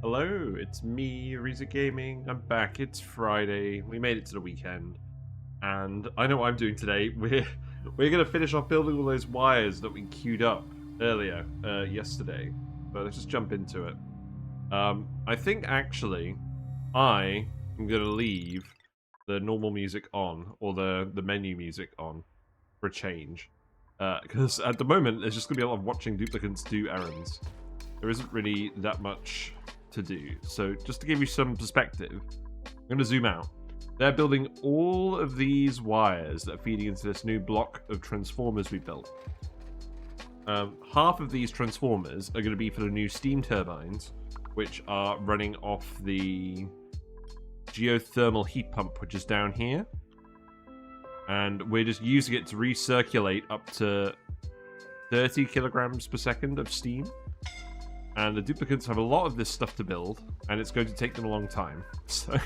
Hello, it's me, Reza Gaming. I'm back. It's Friday. We made it to the weekend, and I know what I'm doing today. We're gonna finish off building all those wires that we queued up earlier yesterday. But let's just jump into it. I think actually, I am gonna leave the normal music on, or the menu music on, for a change, because at the moment there's just gonna be a lot of watching duplicants do errands. There isn't really that much to do. So just to give you some perspective, I'm going to zoom out. They're building all of these wires that are feeding into this new block of transformers we built. Half of these transformers are going to be for the new steam turbines, which are running off the geothermal heat pump, which is down here. And we're just using it to recirculate up to 30 kilograms per second of steam. And the duplicates have a lot of this stuff to build, and it's going to take them a long time. So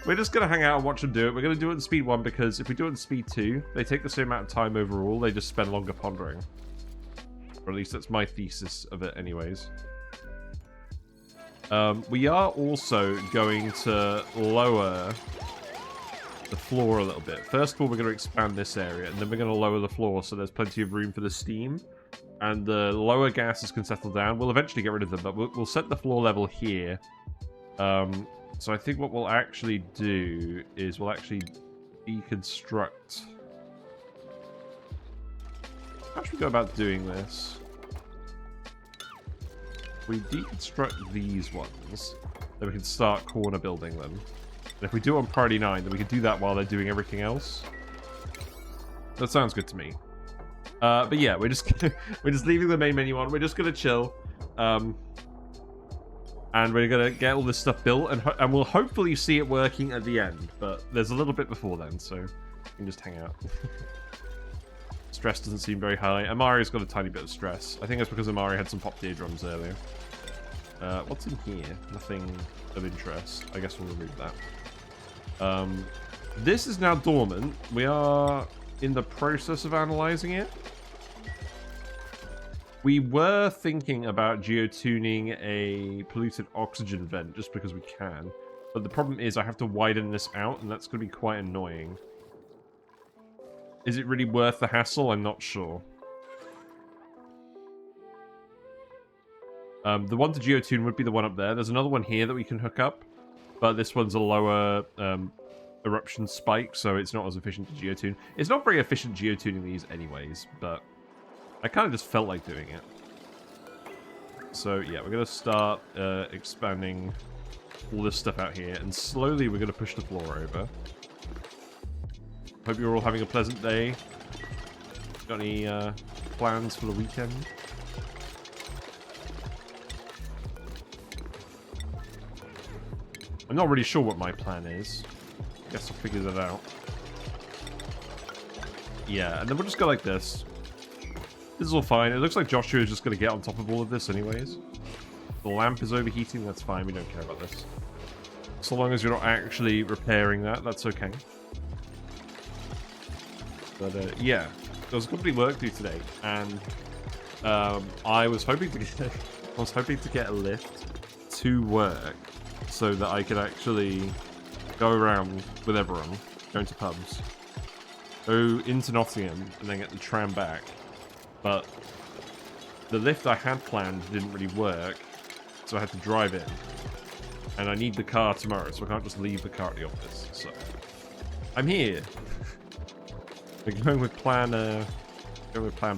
we're just going to hang out and watch them do it. We're going to do it in speed 1, because if we do it in speed 2, they take the same amount of time overall, they just spend longer pondering. Or at least that's my thesis of it anyways. We are also going to lower the floor a little bit. First of all, we're going to expand this area, and then we're going to lower the floor so there's plenty of room for the steam. And the lower gases can settle down. We'll eventually get rid of them, but we'll set the floor level here. So I think what we'll actually do is we'll actually deconstruct. How should we go about doing this? We deconstruct these ones, then we can start corner building them. And if we do it on priority 9, then we can do that while they're doing everything else. That sounds good to me. But yeah, we're just leaving the main menu on. We're just gonna chill, and we're gonna get all this stuff built, and we'll hopefully see it working at the end. But there's a little bit before then, so we can just hang out. Stress doesn't seem very high. Amari's got a tiny bit of stress. I think it's because Amari had some popped eardrums earlier. What's in here? Nothing of interest. I guess we'll remove that. This is now dormant. We are in the process of analyzing it. We were thinking about geotuning a polluted oxygen vent just because we can. But the problem is I have to widen this out, and that's going to be quite annoying. Is it really worth the hassle? I'm not sure. The one to geotune would be the one up there. There's another one here that we can hook up, but this one's a lower eruption spike, so it's not as efficient to geotune. It's not very efficient geotuning these anyways, but I kind of just felt like doing it. So yeah, we're going to start expanding all this stuff out here, and slowly we're going to push the floor over. Hope you're all having a pleasant day. Got any plans for the weekend? I'm not really sure what my plan is. Guess I'll figure that out. Yeah, and then we'll just go like this. This is all fine. It looks like Joshua is just going to get on top of all of this anyways. The lamp is overheating. That's fine. We don't care about this. So long as you're not actually repairing that, that's okay. But yeah, there was company work due today, and I was hoping to get a lift to work so that I could actually go around with everyone, going to pubs, go into Nottingham, and then get the tram back. But the lift I had planned didn't really work, so I had to drive in. And I need the car tomorrow, so I can't just leave the car at the office. So I'm here. We're going with plan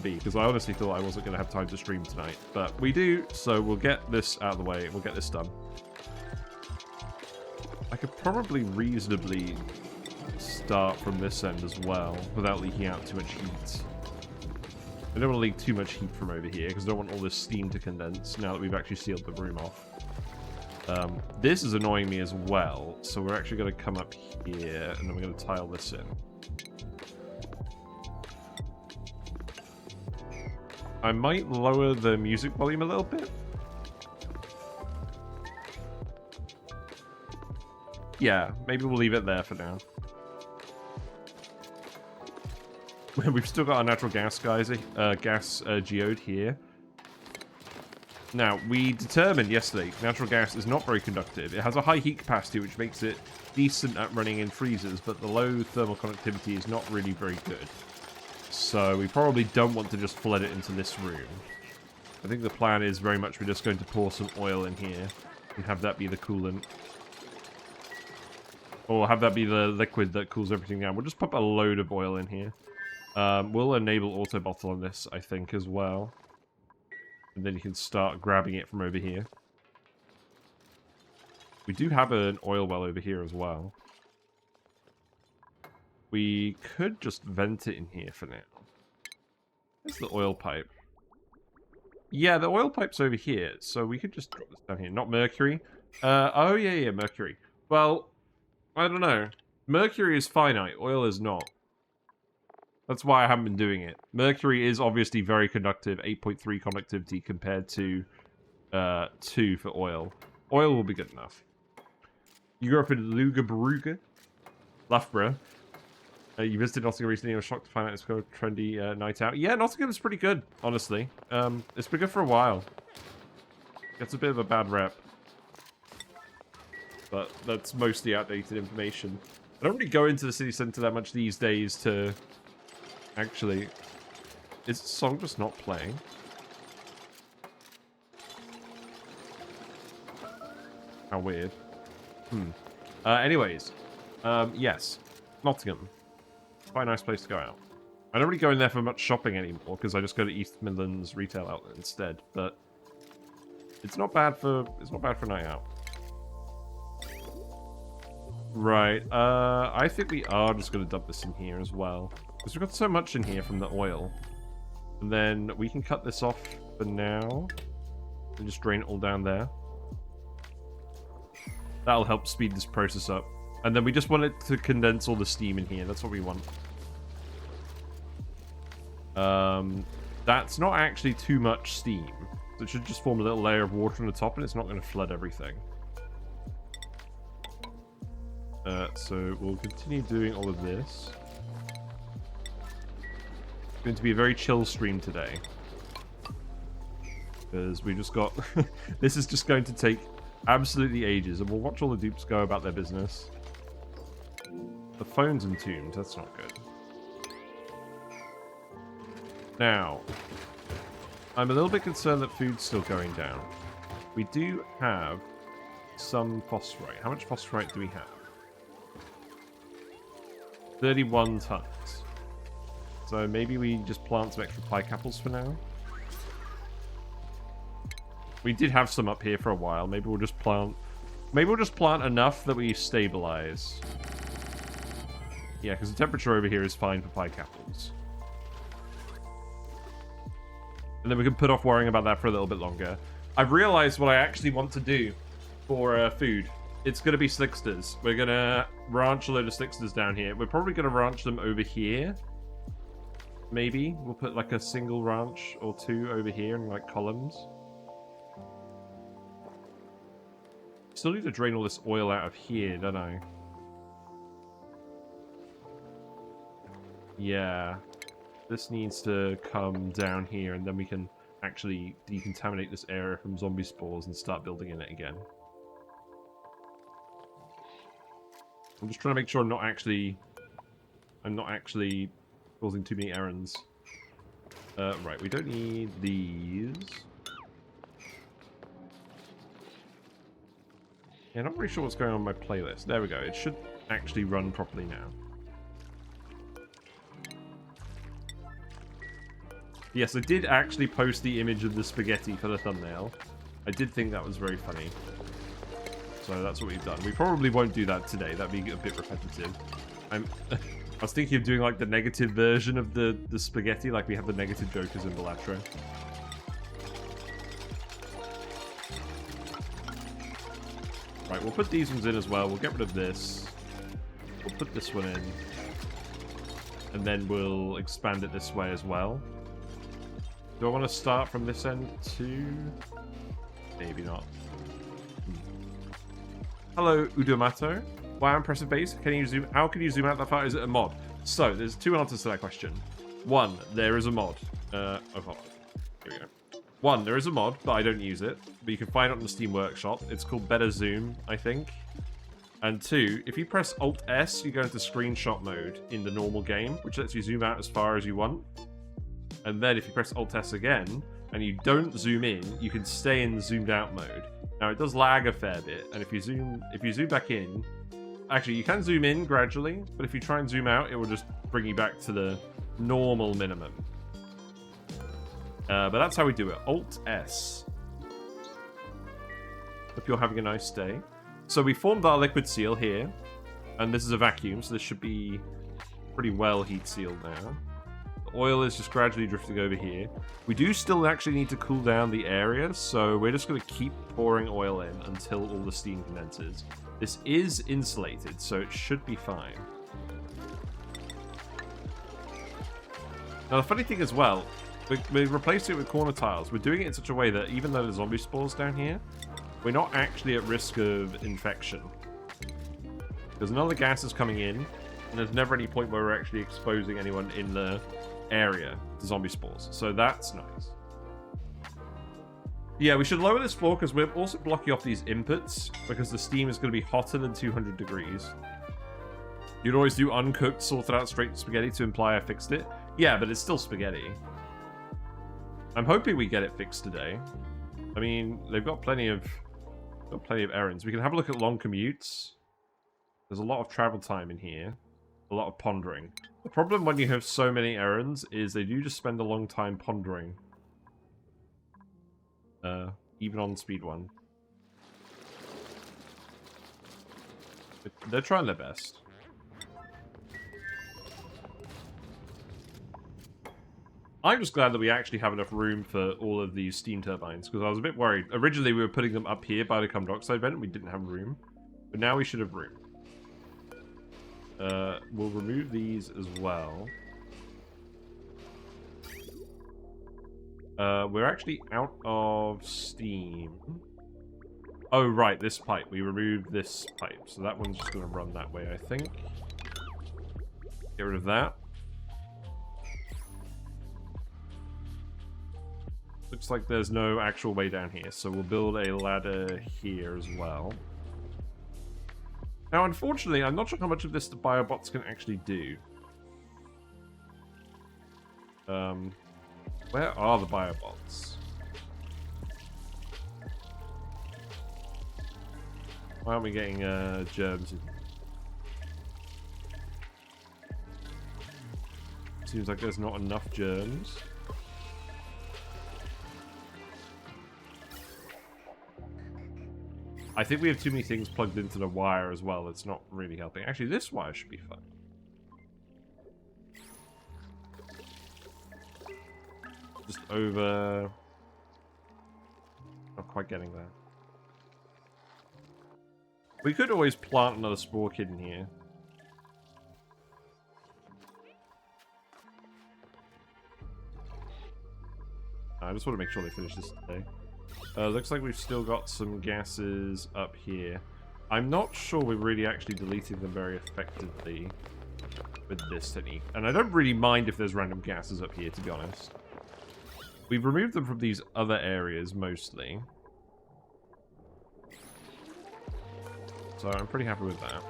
B, because I honestly thought I wasn't going to have time to stream tonight. But we do, so we'll get this out of the way, and we'll get this done. I could probably reasonably start from this end as well, without leaking out too much heat. I don't want to leak too much heat from over here, because I don't want all this steam to condense now that we've actually sealed the room off. This is annoying me as well, so we're actually going to come up here, and then we're going to tile this in. I might lower the music volume a little bit. Yeah, maybe we'll leave it there for now. We've still got our natural gas geode here. Now, we determined yesterday natural gas is not very conductive. It has a high heat capacity, which makes it decent at running in freezers, but the low thermal conductivity is not really very good. So we probably don't want to just flood it into this room. I think the plan is very much we're just going to pour some oil in here and have that be the coolant. Or have that be the liquid that cools everything down. We'll just pop a load of oil in here. We'll enable auto bottle on this, I think, as well. And then you can start grabbing it from over here. We do have an oil well over here as well. We could just vent it in here for now. There's the oil pipe. Yeah, the oil pipe's over here, so we could just drop this down here. Not mercury. Oh, yeah, mercury. Well, I don't know. Mercury is finite, oil is not. That's why I haven't been doing it. Mercury is obviously very conductive, 8.3 conductivity compared to 2 for oil. Oil will be good enough. You grew up in Lugabrugge, Loughborough. You visited Nottingham recently and was shocked to find out it's called a trendy night out. Yeah, Nottingham's pretty good, honestly. It's been good for a while. Gets a bit of a bad rep. But that's mostly outdated information. I don't really go into the city centre that much these days to... Actually, is the song just not playing? How weird. Anyways. Yes. Nottingham. Quite a nice place to go out. I don't really go in there for much shopping anymore, because I just go to East Midlands retail outlet instead, but it's not bad for a night out. Right, I think we are just going to dump this in here as well. Because we've got so much in here from the oil. And then we can cut this off for now. And just drain it all down there. That'll help speed this process up. And then we just want it to condense all the steam in here. That's what we want. That's not actually too much steam. So it should just form a little layer of water on the top and it's not going to flood everything. So we'll continue doing all of this. It's going to be a very chill stream today. Because we just got... This is just going to take absolutely ages. And we'll watch all the dupes go about their business. The phone's entombed. That's not good. Now, I'm a little bit concerned that food's still going down. We do have some phosphorite. How much phosphorite do we have? 31 tons. So maybe we just plant some extra pike apples for now. We did have some up here for a while. Maybe we'll just plant... Maybe we'll just plant enough that we stabilize. Yeah, because the temperature over here is fine for pike apples. And then we can put off worrying about that for a little bit longer. I've realized what I actually want to do for food. It's going to be slicksters. We're going to ranch a load of slicksters down here. We're probably going to ranch them over here. Maybe. We'll put like a single ranch or two over here in like columns. Still need to drain all this oil out of here, don't I? Yeah. This needs to come down here and then we can actually decontaminate this area from zombie spores and start building in it again. I'm just trying to make sure I'm not actually causing too many errands. Right, we don't need these. Yeah, not really sure what's going on in my playlist. There we go. It should actually run properly now. Yes, I did actually post the image of the spaghetti for the thumbnail. I did think that was very funny. So that's what we've done. We probably won't do that today. That'd be a bit repetitive. I was thinking of doing like the negative version of the spaghetti, like we have the negative jokers in the outro. Right, we'll put these ones in as well. We'll get rid of this. We'll put this one in. And then we'll expand it this way as well. Do I want to start from this end too? Maybe not. Hello, Udomato. Wow, impressive base. How can you zoom out that far? Is it a mod? So, there's two answers to that question. One, there is a mod. Here we go. One, there is a mod, but I don't use it. But you can find it on the Steam Workshop. It's called Better Zoom, I think. And two, if you press Alt-S, you go into screenshot mode in the normal game, which lets you zoom out as far as you want. And then if you press Alt-S again, and you don't zoom in, you can stay in zoomed out mode. Now, it does lag a fair bit, and if you zoom back in... Actually, you can zoom in gradually, but if you try and zoom out, it will just bring you back to the normal minimum. But that's how we do it. Alt-S. Hope you're having a nice day. So we formed our liquid seal here, and this is a vacuum, so this should be pretty well heat sealed now. The oil is just gradually drifting over here. We do still actually need to cool down the area, so we're just going to keep pouring oil in until all the steam condenses. This is insulated, so it should be fine. Now the funny thing as well, we're replacing it with corner tiles. We're doing it in such a way that even though there's zombie spores down here, we're not actually at risk of infection. There's none of the gases coming in, and there's never any point where we're actually exposing anyone in the area to zombie spores. So that's nice. Yeah, we should lower this floor because we're also blocking off these inputs because the steam is going to be hotter than 200 degrees. You'd always do uncooked, sorted out straight spaghetti to imply I fixed it. Yeah, but it's still spaghetti. I'm hoping we get it fixed today. I mean, they've got plenty of errands. We can have a look at long commutes. There's a lot of travel time in here. A lot of pondering. The problem when you have so many errands is they do just spend a long time pondering. Even on speed 1. They're trying their best. I'm just glad that we actually have enough room for all of these steam turbines, because I was a bit worried. Originally, we were putting them up here by the carbon dioxide vent, and we didn't have room. But now we should have room. We'll remove these as well. We're actually out of steam. Oh, right, this pipe. We removed this pipe, so that one's just going to run that way, I think. Get rid of that. Looks like there's no actual way down here, so we'll build a ladder here as well. Now, unfortunately, I'm not sure how much of this the biobots can actually do. Where are the biobots? Why aren't we getting germs in? Seems like there's not enough germs. I think we have too many things plugged into the wire as well. It's not really helping. Actually, this wire should be fine. Just over... Not quite getting there. We could always plant another spore kid in here. I just want to make sure they finish this today. Looks like we've still got some gases up here. I'm not sure we're really actually deleting them very effectively with this technique. And I don't really mind if there's random gases up here, to be honest. We've removed them from these other areas, mostly. So I'm pretty happy with that.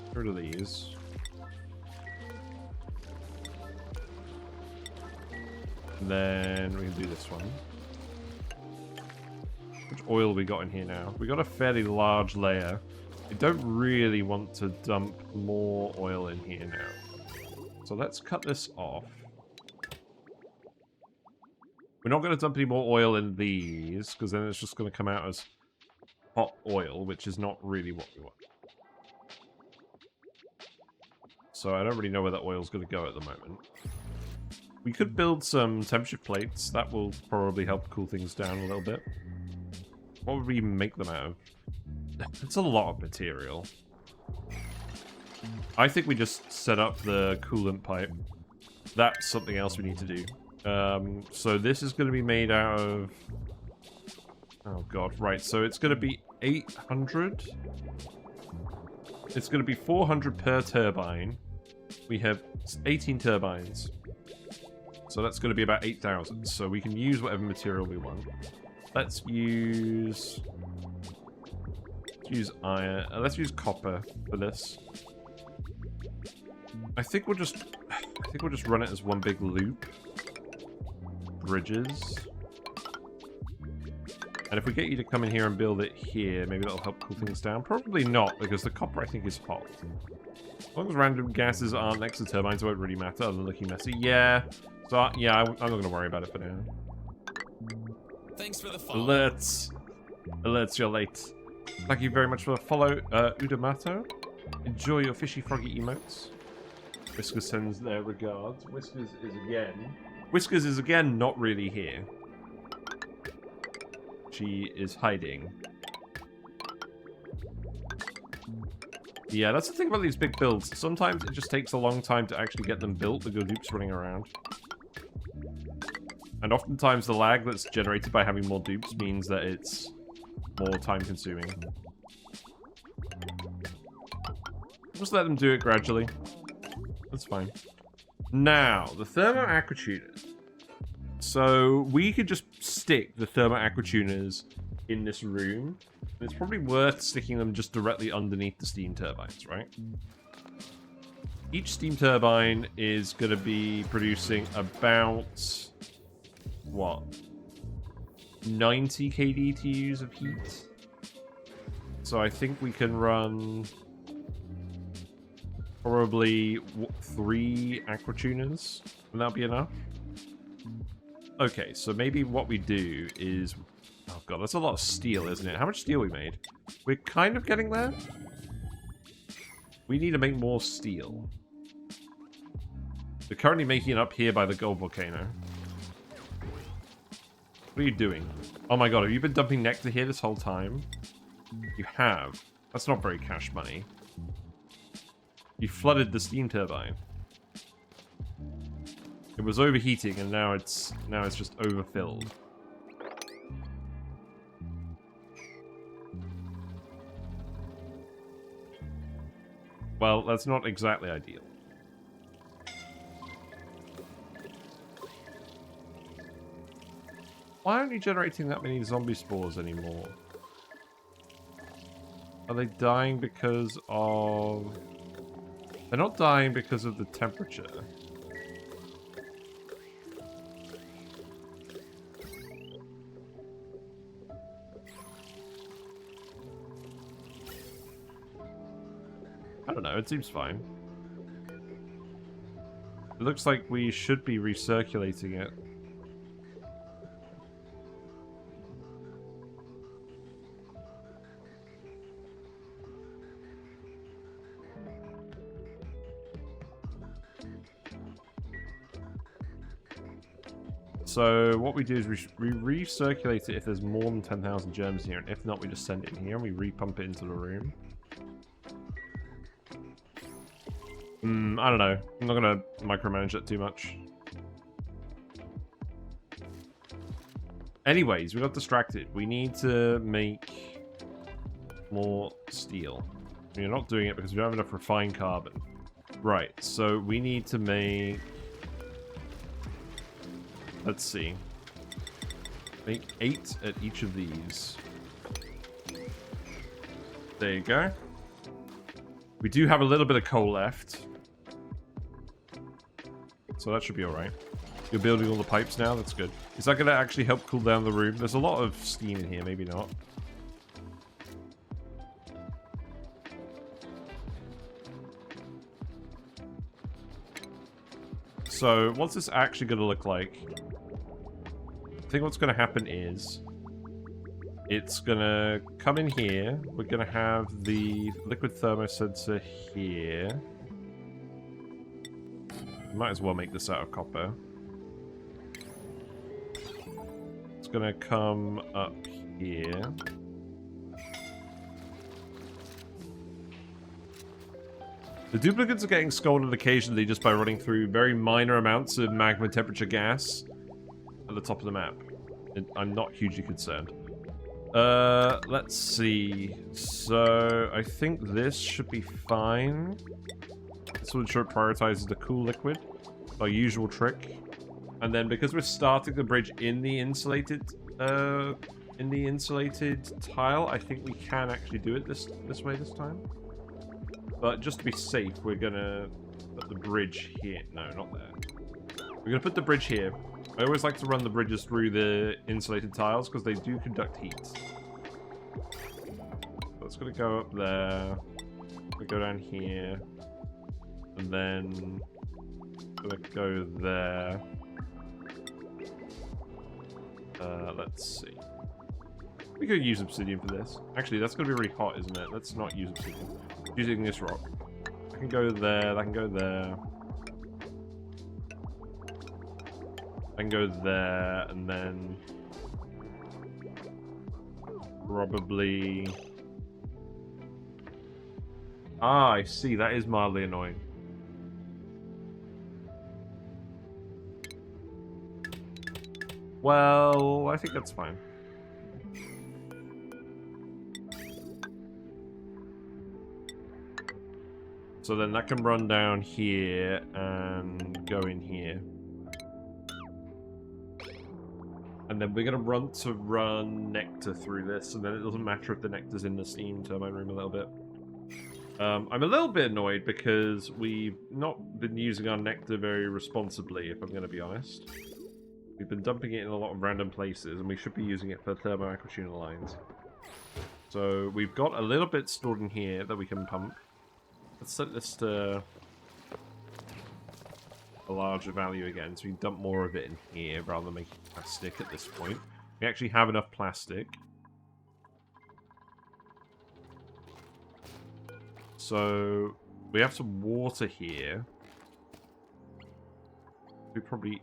Get rid of these. And then we can do this one. Which oil we got in here now? We got a fairly large layer. I don't really want to dump more oil in here now. So let's cut this off. We're not going to dump any more oil in these, because then it's just going to come out as hot oil, which is not really what we want. So I don't really know where that oil's going to go at the moment. We could build some temperature plates. That will probably help cool things down a little bit. What would we even make them out of? It's a lot of material. I think we just set up the coolant pipe. That's something else we need to do. So this is going to be made out of... Oh god, right. So it's going to be 800. It's going to be 400 per turbine. We have 18 turbines. So that's going to be about 8,000. So we can use whatever material we want. Let's use iron. Let's use copper for this. I think we'll just run it as one big loop. Bridges. And if we get you to come in here and build it here, maybe that'll help cool things down. Probably not, because the copper I think is hot. As long as random gases aren't next to turbines, it won't really matter other than looking messy. Yeah. So yeah, I'm not going to worry about it for now. Thanks for the follow. Alerts, you're late. Thank you very much for the follow, Udamato. Enjoy your fishy froggy emotes. Whiskers sends their regards. Whiskers is again not really here. She is hiding. Yeah, that's the thing about these big builds. Sometimes it just takes a long time to actually get them built. The good dupes running around. And oftentimes the lag that's generated by having more dupes means that it's more time consuming. Just let them do it gradually. That's fine. Now, the Thermo Aquatuners. So we could just stick the Thermo Aquatuners in this room. It's probably worth sticking them just directly underneath the steam turbines, right? Each steam turbine is going to be producing about, what, 90 kDTUs of heat? So I think we can run probably 3 Aquatuners. Would that be enough? Okay, so maybe what we do is... Oh god, that's a lot of steel, isn't it? How much steel we made? We're kind of getting there. We need to make more steel. We're currently making it up here by the gold volcano. What are you doing? Oh my god, have you been dumping nectar here this whole time? You have. That's not very cash money. You flooded the steam turbine. It was overheating and now it's just overfilled. Well, that's not exactly ideal. Why aren't you generating that many zombie spores anymore? Are they dying because of... They're not dying because of the temperature. I don't know, it seems fine. It looks like we should be recirculating it. So what we do is we recirculate it if there's more than 10,000 germs here, and if not, we just send it in here and we repump it into the room. I don't know. I'm not gonna micromanage it too much. Anyways, we got distracted. We need to make more steel. We're not doing it because we don't have enough refined carbon. Right, so we need to make... Let's see. Make 8 at each of these. There you go. We do have a little bit of coal left. So that should be alright. You're building all the pipes now? That's good. Is that going to actually help cool down the room? There's a lot of steam in here, maybe not. So, what's this actually going to look like? I think what's going to happen is... It's going to come in here. We're going to have the liquid thermosensor here. Might as well make this out of copper. It's going to come up here. The duplicates are getting scolded occasionally just by running through very minor amounts of magma temperature gas at the top of the map. I'm not hugely concerned. Let's see. So, I think this should be fine. This will ensure it prioritizes the cool liquid. Our usual trick. And then because we're starting the bridge in the insulated tile, I think we can actually do it this way this time. But just to be safe, we're gonna put the bridge here. No, not there. We're gonna put the bridge here. I always like to run the bridges through the insulated tiles because they do conduct heat. So it's gonna go up there. We go down here, and then gonna go there. Let's see. We could use obsidian for this. Actually, that's gonna be really hot, isn't it? Let's not use obsidian. Using this rock. I can go there. I can go there. I can go there, and then probably. Ah, I see. That is mildly annoying. Well, I think that's fine. So then that can run down here and go in here. And then we're going to run nectar through this, and then it doesn't matter if the nectar's in the steam turbine room a little bit. I'm a little bit annoyed because we've not been using our nectar very responsibly, if I'm going to be honest. We've been dumping it in a lot of random places, and we should be using it for Thermo Aquatuner lines. So we've got a little bit stored in here that we can pump. Let's set this to a larger value again, so we can dump more of it in here rather than making plastic at this point. We actually have enough plastic. So we have some water here. We probably...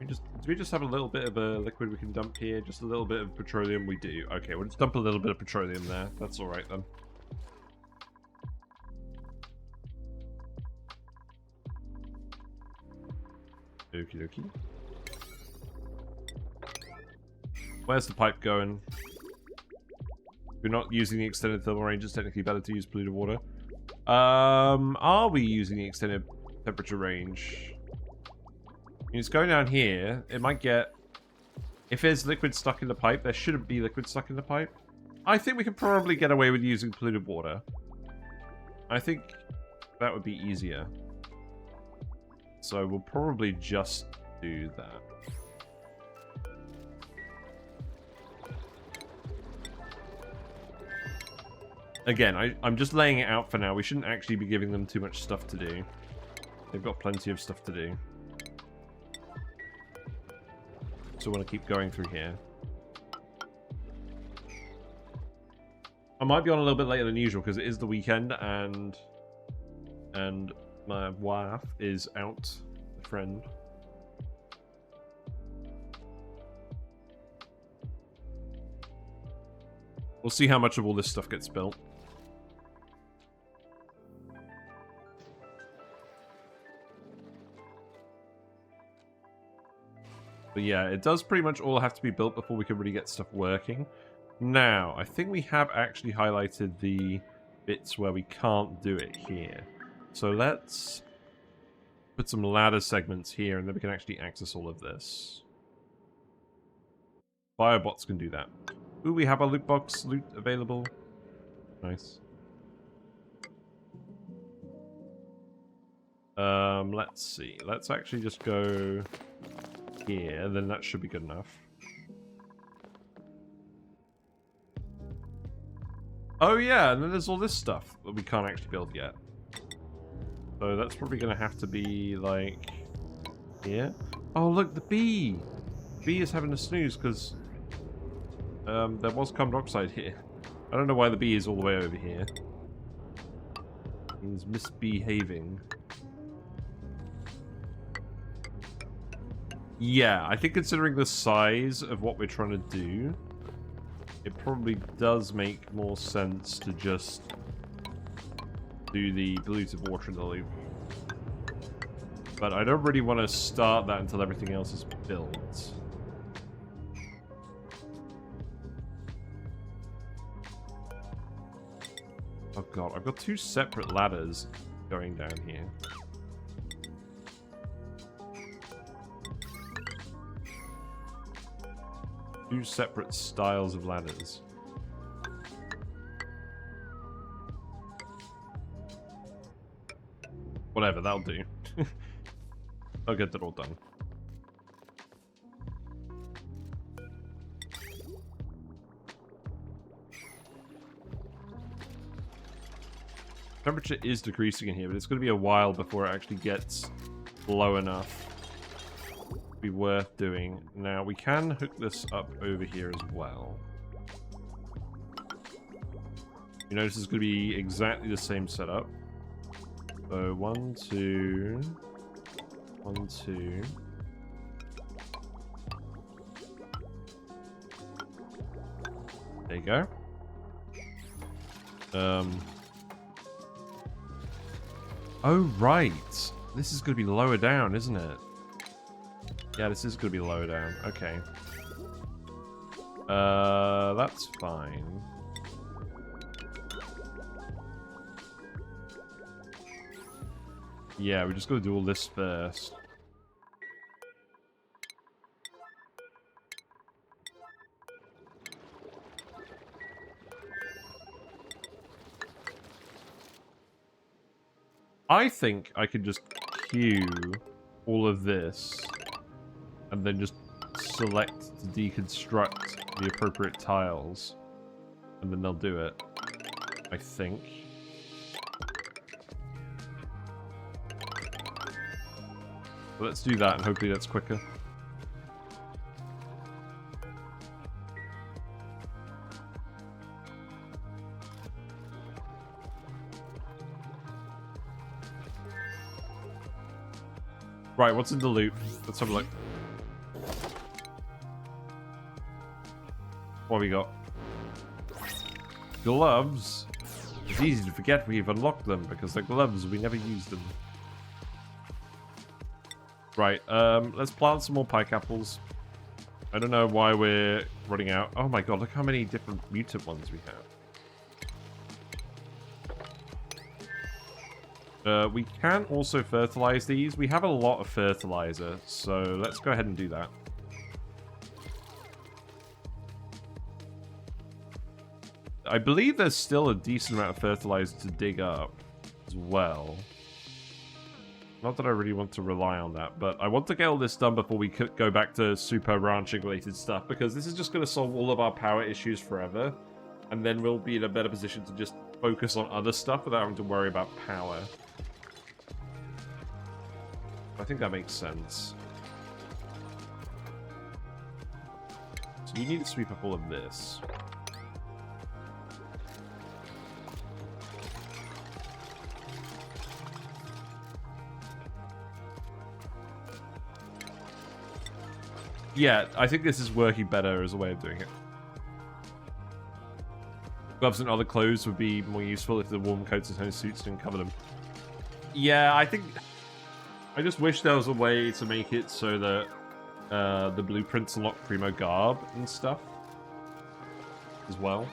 Do we just have a little bit of a liquid we can dump here? Just a little bit of petroleum? We do. Okay, we'll just dump a little bit of petroleum there. That's alright then. Okie dokie. Where's the pipe going? We're not using the extended thermal range. It's technically better to use polluted water. Are we using the extended temperature range? It's going down here. It might get... If there's liquid stuck in the pipe, there shouldn't be liquid stuck in the pipe. I think we could probably get away with using polluted water. I think that would be easier. So we'll probably just do that. Again, I'm just laying it out for now. We shouldn't actually be giving them too much stuff to do. They've got plenty of stuff to do. So I want to keep going through here. I might be on a little bit later than usual because it is the weekend and my wife is out, a friend. We'll see how much of all this stuff gets built. But yeah, it does pretty much all have to be built before we can really get stuff working. Now, I think we have actually highlighted the bits where we can't do it here. So let's put some ladder segments here, and then we can actually access all of this. Biobots can do that. Ooh, we have our loot box loot available. Nice. Let's see. Let's actually just go here, then that should be good enough. Oh yeah, and then there's all this stuff that we can't actually build yet. So that's probably going to have to be, like, here. Oh, look, the bee! The bee is having a snooze because there was carbon dioxide here. I don't know why the bee is all the way over here. He's misbehaving. Yeah, I think considering the size of what we're trying to do, it probably does make more sense to just do the polluted water in the loop. But I don't really want to start that until everything else is built. god, I've got two separate ladders going down here. Two separate styles of ladders. Whatever, that'll do. I'll get that all done. Temperature is decreasing in here, but it's going to be a while before it actually gets low enough to be worth doing. Now, we can hook this up over here as well. You notice it's going to be exactly the same setup. So, 1, 2... 1, 2... There you go. Oh, right. This is going to be lower down, isn't it? Yeah, this is going to be lower down. Okay. That's fine. Yeah, we just got to do all this first. I think I could just queue all of this and then just select to deconstruct the appropriate tiles, and then they'll do it. I think. Let's do that, and hopefully that's quicker. Right, what's in the loot? Let's have a look. What have we got? Gloves. It's easy to forget we've unlocked them because they're gloves. We never used them. Right, let's plant some more pike apples. I don't know why we're running out. Oh my god, look how many different mutant ones we have. We can also fertilize these. We have a lot of fertilizer, so let's go ahead and do that. I believe there's still a decent amount of fertilizer to dig up as well. Not that I really want to rely on that, but I want to get all this done before we could go back to super ranching related stuff, because this is just going to solve all of our power issues forever, and then we'll be in a better position to just focus on other stuff without having to worry about power. I think that makes sense. So you need to sweep up all of this. Yeah, I think this is working better as a way of doing it. Gloves and other clothes would be more useful if the warm coats and suits didn't cover them. Yeah, I think... I just wish there was a way to make it so that the blueprints unlock Primo Garb and stuff as well.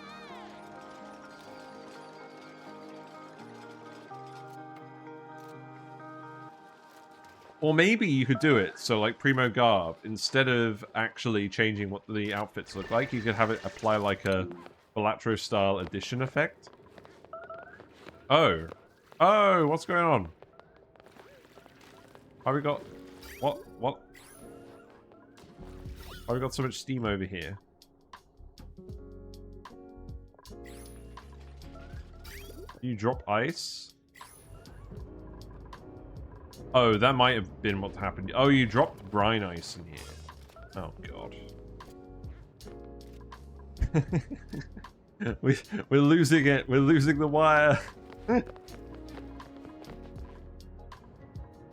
Or maybe you could do it so, like, Primo Garb, instead of actually changing what the outfits look like, you could have it apply like a Balatro-style addition effect. Oh. Oh, what's going on? How we got... What? What? How we got so much steam over here? You drop ice? Oh, that might have been what happened. Oh, you dropped brine ice in here. Oh, God. We're losing it. We're losing the wire.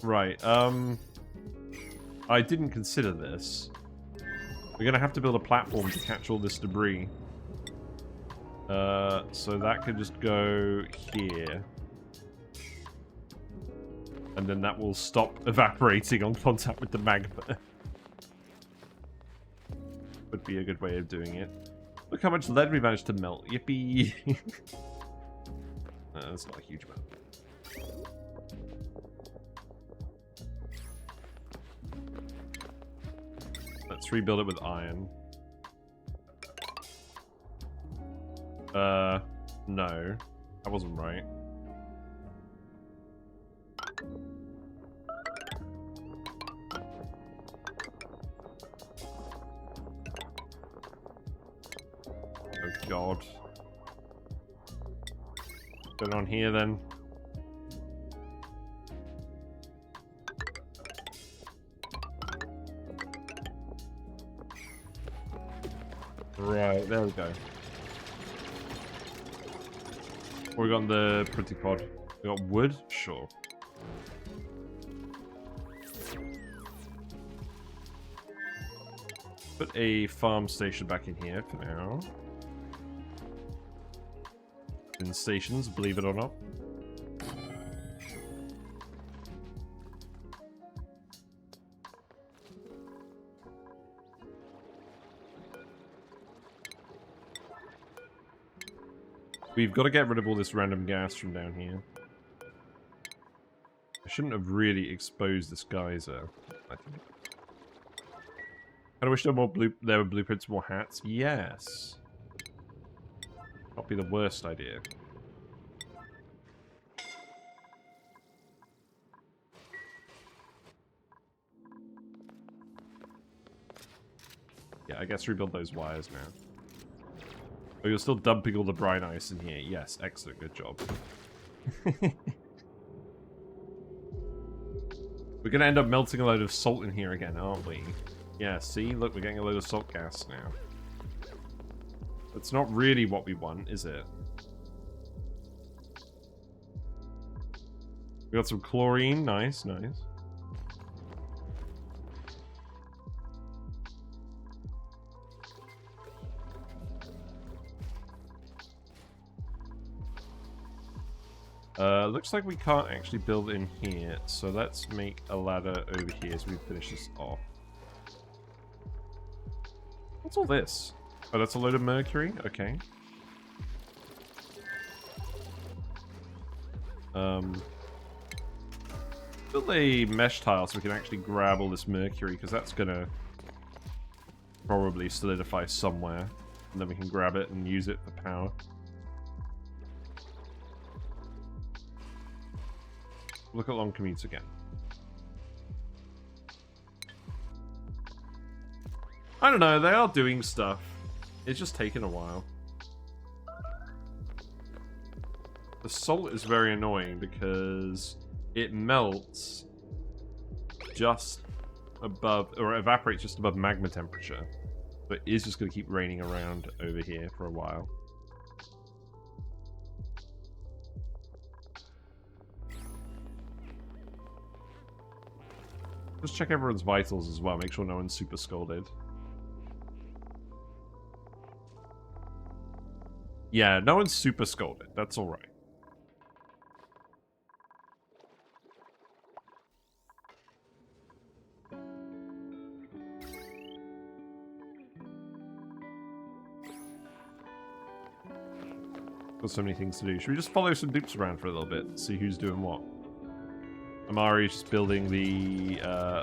Right, I didn't consider this. We're gonna have to build a platform to catch all this debris. So that could just go here. And then that will stop evaporating on contact with the magma. Would be a good way of doing it. Look how much lead we managed to melt. Yippee! That's not a huge amount. Let's rebuild it with iron. No. That wasn't right. Oh god. What's going on here then? Right, there we go. We got the pretty pod. We got wood? Sure. Put a farm station back in here for now. In stations, believe it or not. We've got to get rid of all this random gas from down here. I shouldn't have really exposed this geyser, I think. I wish there were blueprints, more hats. Yes. Not be the worst idea. Yeah, I guess rebuild those wires now. Oh, you're still dumping all the brine ice in here. Yes, excellent. Good job. We're going to end up melting a load of salt in here again, aren't we? Yeah, see? Look, we're getting a load of salt gas now. That's not really what we want, is it? We got some chlorine. Nice, nice. Looks like we can't actually build in here, so let's make a ladder over here as we finish this off. What's all this? Oh, that's a load of mercury? Okay. Build a mesh tile so we can actually grab all this mercury, because that's gonna probably solidify somewhere. And then we can grab it and use it for power. Look at long commutes again. I don't know, they are doing stuff. It's just taking a while. The salt is very annoying because it melts just above, or evaporates just above magma temperature. But it is just going to keep raining around over here for a while. Just check everyone's vitals as well, make sure no one's super scalded. Yeah, no one's super scalded, that's alright. Got so many things to do. Should we just follow some dupes around for a little bit, see who's doing what? Amari's just building the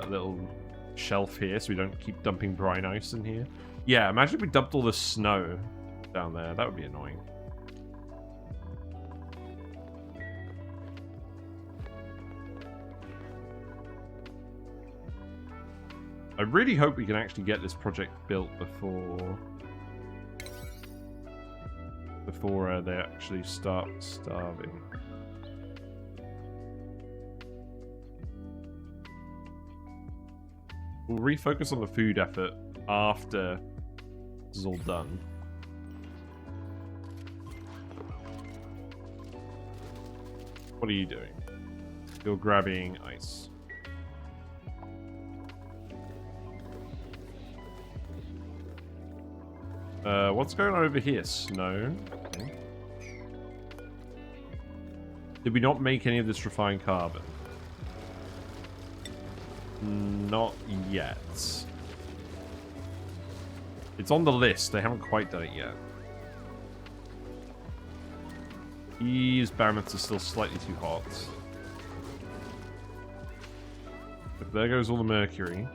little shelf here so we don't keep dumping brine ice in here. Yeah, imagine if we dumped all the snow down there. That would be annoying. I really hope we can actually get this project built before they actually start starving. We'll refocus on the food effort after this is all done. What are you doing? You're grabbing ice. What's going on over here? Snow. Okay. Did we not make any of this refined carbon? Not yet. It's on the list. They haven't quite done it yet. These barometers are still slightly too hot. But there goes all the mercury.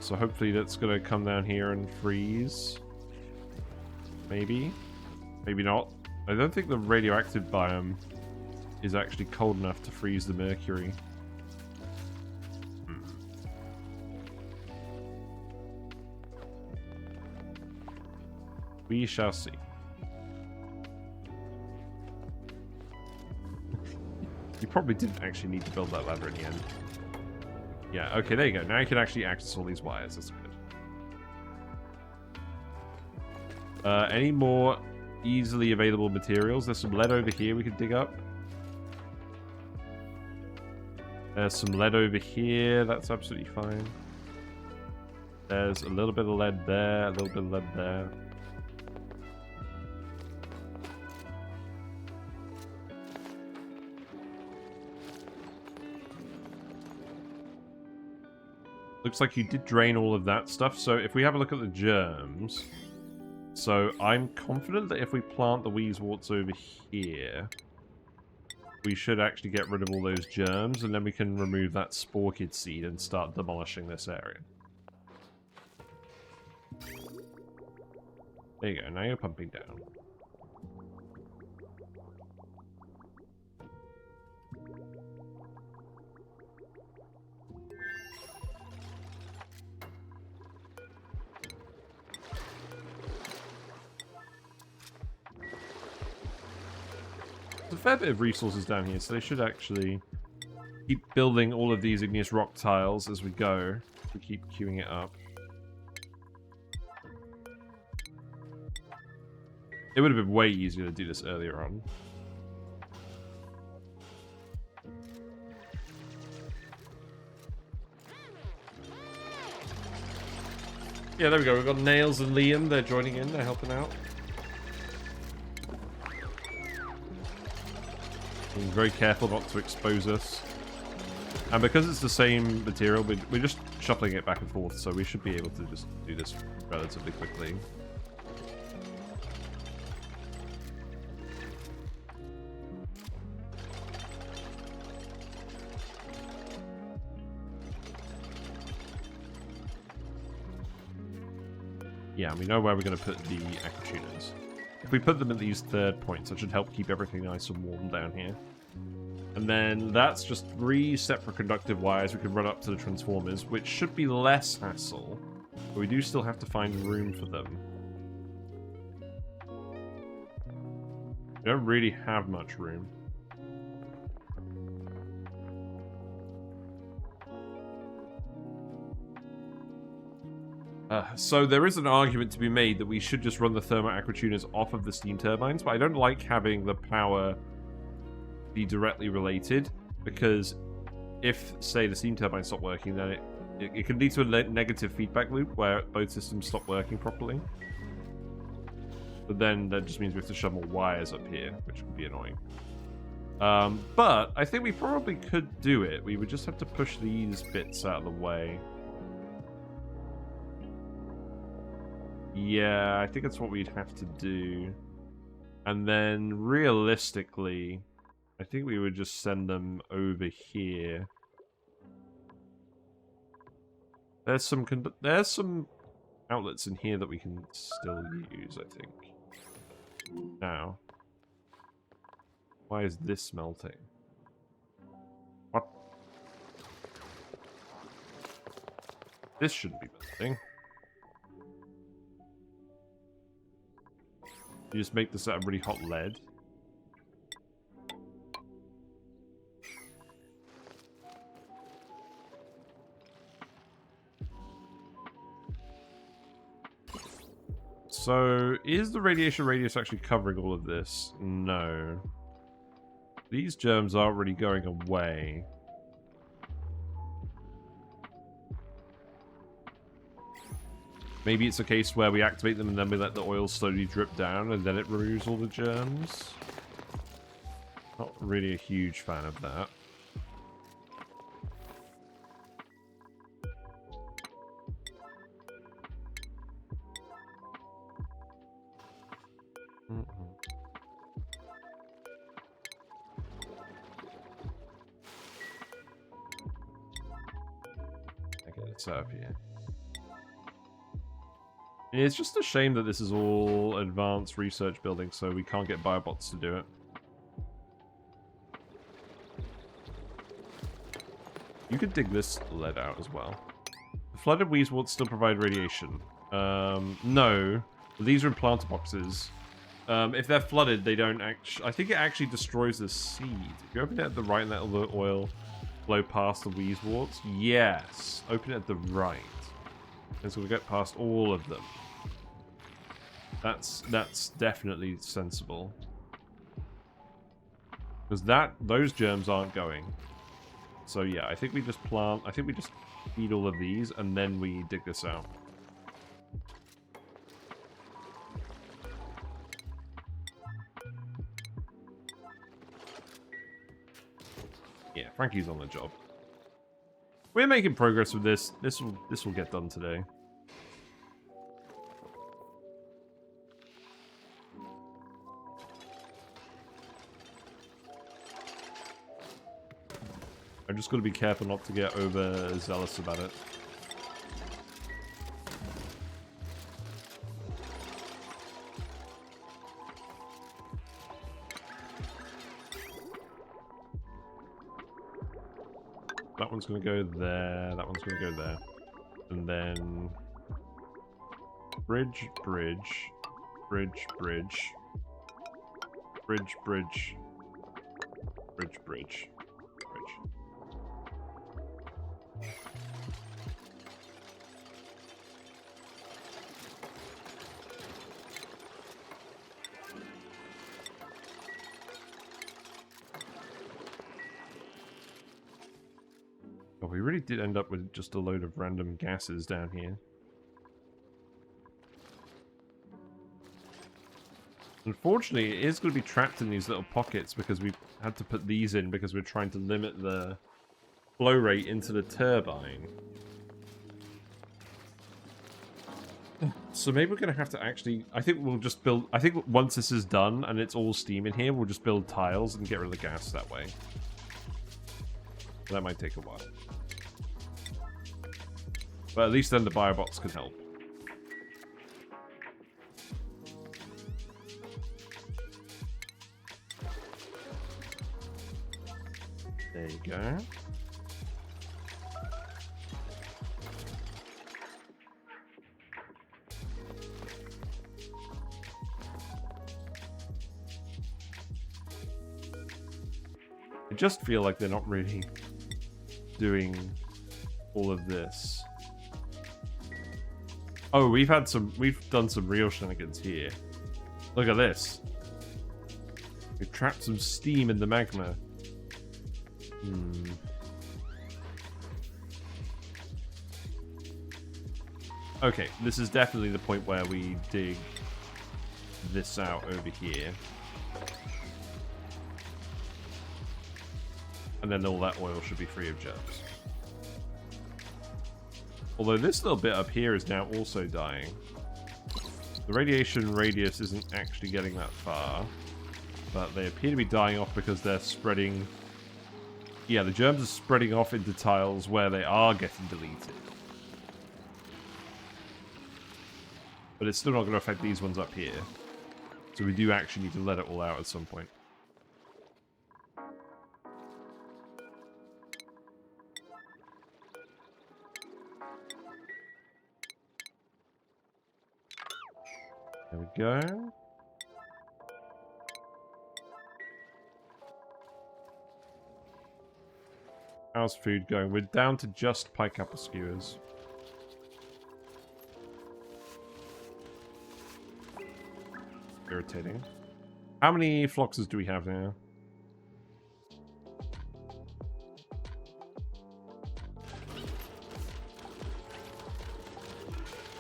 So hopefully that's going to come down here and freeze. Maybe. Maybe not. I don't think the radioactive biome is actually cold enough to freeze the mercury. We shall see. You probably didn't actually need to build that ladder in the end. Yeah, okay, there you go. Now you can actually access all these wires. That's good. Any more easily available materials? There's some lead over here we can dig up. There's some lead over here. That's absolutely fine. There's a little bit of lead there, a little bit of lead there. Looks like you did drain all of that stuff. So if we have a look at the germs... So I'm confident that if we plant the Wheezeworts over here, we should actually get rid of all those germs, and then we can remove that Sporkid seed and start demolishing this area. There you go, now you're pumping down. There's a fair bit of resources down here, so they should actually keep building all of these igneous rock tiles as we go. We keep queuing it up. It would have been way easier to do this earlier on. Yeah, there we go. We've got Nails and Liam. They're joining in. They're helping out. Being very careful not to expose us. And because it's the same material, we're just shuffling it back and forth, so we should be able to just do this relatively quickly. Yeah, we know where we're going to put the Aquatuners. If we put them at these third points, that should help keep everything nice and warm down here. And then that's just 3 separate conductive wires we can run up to the transformers, which should be less hassle, but we do still have to find room for them. We don't really have much room. So there is an argument to be made that we should just run the Thermo Aquatuners off of the Steam Turbines, but I don't like having the power be directly related, because if, say, the Steam Turbines stop working, then it can lead to a negative feedback loop where both systems stop working properly. But then that just means we have to shove more wires up here, which can be annoying. But I think we probably could do it. We would just have to push these bits out of the way. Yeah, I think that's what we'd have to do. And then, realistically, I think we would just send them over here. There's some outlets in here that we can still use, I think. Now. Why is this melting? What? This shouldn't be melting. You just make this out of really hot lead. So, is the radiation radius actually covering all of this? No. These germs aren't really going away. Maybe it's a case where we activate them and then we let the oil slowly drip down and then it removes all the germs. Not really a huge fan of that. set up here. It's just a shame that this is all advanced research building, so we can't get biobots to do it. You could dig this lead out as well. The flooded weezeworts still provide radiation. No. These are in planter boxes. If they're flooded, they don't actually... I think it actually destroys the seed. If you open it at the right and let the oil flow past the weezeworts, yes. Open it at the right. And so we'll get past all of them. That's definitely sensible. Because those germs aren't going. So yeah, I think we just plant... I think we just feed all of these, and then we dig this out. Yeah, Frankie's on the job. We're making progress with this. This will get done today. I'm just going to be careful not to get overzealous about it. That one's going to go there, that one's going to go there. And then... Bridge, bridge. Bridge, bridge. Bridge, bridge. Bridge, bridge. Oh, we really did end up with just a load of random gases down here. Unfortunately, it is going to be trapped in these little pockets because we had to put these in because we're trying to limit the flow rate into the turbine. So maybe we're going to have to actually... I think we'll just build... I think once this is done and it's all steam in here, we'll just build tiles and get rid of the gas that way. That might take a while. But at least then the biobots can help. There you go. I just feel like they're not really doing all of this. Oh, we've done some real shenanigans here. Look at this. We've trapped some steam in the magma. Okay, this is definitely the point where we dig this out over here. And then all that oil should be free of germs. Although this little bit up here is now also dying. The radiation radius isn't actually getting that far. But they appear to be dying off because they're spreading... Yeah, the germs are spreading off into tiles where they are getting deleted. But it's still not going to affect these ones up here. So we do actually need to let it all out at some point. There we go. How's food going? We're down to just pike apple skewers. Irritating. How many floxes do we have now?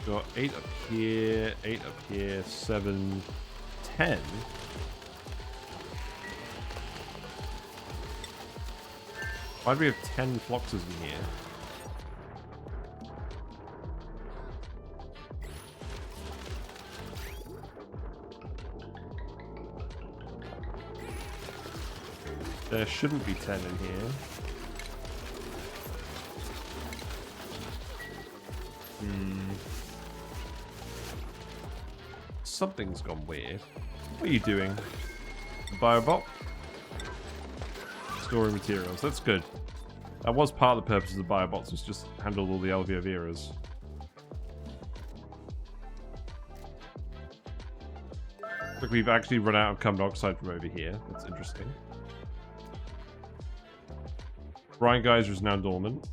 Got 8 up here, 8 up here, 7, 10. Why do we have 10 floxes in here? There shouldn't be 10 in here. Something's gone weird. What are you doing? Biobot? Storing materials. That's good. That was part of the purpose of the biobots, was just handle all the Alveoveras. Look, we've actually run out of carbon dioxide from over here. That's interesting. Brine Geyser is now dormant.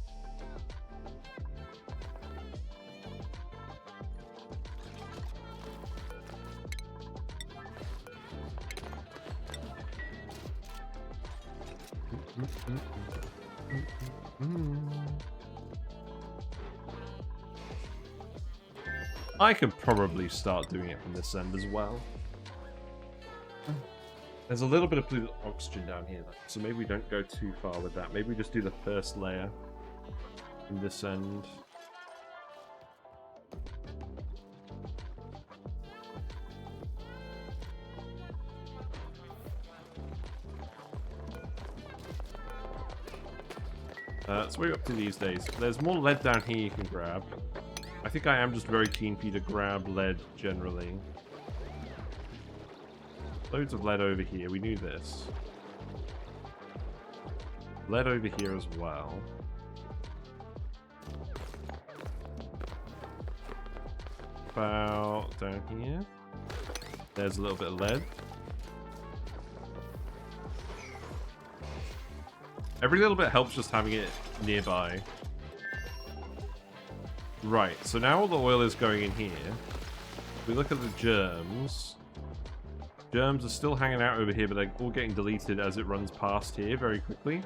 I could probably start doing it from this end as well. There's a little bit of blue oxygen down here, though, so maybe we don't go too far with that. Maybe we just do the first layer in this end. So we're up to these days. There's more lead down here you can grab. I think I am just very keen for you to grab lead generally. Loads of lead over here. We knew this. Lead over here as well. About down here. There's a little bit of lead. Every little bit helps just having it nearby. Right, so now all the oil is going in here. If we look at the germs. Germs are still hanging out over here, but they're all getting deleted as it runs past here very quickly.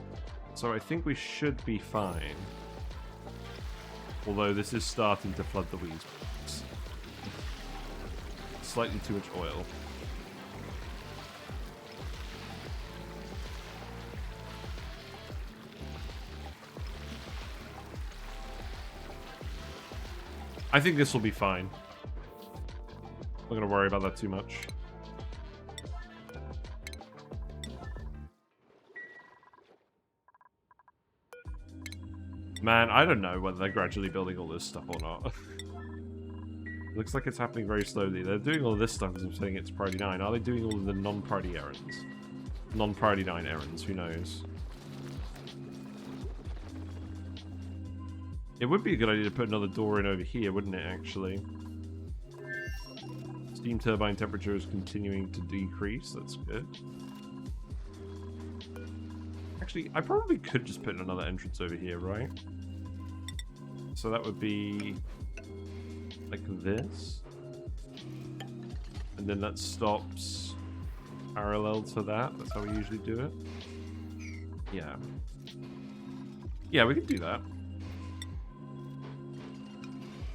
So I think we should be fine. Although this is starting to flood the weeds. Slightly too much oil. I think this will be fine. I'm not going to worry about that too much. Man, I don't know whether they're gradually building all this stuff or not. Looks like it's happening very slowly. They're doing all this stuff because I'm saying it's priority 9. Are they doing all of the non-priority errands? Non-priority 9 errands, who knows? It would be a good idea to put another door in over here, wouldn't it, actually? Steam turbine temperature is continuing to decrease. That's good. Actually, I probably could just put in another entrance over here, right? So that would be like this. And then that stops parallel to that. That's how we usually do it. Yeah. Yeah, we could do that.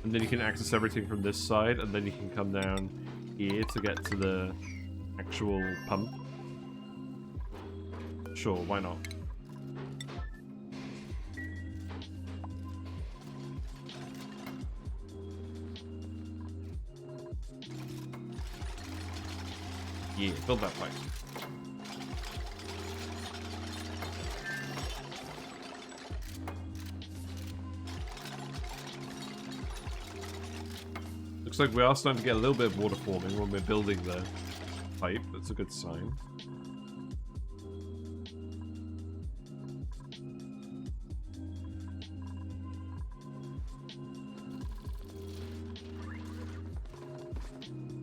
And then you can access everything from this side, and then you can come down here to get to the actual pump. Sure, why not? Yeah, build that pipe. Looks like we are starting to get a little bit of water forming when we're building the pipe. That's a good sign.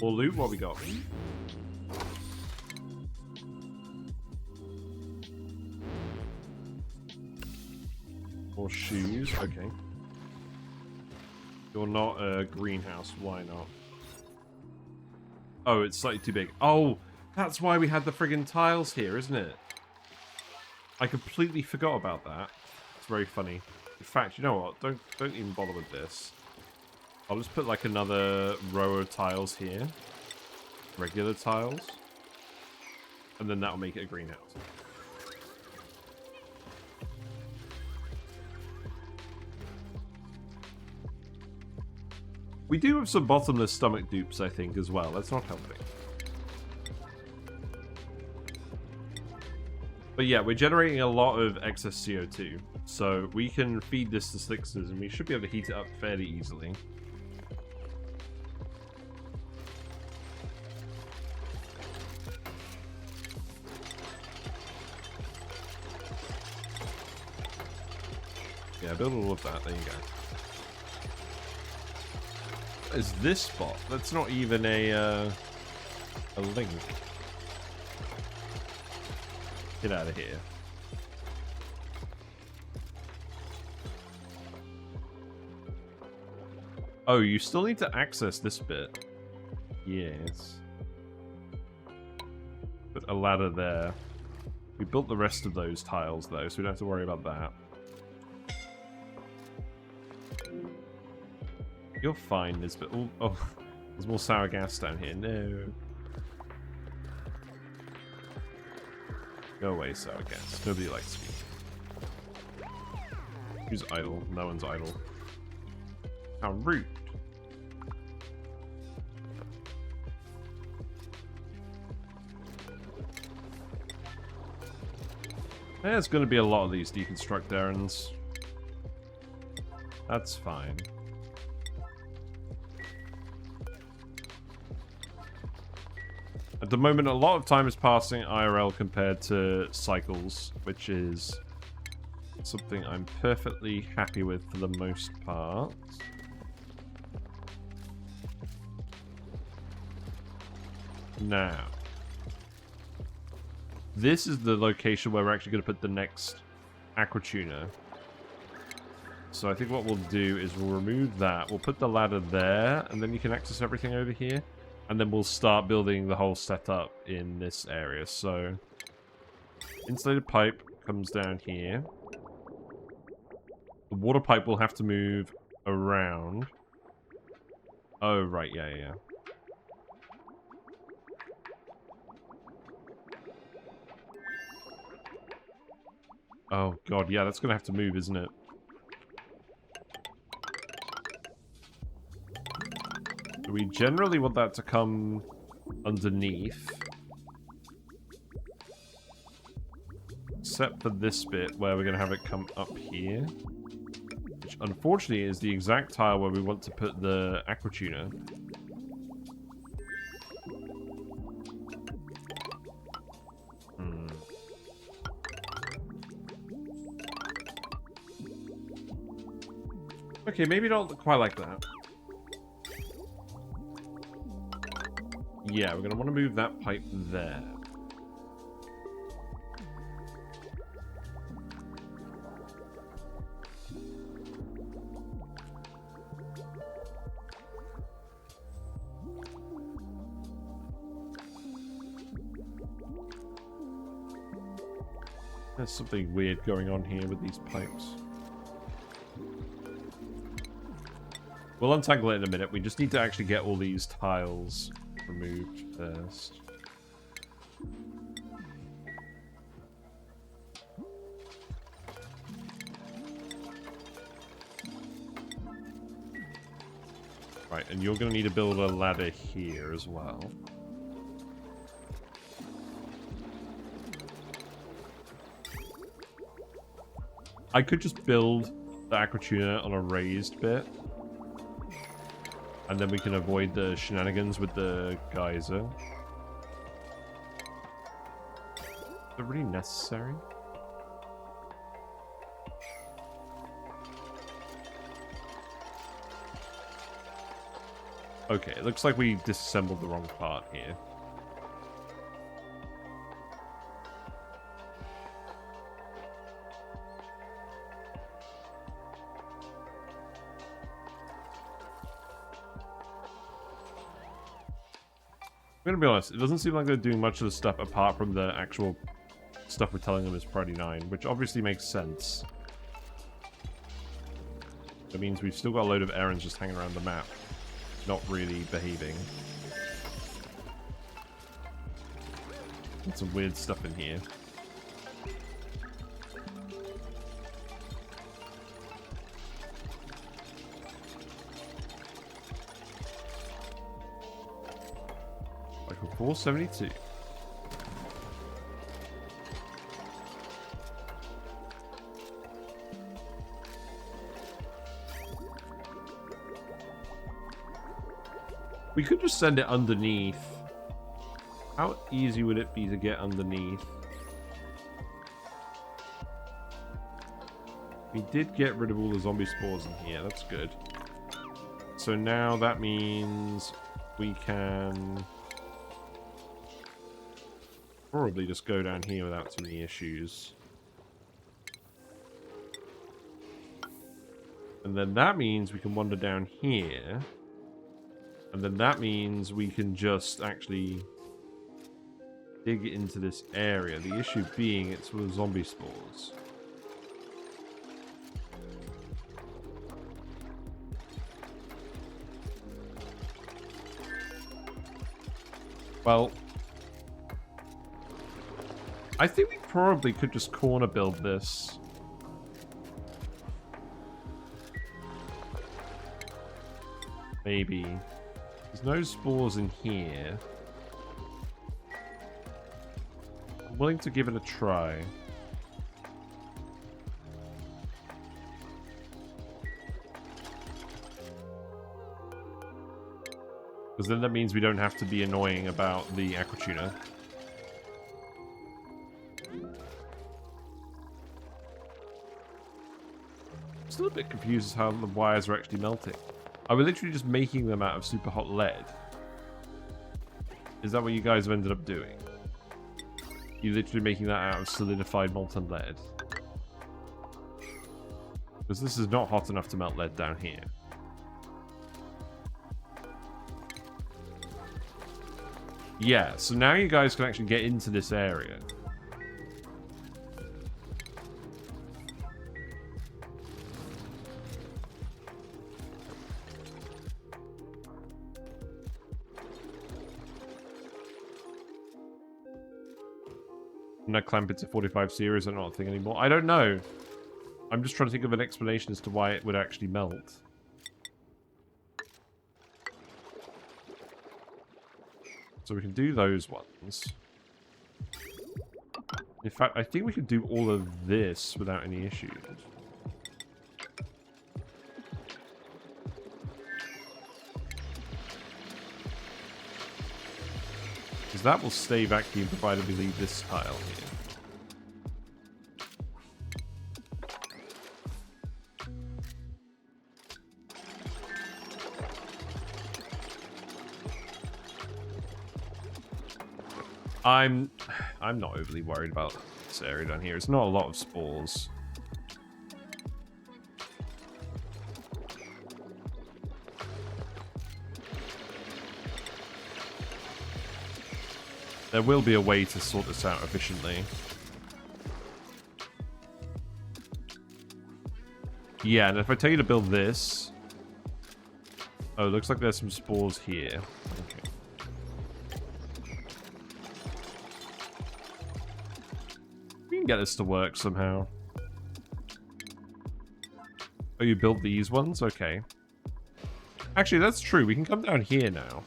More loot, what we got? More shoes, okay. You're not a greenhouse, why not? Oh, it's slightly too big. Oh, that's why we had the friggin' tiles here, isn't it? I completely forgot about that. It's very funny. In fact, you know what? Don't even bother with this. I'll just put like another row of tiles here. Regular tiles. And then that'll make it a greenhouse. We do have some bottomless stomach dupes, I think, as well. That's not helping. But yeah, we're generating a lot of excess CO2. So we can feed this to Sixers and we should be able to heat it up fairly easily. Yeah, build all of that. There you go. What is this spot? That's not even a link. Get out of here. Oh, you still need to access this bit. Yes. Put a ladder there. We built the rest of those tiles though, so we don't have to worry about that. You're fine, Lisbeth. Oh, there's more sour gas down here. No. Go away, sour gas. Nobody likes me. Who's idle? No one's idle. How rude. There's going to be a lot of these deconstruct errands. That's fine. At the moment, a lot of time is passing IRL compared to cycles, which is something I'm perfectly happy with for the most part. Now, this is the location where we're actually going to put the next Aquatuner. So I think what we'll do is we'll remove that. We'll put the ladder there, and then you can access everything over here. And then we'll start building the whole setup in this area. So, insulated pipe comes down here. The water pipe will have to move around. Oh, right, yeah. Oh, God, yeah, that's going to have to move, isn't it? We generally want that to come underneath. Except for this bit where we're going to have it come up here. Which unfortunately is the exact tile where we want to put the Aquatuner. Okay, maybe not quite like that. Yeah, we're going to want to move that pipe there. There's something weird going on here with these pipes. We'll untangle it in a minute. We just need to actually get all these tiles removed first. Right, and you're going to need to build a ladder here as well. I could just build the Aquatuner on a raised bit. And then we can avoid the shenanigans with the geyser. Is it really necessary? Okay, it looks like we disassembled the wrong part here. I'm gonna be honest, it doesn't seem like they're doing much of the stuff apart from the actual stuff we're telling them is priority 9, which obviously makes sense. That means we've still got a load of errands just hanging around the map, not really behaving. And some weird stuff in here. Like a 472. We could just send it underneath. How easy would it be to get underneath? We did get rid of all the zombie spores in here. That's good. So now that means we can probably just go down here without too many issues. And then that means we can wander down here. And then that means we can just actually dig into this area. The issue being it's full of zombie spores. Well, I think we probably could just corner build this. Maybe. There's no spores in here. I'm willing to give it a try. Because then that means we don't have to be annoying about the Aquatuner. I'm still a bit confused as how the wires are actually melting. Are we literally just making them out of super hot lead? Is that what you guys have ended up doing? You're literally making that out of solidified molten lead? Because this is not hot enough to melt lead down here. Yeah, so now you guys can actually get into this area. And I clamp it to 45 series, I'm not a thing anymore. I don't know. I'm just trying to think of an explanation as to why it would actually melt. So we can do those ones. In fact, I think we could do all of this without any issues. Because that will stay vacuum provided we leave this tile here. I'm not overly worried about this area down here. It's not a lot of spores. There will be a way to sort this out efficiently. Yeah, and if I tell you to build this... Oh, it looks like there's some spores here. Okay. We can get this to work somehow. Oh, you built these ones? Okay. Actually, that's true. We can come down here now.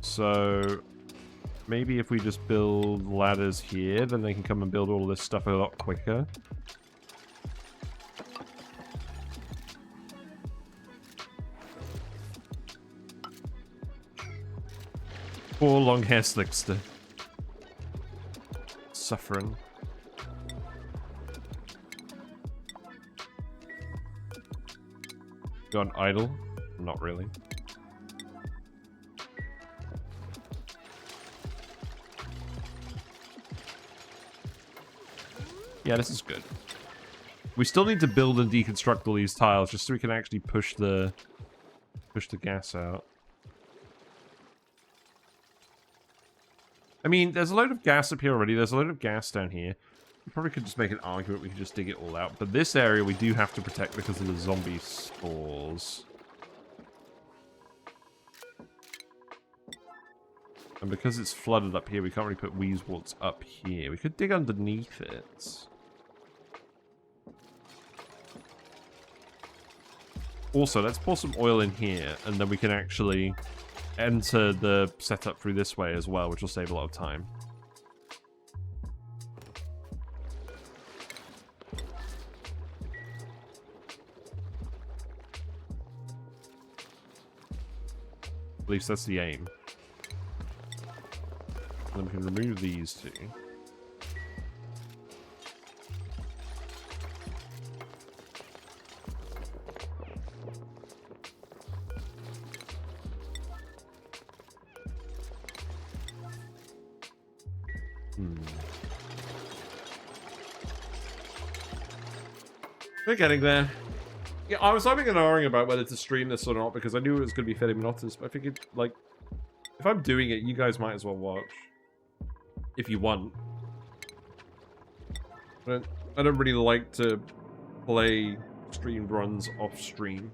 So... maybe if we just build ladders here, then they can come and build all this stuff a lot quicker. Poor long hair slickster. Suffering. Gone idle? Not really. Yeah, this is good. We still need to build and deconstruct all these tiles just so we can actually push the gas out. I mean, there's a load of gas up here already. There's a load of gas down here. We probably could just make an argument we could just dig it all out. But this area we do have to protect because of the zombie spores. And because it's flooded up here, we can't really put Weezewarts up here. We could dig underneath it. Also, let's pour some oil in here, and then we can actually enter the setup through this way as well, which will save a lot of time. At least that's the aim. And then we can remove these two. We're getting there. Yeah, I was having an argument about whether to stream this or not because I knew it was going to be fairly monotonous, but I figured, like, if I'm doing it, you guys might as well watch. If you want. But I don't really like to play streamed runs off stream.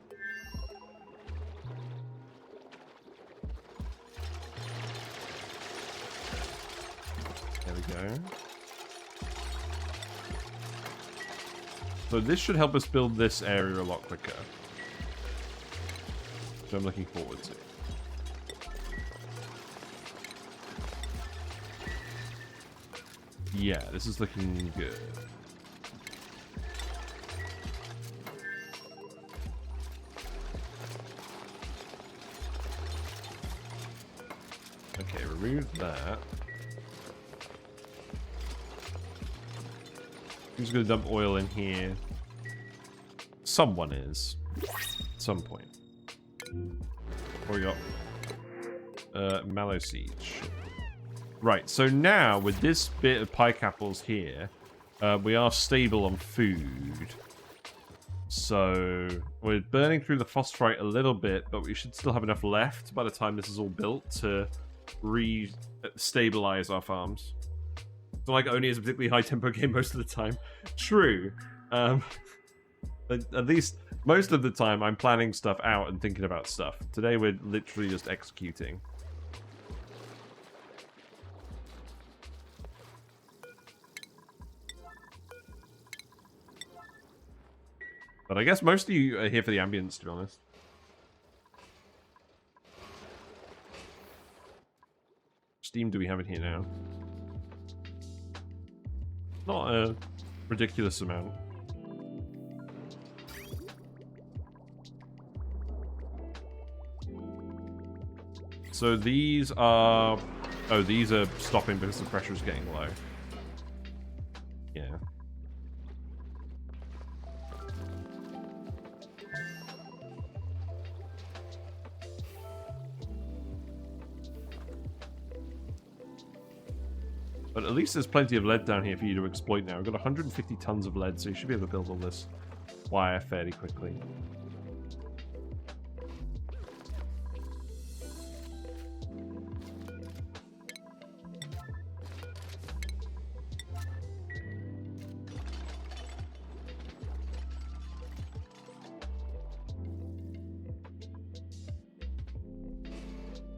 There we go. So this should help us build this area a lot quicker. So I'm looking forward to. Yeah, this is looking good. Okay, remove that. I'm just going to dump oil in here. Someone is. At some point. What we got? Mallow siege. Right, so now with this bit of pike apples here, we are stable on food. So we're burning through the phosphorite a little bit, but we should still have enough left by the time this is all built to re-stabilize our farms. It's not like ONI is a particularly high-tempo game most of the time. True. At least most of the time I'm planning stuff out and thinking about stuff. Today we're literally just executing. But I guess most of you are here for the ambience, to be honest. Steam do we have in here now? Not a ridiculous amount. So these are... Oh, these are stopping because the pressure is getting low. Yeah. But at least there's plenty of lead down here for you to exploit now. We've got 150 tons of lead, so you should be able to build all this wire fairly quickly.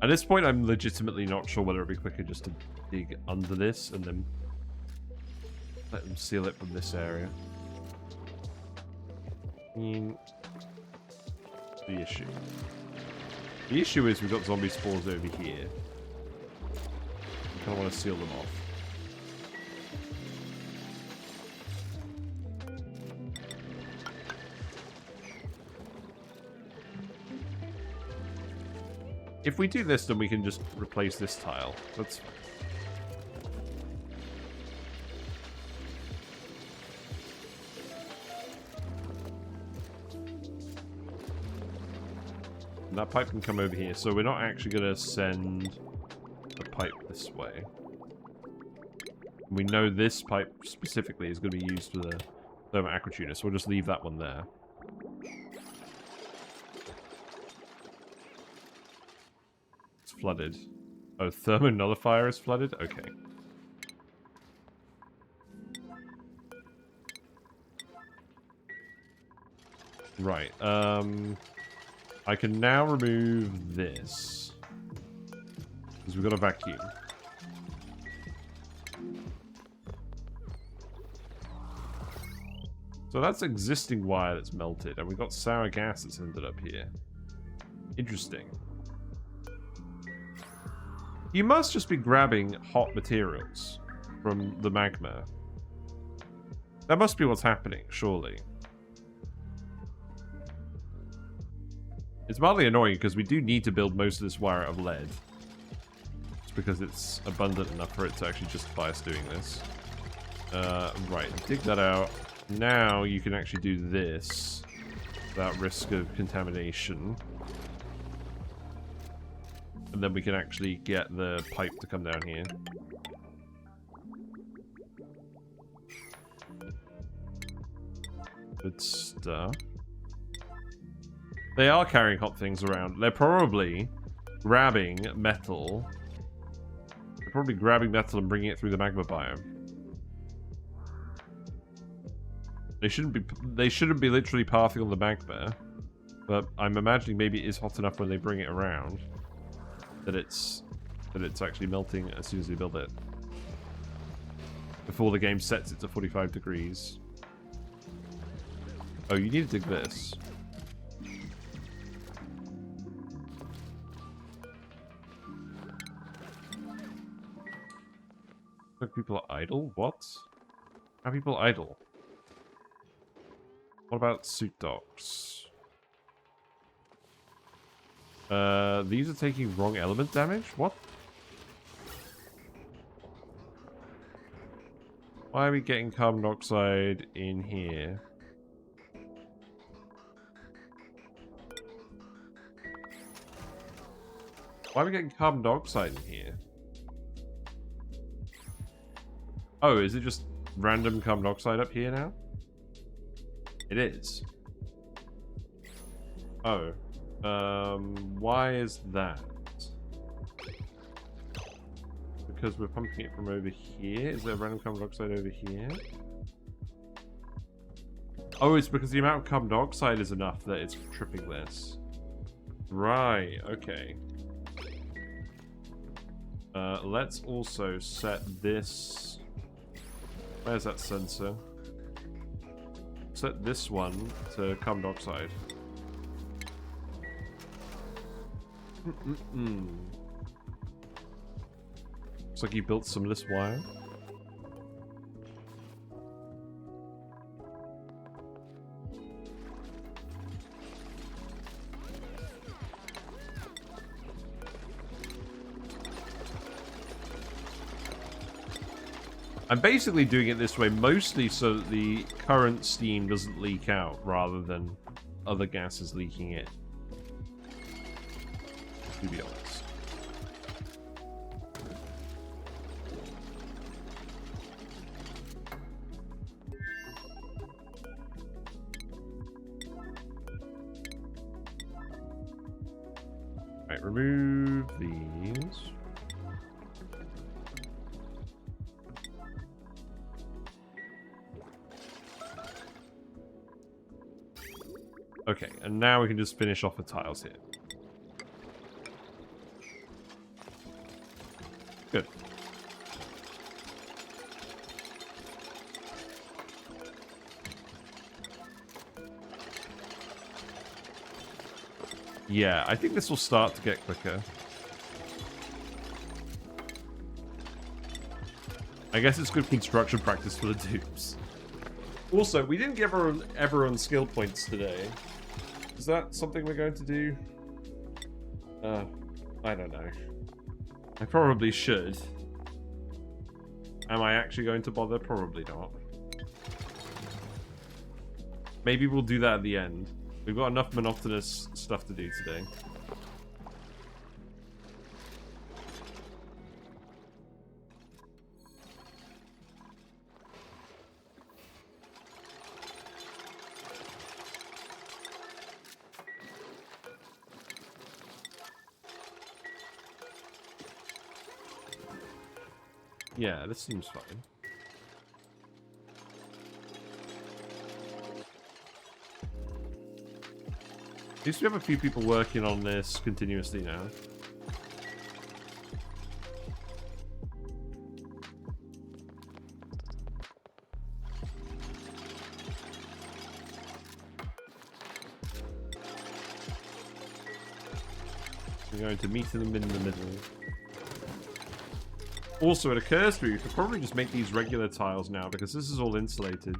At this point, I'm legitimately not sure whether it'd be quicker just to dig under this and then let them seal it from this area. I mean, the issue. The issue is we've got zombie spawns over here. I kind of want to seal them off. If we do this, then we can just replace this tile. That's... And that pipe can come over here, so we're not actually going to send the pipe this way. We know this pipe specifically is going to be used for the Thermo Aquatuners, so we'll just leave that one there. Flooded. Oh, Thermo Nullifier is flooded? Okay. Right, I can now remove this. Because we've got a vacuum. So that's existing wire that's melted, and we've got sour gas that's ended up here. Interesting. You must just be grabbing hot materials from the magma. That must be what's happening, surely. It's mildly annoying because we do need to build most of this wire out of lead. It's because it's abundant enough for it to actually justify us doing this. Right, dig that out. Now you can actually do this without risk of contamination. And then we can actually get the pipe to come down here. Good stuff. They are carrying hot things around. They're probably grabbing metal. They're probably grabbing metal and bringing it through the magma biome. They shouldn't be literally pathing on the magma, but I'm imagining maybe it is hot enough when they bring it around that it's actually melting as soon as they build it. Before the game sets it to 45 degrees. Oh, you need to dig this. Look, people are idle? What? How are people idle? What about suit docks? These are taking wrong element damage? What? Why are we getting carbon dioxide in here? Why are we getting carbon dioxide in here? Oh, is it just random carbon dioxide up here now? It is. Oh. Why is that? Because we're pumping it from over here? Is there random carbon dioxide over here? Oh, it's because the amount of carbon dioxide is enough that it's tripping this. Right, okay. Let's also set this... Where's that sensor? Set this one to carbon dioxide. Looks like you built some of this wire. I'm basically doing it this way mostly so that the current steam doesn't leak out rather than other gases leaking it. To be honest. Right, remove these. Okay, and now we can just finish off the tiles here. Good. Yeah, I think this will start to get quicker. I guess it's good construction practice for the dupes. Also, we didn't give everyone skill points today. Is that something we're going to do? I don't know. I probably should. Am I actually going to bother? Probably not. Maybe we'll do that at the end. We've got enough monotonous stuff to do today. Yeah, this seems fine. At least we have a few people working on this continuously now. We're going to meet them in the middle. Also, it occurs to me, we could probably just make these regular tiles now, because this is all insulated.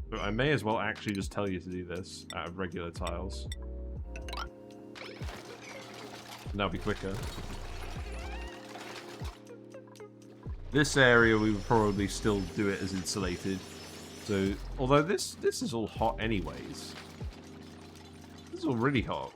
So I may as well actually just tell you to do this out of regular tiles. That'll be quicker. This area we would probably still do it as insulated. So, although this is all hot anyways. This is all really hot.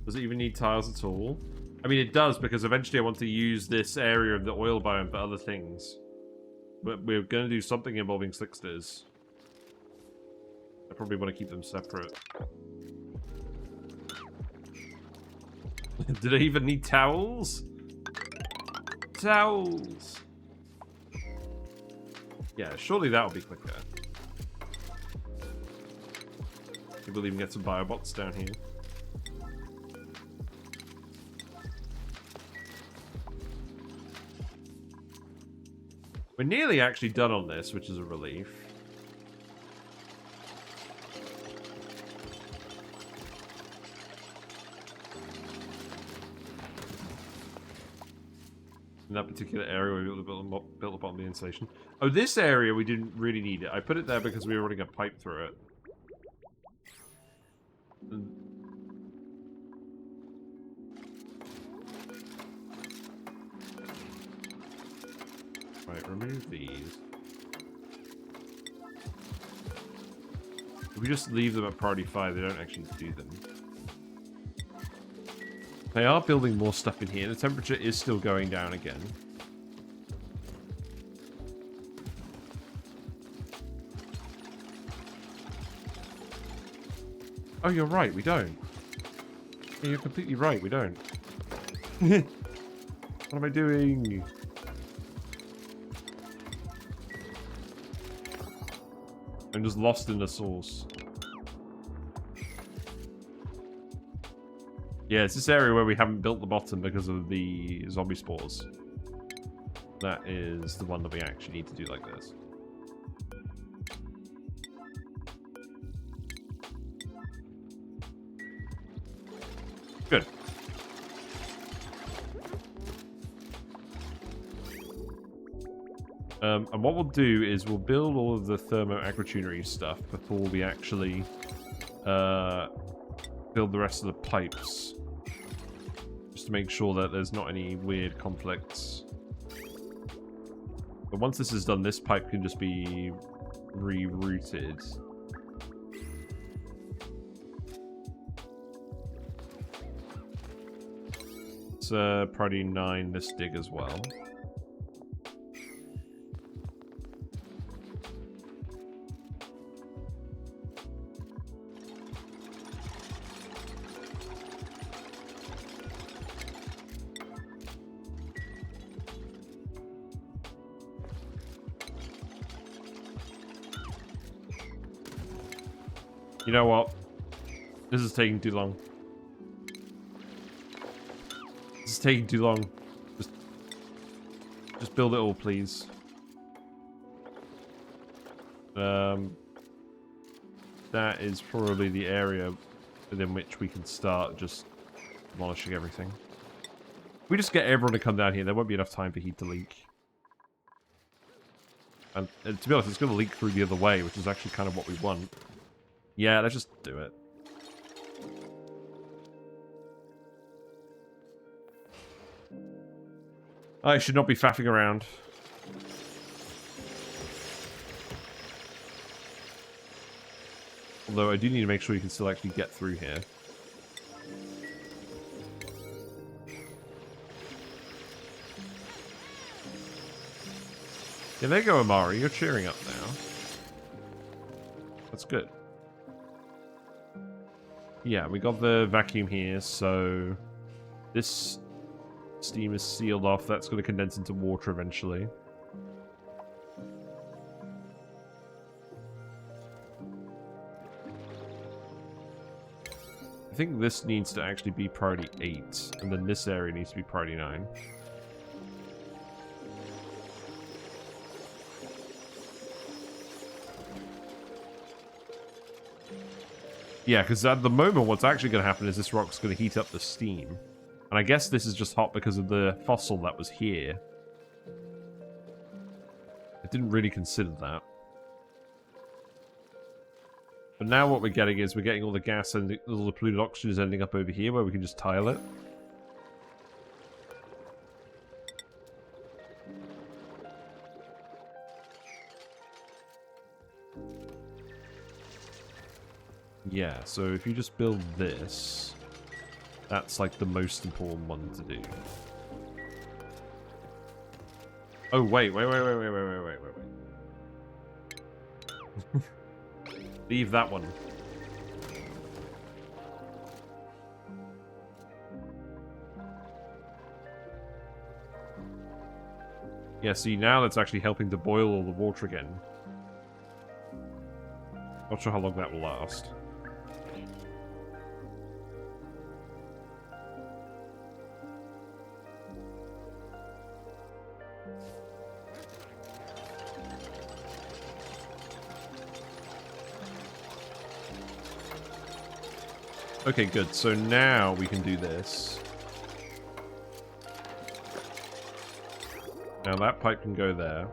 Does it even need tiles at all? I mean, it does, because eventually I want to use this area of the oil biome for other things. But we're going to do something involving slicksters. I probably want to keep them separate. Did I even need towels? Towels! Yeah, surely that'll be quicker. Maybe we'll even get some biobots down here. We're nearly actually done on this, which is a relief. In that particular area, we built up on the insulation. Oh, this area, we didn't really need it. I put it there because we were running a pipe through it. Right, remove these. If we just leave them at priority 5, they don't actually do them. They are building more stuff in here. The temperature is still going down again. Oh, you're right, we don't. Yeah, you're completely right, we don't. What am I doing? I'm just lost in the source. Yeah, it's this area where we haven't built the bottom because of the zombie spores. That is the one that we actually need to do like this. Good. And what we'll do is we'll build all of the Thermo Aquatuners stuff before we actually build the rest of the pipes. Just to make sure that there's not any weird conflicts. But once this is done, this pipe can just be rerouted. It's priority 9, this dig as well. You know what? This is taking too long. This is taking too long. Just build it all, please. That is probably the area within which we can start just demolishing everything. If we just get everyone to come down here, there won't be enough time for heat to leak. And to be honest, it's going to leak through the other way, which is actually kind of what we want. Yeah, let's just do it. I should not be faffing around. Although I do need to make sure you can still actually get through here. Yeah, there you go, Amari. You're cheering up now. That's good. Yeah, we got the vacuum here, so this steam is sealed off. That's going to condense into water eventually. I think this needs to actually be priority 8, and then this area needs to be priority 9. Yeah, because at the moment what's actually going to happen is this rock's going to heat up the steam. And I guess this is just hot because of the fossil that was here. I didn't really consider that. But now what we're getting is we're getting all the gas and all the polluted oxygen is ending up over here where we can just tile it. Yeah, so if you just build this, that's like the most important one to do. Oh, wait. Leave that one. Yeah, see, now that's actually helping to boil all the water again. Not sure how long that will last. Okay, good. So now we can do this. Now that pipe can go there.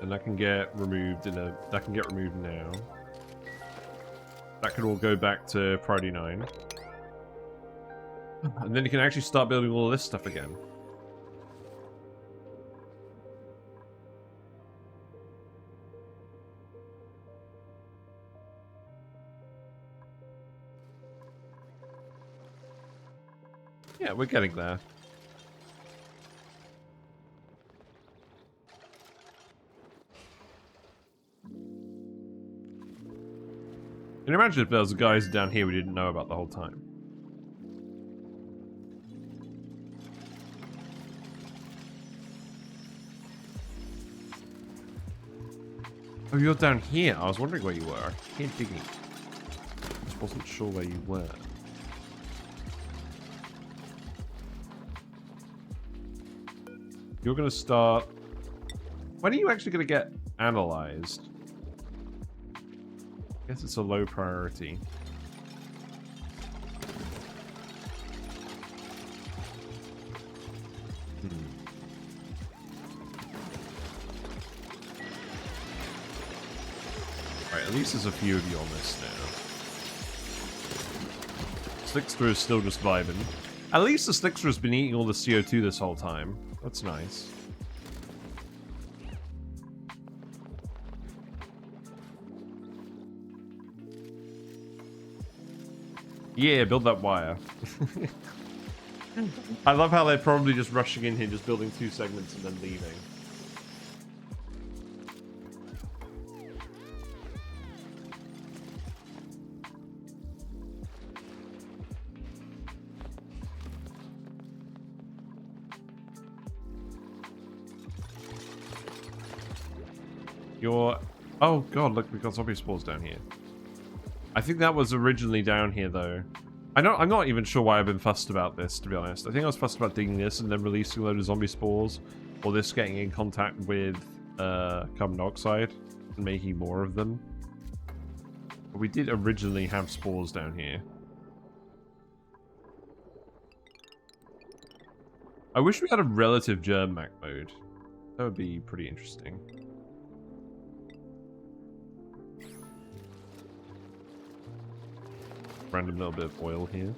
And that can get removed in a... That can get removed now. That can all go back to Priority 9. And then you can actually start building all this stuff again. Yeah, we're getting there. Can you imagine if there was guys down here we didn't know about the whole time? Oh, you're down here. I was wondering where you were. I can't dig it. Just wasn't sure where you were. You're going to start... When are you actually going to get analyzed? I guess it's a low priority. Right, at least there's a few of you on this now. Slickster is still just vibing. At least the Slickster has been eating all the CO2 this whole time. That's nice. Yeah, build that wire. I love how they're probably just rushing in here, just building 2 segments and then leaving. Oh god, look, we've got zombie spores down here. I think that was originally down here, though. I'm not even sure why I've been fussed about this, to be honest. I think I was fussed about digging this and then releasing a load of zombie spores, or this getting in contact with carbon dioxide and making more of them. But we did originally have spores down here. I wish we had a relative germ map mode. That would be pretty interesting. Random little bit of oil here.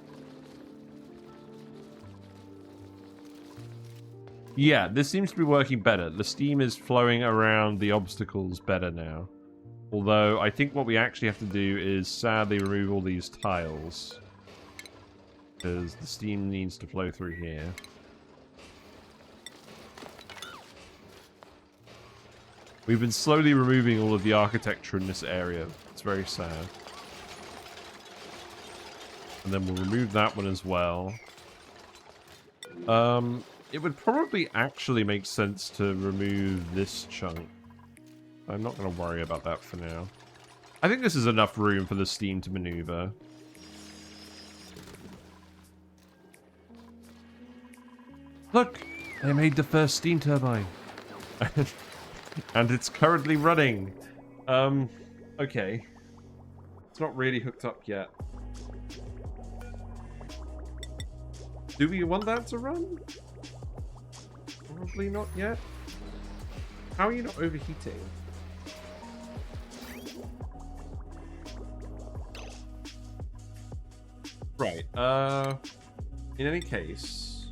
Yeah, this seems to be working better. The steam is flowing around the obstacles better now. Although, I think what we actually have to do is sadly remove all these tiles. Because the steam needs to flow through here. We've been slowly removing all of the architecture in this area. It's very sad. And then we'll remove that one as well. It would probably actually make sense to remove this chunk. I'm not going to worry about that for now. I think this is enough room for the steam to maneuver. Look! They made the first steam turbine. And it's currently running. Okay. It's not really hooked up yet. Do we want that to run? Probably not yet. How are you not overheating? Right, in any case,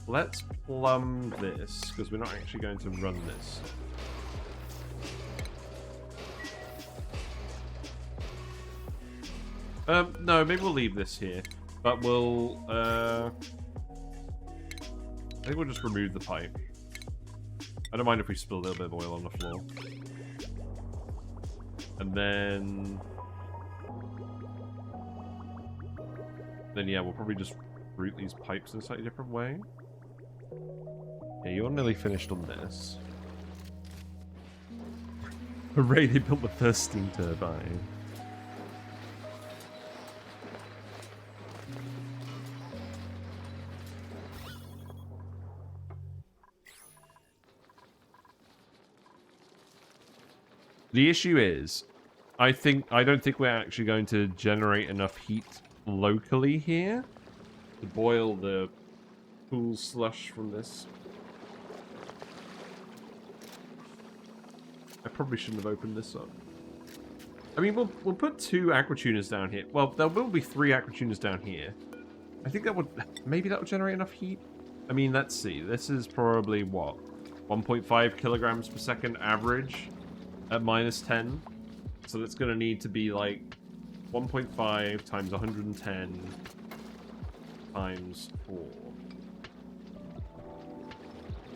let's plumb this, because we're not actually going to run this. No, maybe we'll leave this here, but we'll, I think we'll just remove the pipe. I don't mind if we spill a little bit of oil on the floor. And then yeah, we'll probably just route these pipes in a slightly different way. Yeah, you're nearly finished on this. Hooray, they built the first steam turbine. The issue is, I don't think we're actually going to generate enough heat locally here to boil the cool slush from this. I probably shouldn't have opened this up. I mean, we'll put 2 Aquatuners down here. Well, there will be 3 Aquatuners down here. I think that would, maybe that would generate enough heat. I mean, let's see. This is probably what, 1.5 kilograms per second average at -10. So that's going to need to be like 1.5 times 110 times 4.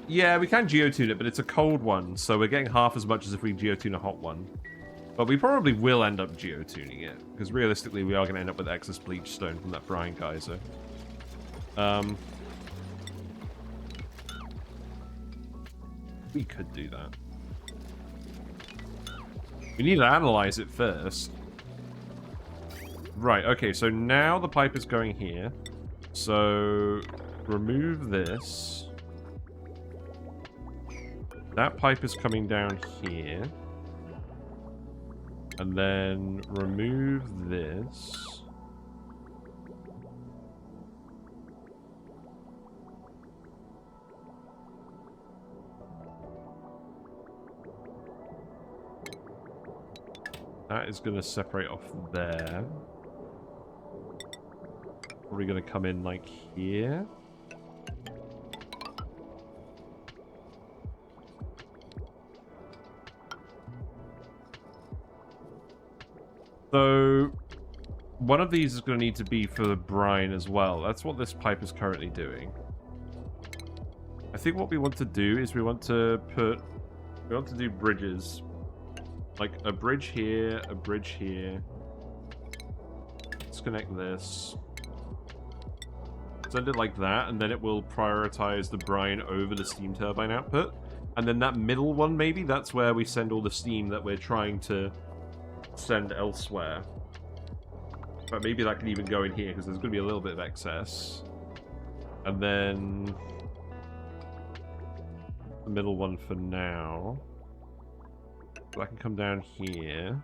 Yeah, we can geotune it, but it's a cold one, so we're getting half as much as if we geotune a hot one. But we probably will end up geotuning it, because realistically we are going to end up with excess bleach stone from that brine geyser. We could do that. We need to analyze it first. Right, okay, so now the pipe is going here. So, remove this. That pipe is coming down here. And then remove this. That is going to separate off there. Probably going to come in like here. So, one of these is going to need to be for the brine as well. That's what this pipe is currently doing. I think what we want to do is we want to do bridges. Like a bridge here, a bridge here. Let's connect this. Send it like that, and then it will prioritize the brine over the steam turbine output. And then that middle one, maybe, that's where we send all the steam that we're trying to send elsewhere. But maybe that can even go in here, because there's going to be a little bit of excess. And then the middle one for now. So I can come down here.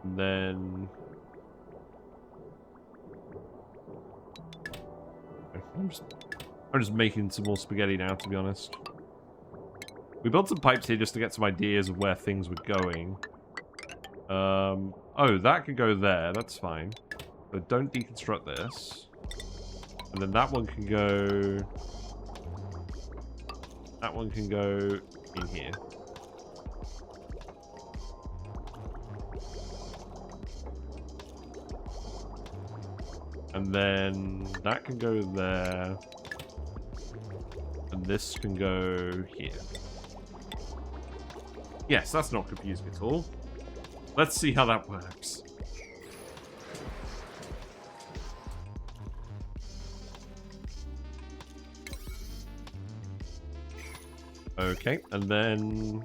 And then I'm just making some more spaghetti now, to be honest. We built some pipes here just to get some ideas of where things were going. Oh, that can go there. That's fine. But don't deconstruct this. And then that one can go... That one can go in here. And then that can go there. And this can go here. Yes, that's not confusing at all. Let's see how that works. Okay, and then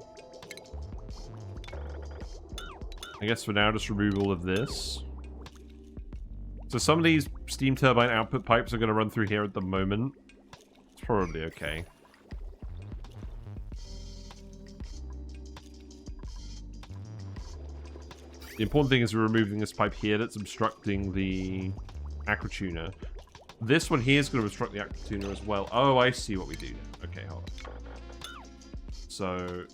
I guess for now just remove all of this. So some of these steam turbine output pipes are going to run through here at the moment. It's probably okay. The important thing is we're removing this pipe here that's obstructing the Aquatuner. This one here is going to obstruct the Aquatuner as well. Oh, I see what we do now. Okay, hold on. So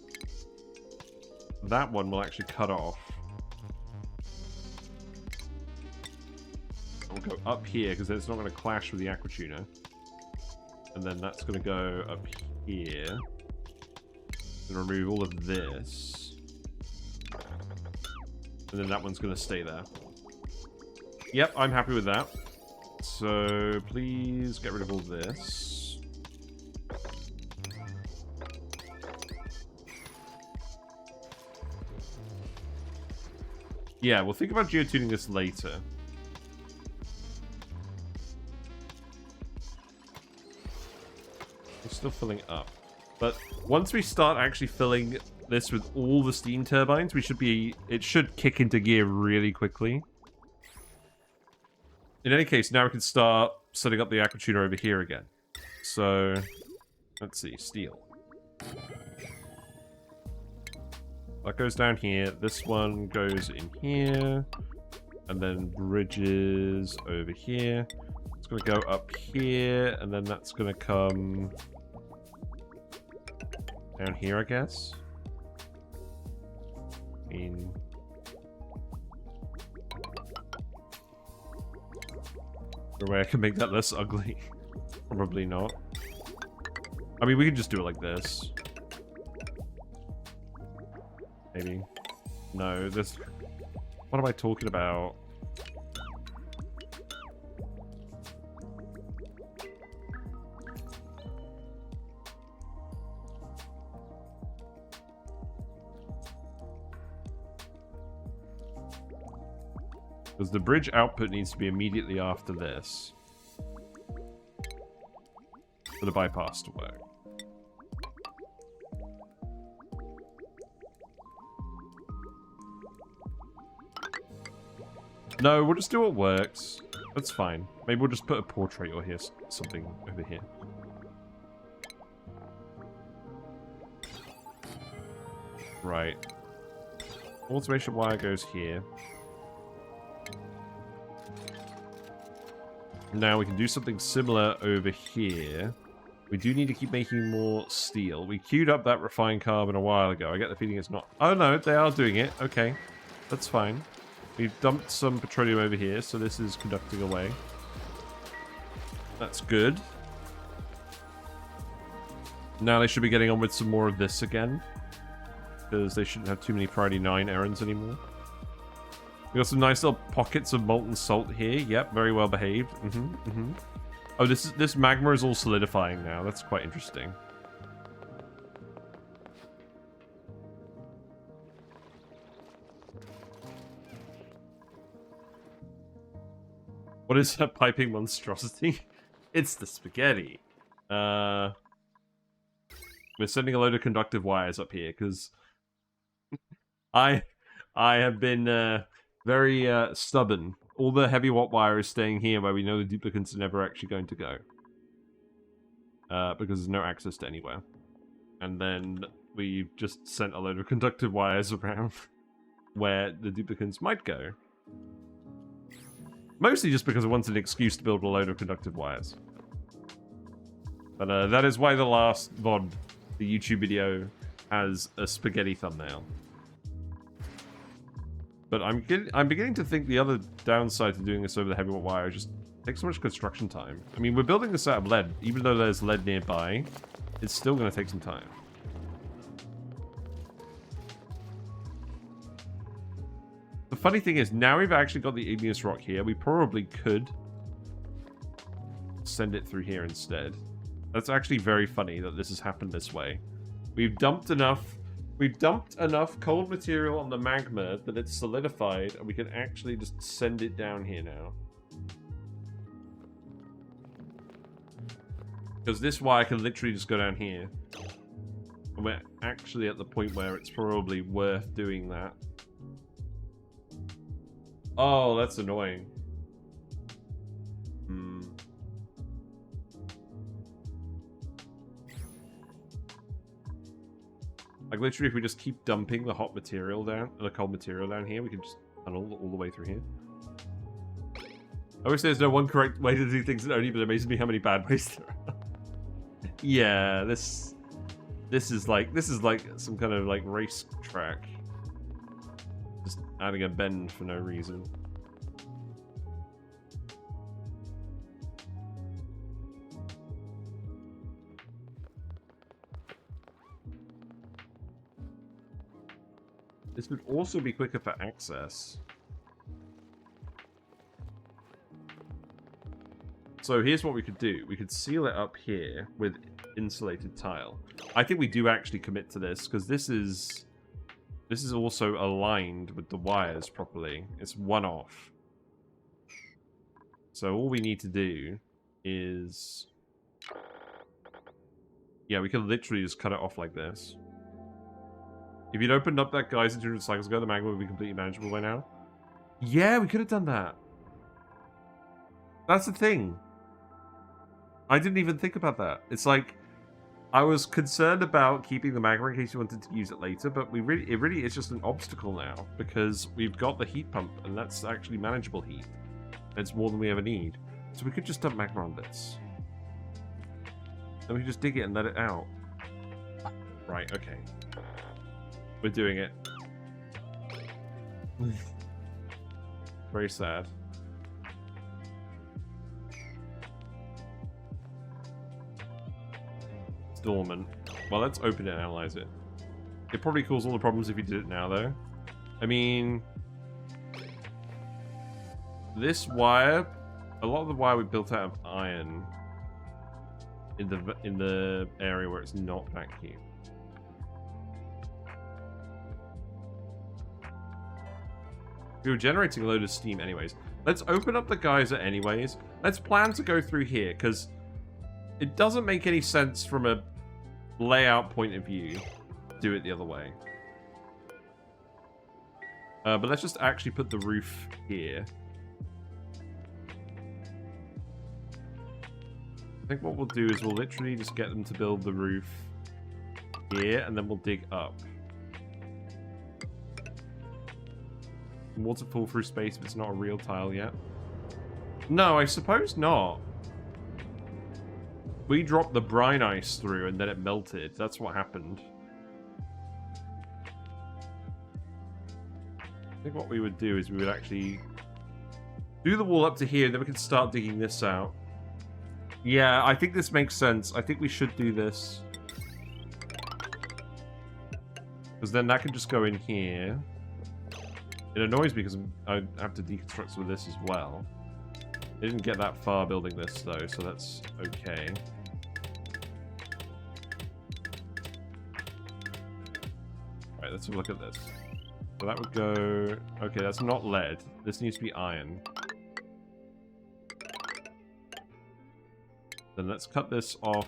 that one will actually cut off. We'll go up here because then it's not going to clash with the Aquatuner. And then that's going to go up here. And remove all of this. And then that one's going to stay there. Yep, I'm happy with that. So please get rid of all this. Yeah, we'll think about geotuning this later. It's still filling up. But once we start actually filling this with all the steam turbines, it should kick into gear really quickly. In any case, now we can start setting up the Aquatuner over here again. So, let's see, steel. That goes down here. This one goes in here. And then bridges over here. It's going to go up here, and then that's going to come down here, I guess. I mean, is there a way I can make that less ugly? Probably not. I mean, we can just do it like this. Maybe. No, this... What am I talking about? Because the bridge output needs to be immediately after this. For the bypass to work. No, we'll just do what works. That's fine. Maybe we'll just put a portrait or here, something over here. Right. Automation wire goes here. Now we can do something similar over here. We do need to keep making more steel. We queued up that refined carbon a while ago. I get the feeling it's not... Oh no, they are doing it. Okay, that's fine. We've dumped some petroleum over here, so this is conducting away. That's good. Now they should be getting on with some more of this again. Because they shouldn't have too many Priority 9 errands anymore. We got some nice little pockets of molten salt here. Yep, very well behaved. Oh, this magma is all solidifying now. That's quite interesting. What is that piping monstrosity? It's the spaghetti. We're sending a load of conductive wires up here because I have been very stubborn. All the heavy watt wire is staying here where we know the duplicates are never actually going to go. Because there's no access to anywhere. And then we've just sent a load of conductive wires around where the duplicates might go. Mostly just because I wanted an excuse to build a load of conductive wires. But that is why the last VOD, the YouTube video, has a spaghetti thumbnail. But I'm beginning to think the other downside to doing this over the heavy watt wire is just takes so much construction time. I mean, we're building this out of lead. Even though there's lead nearby, it's still going to take some time. The funny thing is, now we've actually got the igneous rock here, we probably could send it through here instead. That's actually very funny that this has happened this way. We've dumped enough cold material on the magma that it's solidified, and we can actually just send it down here now. Because this wire can literally just go down here. And we're actually at the point where it's probably worth doing that. Oh, that's annoying. Like, literally, if we just keep dumping the hot material down, the cold material down here, we can just tunnel all the way through here. I wish there's no one correct way to do things, but it amazes me how many bad ways there are. Yeah, this is like some kind of like race track. Just adding a bend for no reason. This would also be quicker for access. So here's what we could do. We could seal it up here with insulated tile. I think we do actually commit to this, because this is also aligned with the wires properly. It's one off. So all we need to do is... yeah, we could literally just cut it off like this. If you'd opened up that geyser 200 cycles ago, the magma would be completely manageable by now. Yeah, we could have done that. That's the thing. I didn't even think about that. It's like, I was concerned about keeping the magma in case you wanted to use it later, but it really is just an obstacle now, because we've got the heat pump, and that's actually manageable heat. It's more than we ever need. So we could just dump magma on this. And we can just dig it and let it out. Right, okay. We're doing it. Very sad. It's dormant. Well, let's open it and analyze it. It probably causes all the problems if you did it now, though. I mean... this wire... a lot of the wire we built out of iron in the area where it's not vacuum. We were generating a load of steam anyways. Let's open up the geyser anyways. Let's plan to go through here, because it doesn't make any sense from a layout point of view to do it the other way. But let's just actually put the roof here. I think what we'll do is we'll literally just get them to build the roof here, and then we'll dig up. Water fall through space, but it's not a real tile yet. No, I suppose not. We dropped the brine ice through and then it melted. That's what happened. I think what we would do is we would actually do the wall up to here, and then we can start digging this out. Yeah, I think this makes sense. I think we should do this. Because then that can just go in here. It annoys me because I have to deconstruct some of this as well. I didn't get that far building this though, so that's okay. Alright, let's have a look at this. So that would go... okay, that's not lead. This needs to be iron. Then let's cut this off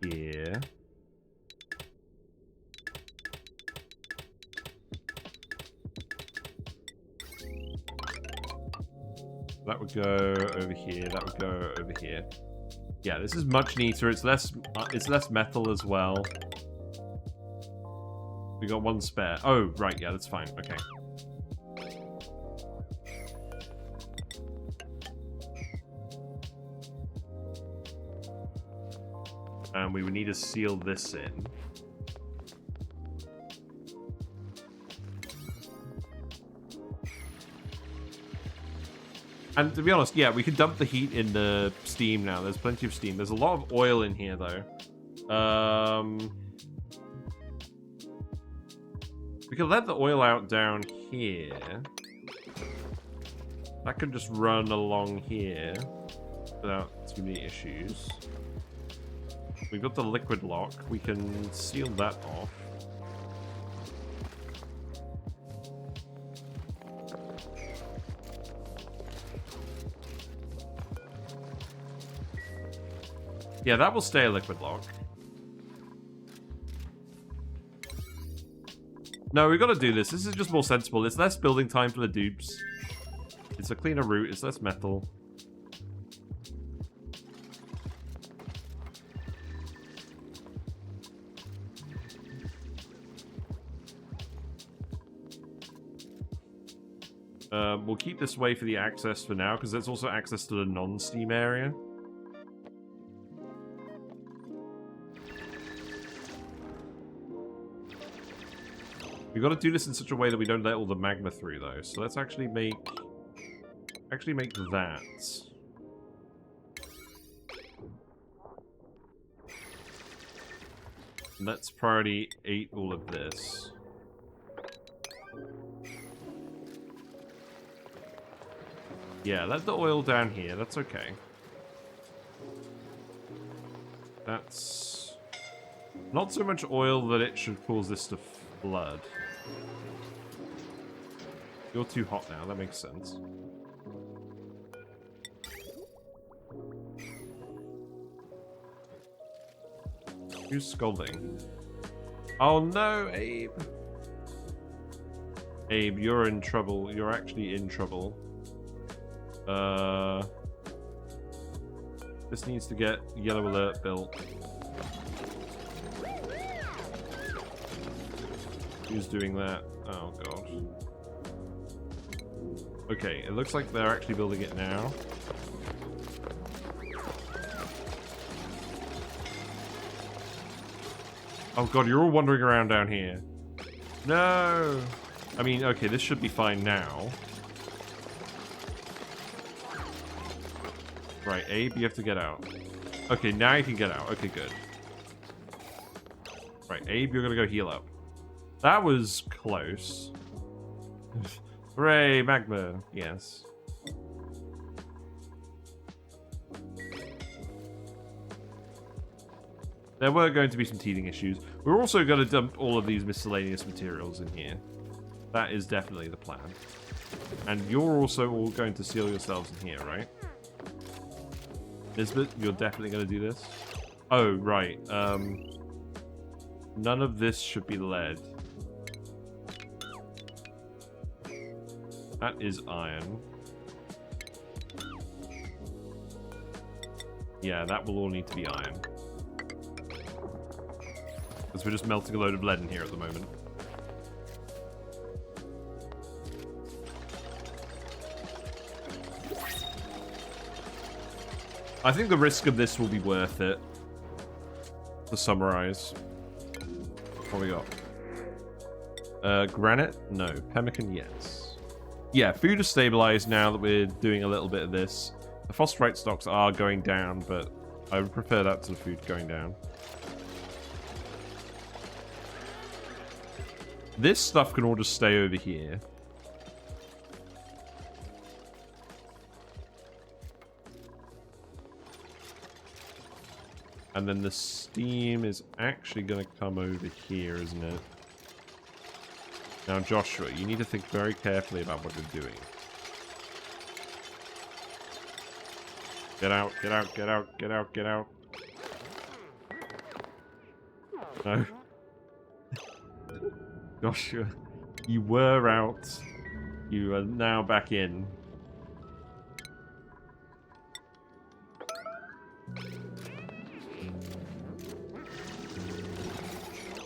here. That would go over here. That would go over here. Yeah, this is much neater. It's less metal as well. We got one spare. Oh, right. Yeah, that's fine. Okay. And we would need to seal this in. And to be honest, yeah, we can dump the heat in the steam now. There's plenty of steam. There's a lot of oil in here, though. We can let the oil out down here. That could just run along here without too many issues. We've got the liquid lock. We can seal that off. Yeah, that will stay a liquid lock. No, we've got to do this. This is just more sensible. It's less building time for the dupes. It's a cleaner route. It's less metal. We'll keep this way for the access for now, because there's also access to the non-Steam area. We've got to do this in such a way that we don't let all the magma through, though. So let's actually make that. Let's priority 8 all of this. Yeah, let the oil down here. That's okay. That's not so much oil that it should cause this to flood. You're too hot now. That makes sense. Who's scolding? Oh no, Abe! Abe, you're in trouble. You're actually in trouble. This needs to get yellow alert built. Who's doing that? Oh god. Okay, it looks like they're actually building it now. Oh god, you're all wandering around down here. No! I mean, okay, this should be fine now. Right, Abe, you have to get out. Okay, now you can get out. Okay, good. Right, Abe, you're gonna go heal up. That was close. Hooray, Magma. Yes. There were going to be some teething issues. We're also going to dump all of these miscellaneous materials in here. That is definitely the plan. And you're also all going to seal yourselves in here, right? Nisbet, you're definitely going to do this? Oh, right. None of this should be lead. That is iron. Yeah, that will all need to be iron. Because we're just melting a load of lead in here at the moment. I think the risk of this will be worth it. To summarize. What we got? Granite? No. Pemmican, yes. Yeah, food is stabilized now that we're doing a little bit of this. The phosphorite stocks are going down, but I would prefer that to the food going down. This stuff can all just stay over here. And then the steam is actually going to come over here, isn't it? Now, Joshua, you need to think very carefully about what you're doing. Get out, get out, get out, get out, get out. No. Joshua, you were out. You are now back in.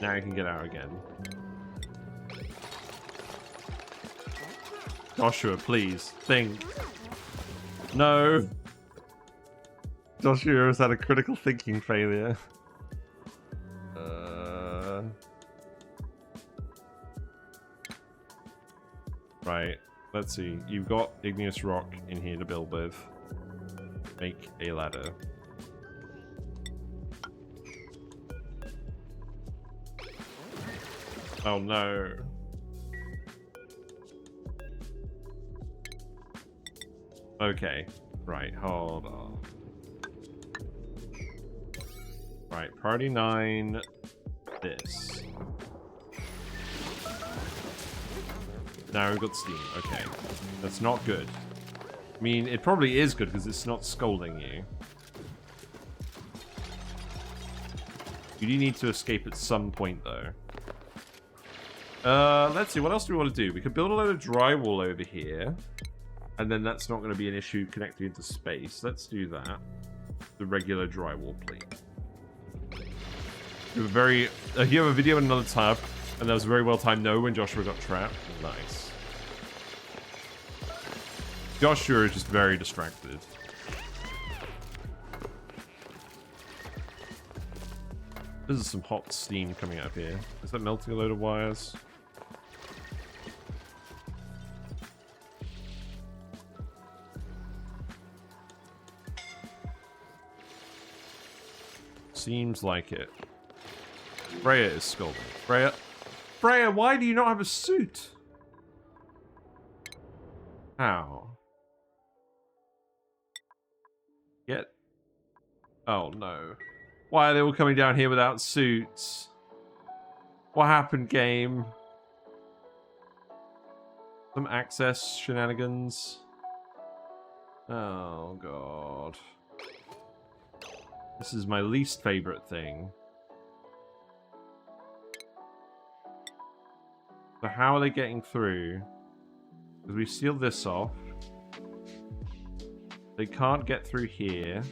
Now you can get out again. Joshua, please, think. No. Joshua has had a critical thinking failure. Right, let's see. You've got igneous rock in here to build with. Make a ladder. Oh no. Okay, right, hold on. Right, priority 9, this. Now we've got steam, okay. That's not good. I mean, it probably is good because it's not scolding you. You do need to escape at some point, though. Let's see, what else do we want to do? We could build a load of drywall over here. And then that's not going to be an issue connecting into space. Let's do that. The regular drywall, please. You have a video in another tab, and that was a very well timed no when Joshua got trapped. Nice. Joshua is just very distracted. This is some hot steam coming out of here. Is that melting a load of wires? Seems like it. Freya is scalding. Freya, why do you not have a suit? How? Get... Oh, no. Why are they all coming down here without suits? What happened, game? Some access shenanigans. Oh, God. This is my least favorite thing. So how are they getting through? Because we sealed this off. They can't get through here.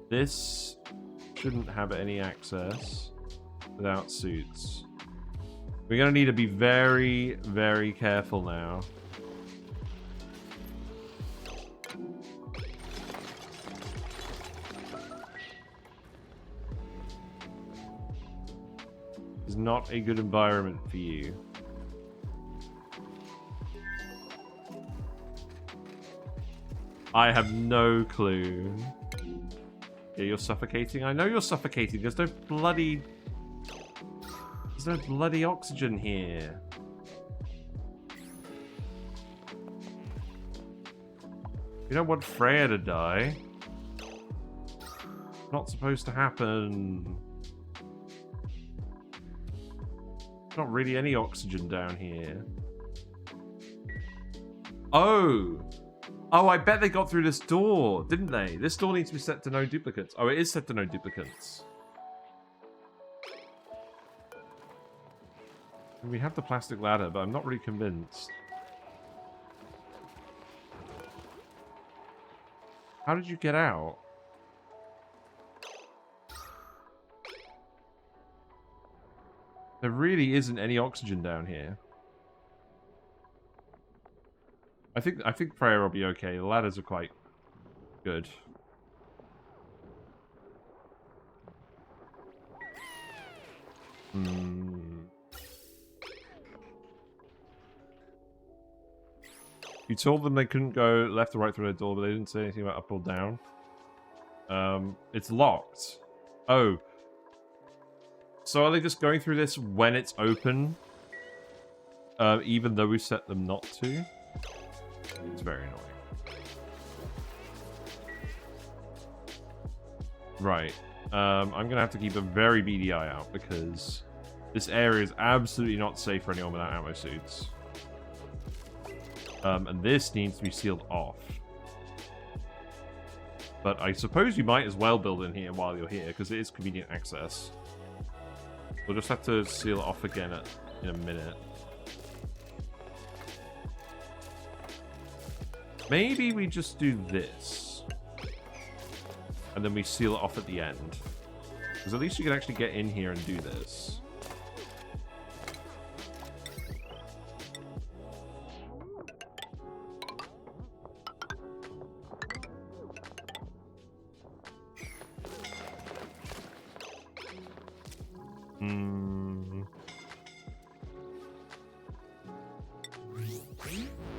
This shouldn't have any access without suits. We're going to need to be very, very careful now. It's not a good environment for you. I have no clue. Yeah, you're suffocating. I know you're suffocating. There's no bloody oxygen here. You don't want Freya to die. Not supposed to happen. Not really any oxygen down here. Oh! Oh, I bet they got through this door, didn't they? This door needs to be set to no duplicates. Oh, it is set to no duplicates. We have the plastic ladder, but I'm not really convinced. How did you get out? There really isn't any oxygen down here. I think Freya will be okay. The ladders are quite good. You told them they couldn't go left or right through the door, but they didn't say anything about up or down. It's locked. Oh. So are they just going through this when it's open? Even though we set them not to? It's very annoying. Right. I'm going to have to keep a very beady eye out because this area is absolutely not safe for anyone without ammo suits. And this needs to be sealed off. But I suppose you might as well build in here while you're here because it is convenient access. We'll just have to seal it off again in a minute. Maybe we just do this. And then we seal it off at the end. Because at least you can actually get in here and do this.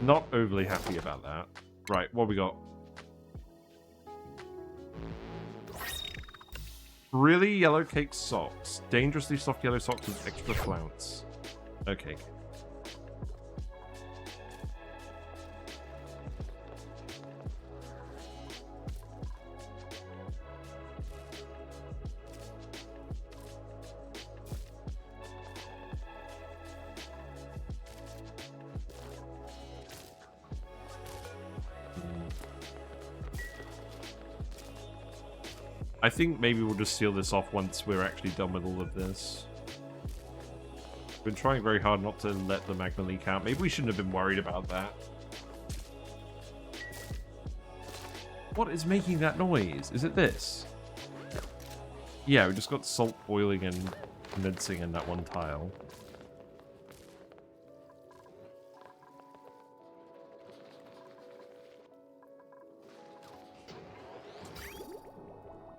Not overly happy about that. Right, what have we got? Really yellow cake socks. Dangerously soft yellow socks with extra flounce. Okay. I think maybe we'll just seal this off once we're actually done with all of this. We've been trying very hard not to let the magma leak out. Maybe we shouldn't have been worried about that. What is making that noise? Is it this? Yeah, we just got salt boiling and condensing in that one tile.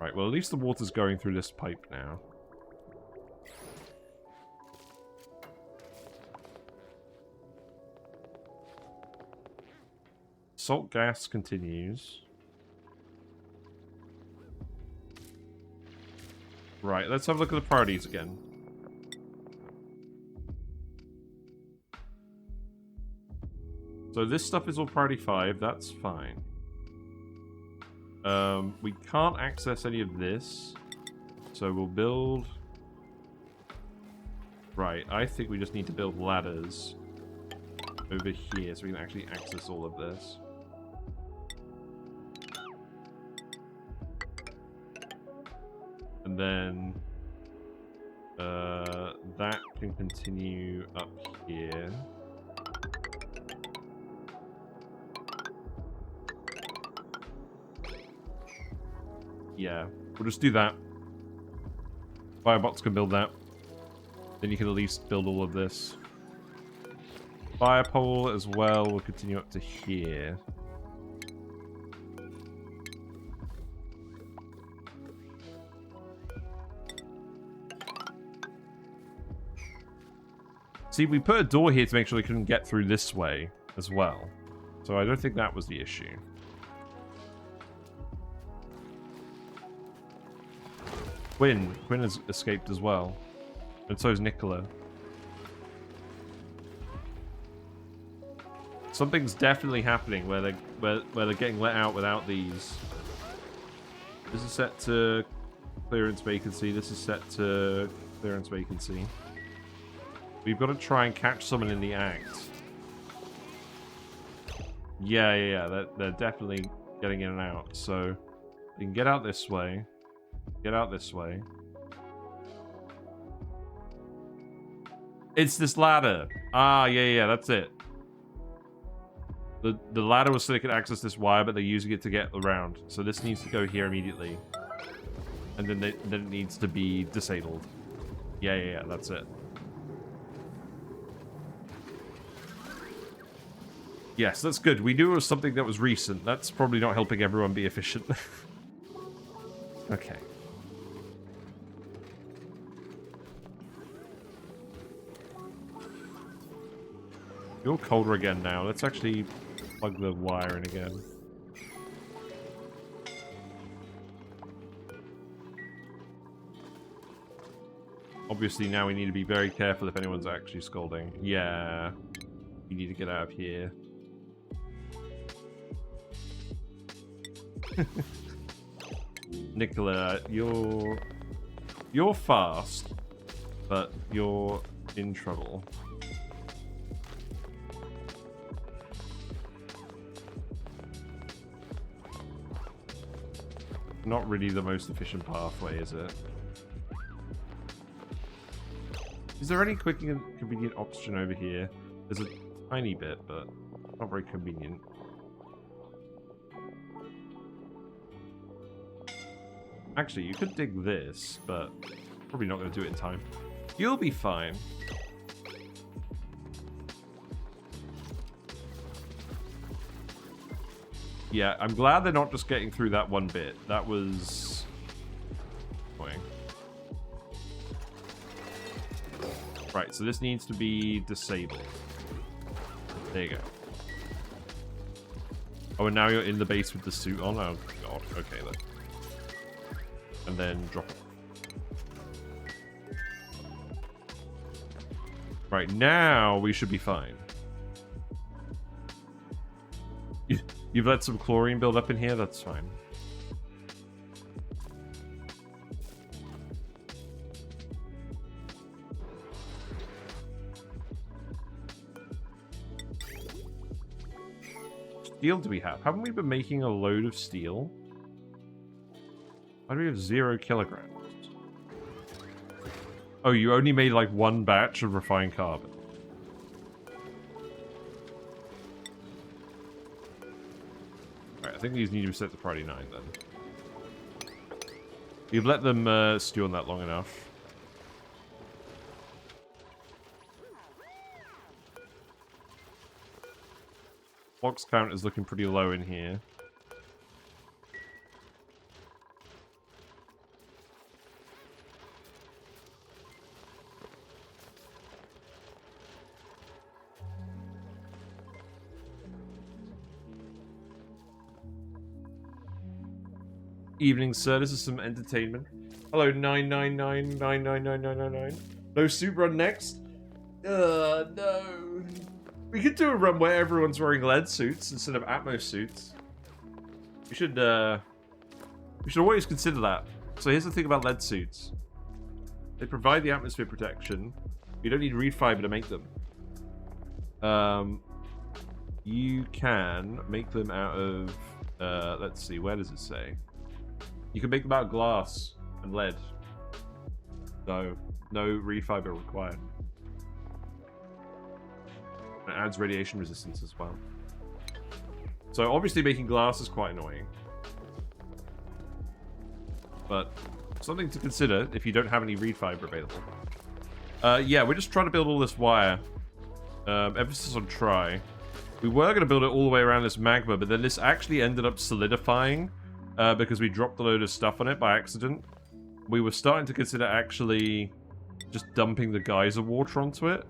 Right, well, at least the water's going through this pipe now. Salt gas continues. Right, let's have a look at the priorities again. So this stuff is all priority 5, that's fine. We can't access any of this. So we'll build... Right, I think we just need to build ladders over here so we can actually access all of this. And then that can continue up here. Yeah, we'll just do that. Firebots can build that. Then you can at least build all of this. Fire pole as well will continue up to here. See, we put a door here to make sure they couldn't get through this way as well. So I don't think that was the issue. Quinn has escaped as well. And so is Nicola. Something's definitely happening where they're getting let out without these. This is set to clearance vacancy. This is set to clearance vacancy. We've got to try and catch someone in the act. Yeah. They're definitely getting in and out. So you can get out this way. Get out this way. It's this ladder. Ah, yeah, that's it. The ladder was so they could access this wire, but they're using it to get around. So this needs to go here immediately. And then it needs to be disabled. Yeah, that's it. Yes, that's good. We knew it was something that was recent. That's probably not helping everyone be efficient. Okay. You're colder again now. Let's actually plug the wire in again. Obviously now we need to be very careful if anyone's actually scolding. Yeah. We need to get out of here. Nicola, you're fast, but you're in trouble. Not really the most efficient pathway, is it? Is there any quick and convenient oxygen over here? There's a tiny bit, but not very convenient. Actually, you could dig this, but probably not going to do it in time. You'll be fine. Yeah, I'm glad they're not just getting through that one bit. That was annoying. Right, so this needs to be disabled. There you go. Oh, and now you're in the base with the suit on? Oh, God. Okay, then. And then drop it. Right, now we should be fine. You've let some chlorine build up in here? That's fine. Steel do we have? Haven't we been making a load of steel? Why do we have 0 kilograms? Oh, you only made like 1 batch of refined carbon. Alright, I think these need to be set to priority 9 then. You've let them stew on that long enough. Box count is looking pretty low in here. Evening, sir. This is some entertainment. Hello, 999999999. No soup run next? No. We could do a run where everyone's wearing lead suits instead of Atmos suits. We should always consider that. So here's the thing about lead suits. They provide the atmosphere protection. You don't need reed fiber to make them. You can make them out of... let's see, where does it say? You can make them out of glass and lead. No reed fiber required. It adds radiation resistance as well. So obviously making glass is quite annoying. But something to consider if you don't have any reed fiber available. Yeah, we're just trying to build all this wire. Emphasis on try. We were going to build it all the way around this magma, but then this actually ended up solidifying because we dropped a load of stuff on it by accident. We were starting to consider actually just dumping the geyser water onto it.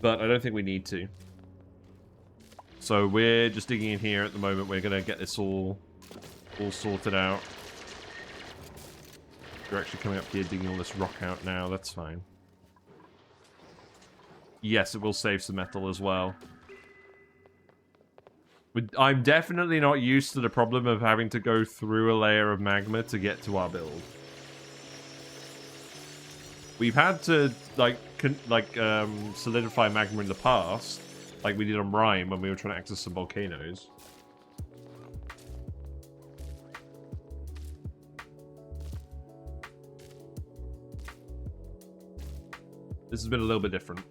But I don't think we need to. So we're just digging in here at the moment. We're going to get this all sorted out. We're actually coming up here digging all this rock out now. That's fine. Yes, it will save some metal as well. I'm definitely not used to the problem of having to go through a layer of magma to get to our build. We've had to, solidify magma in the past, like we did on Rime when we were trying to access some volcanoes. This has been a little bit different.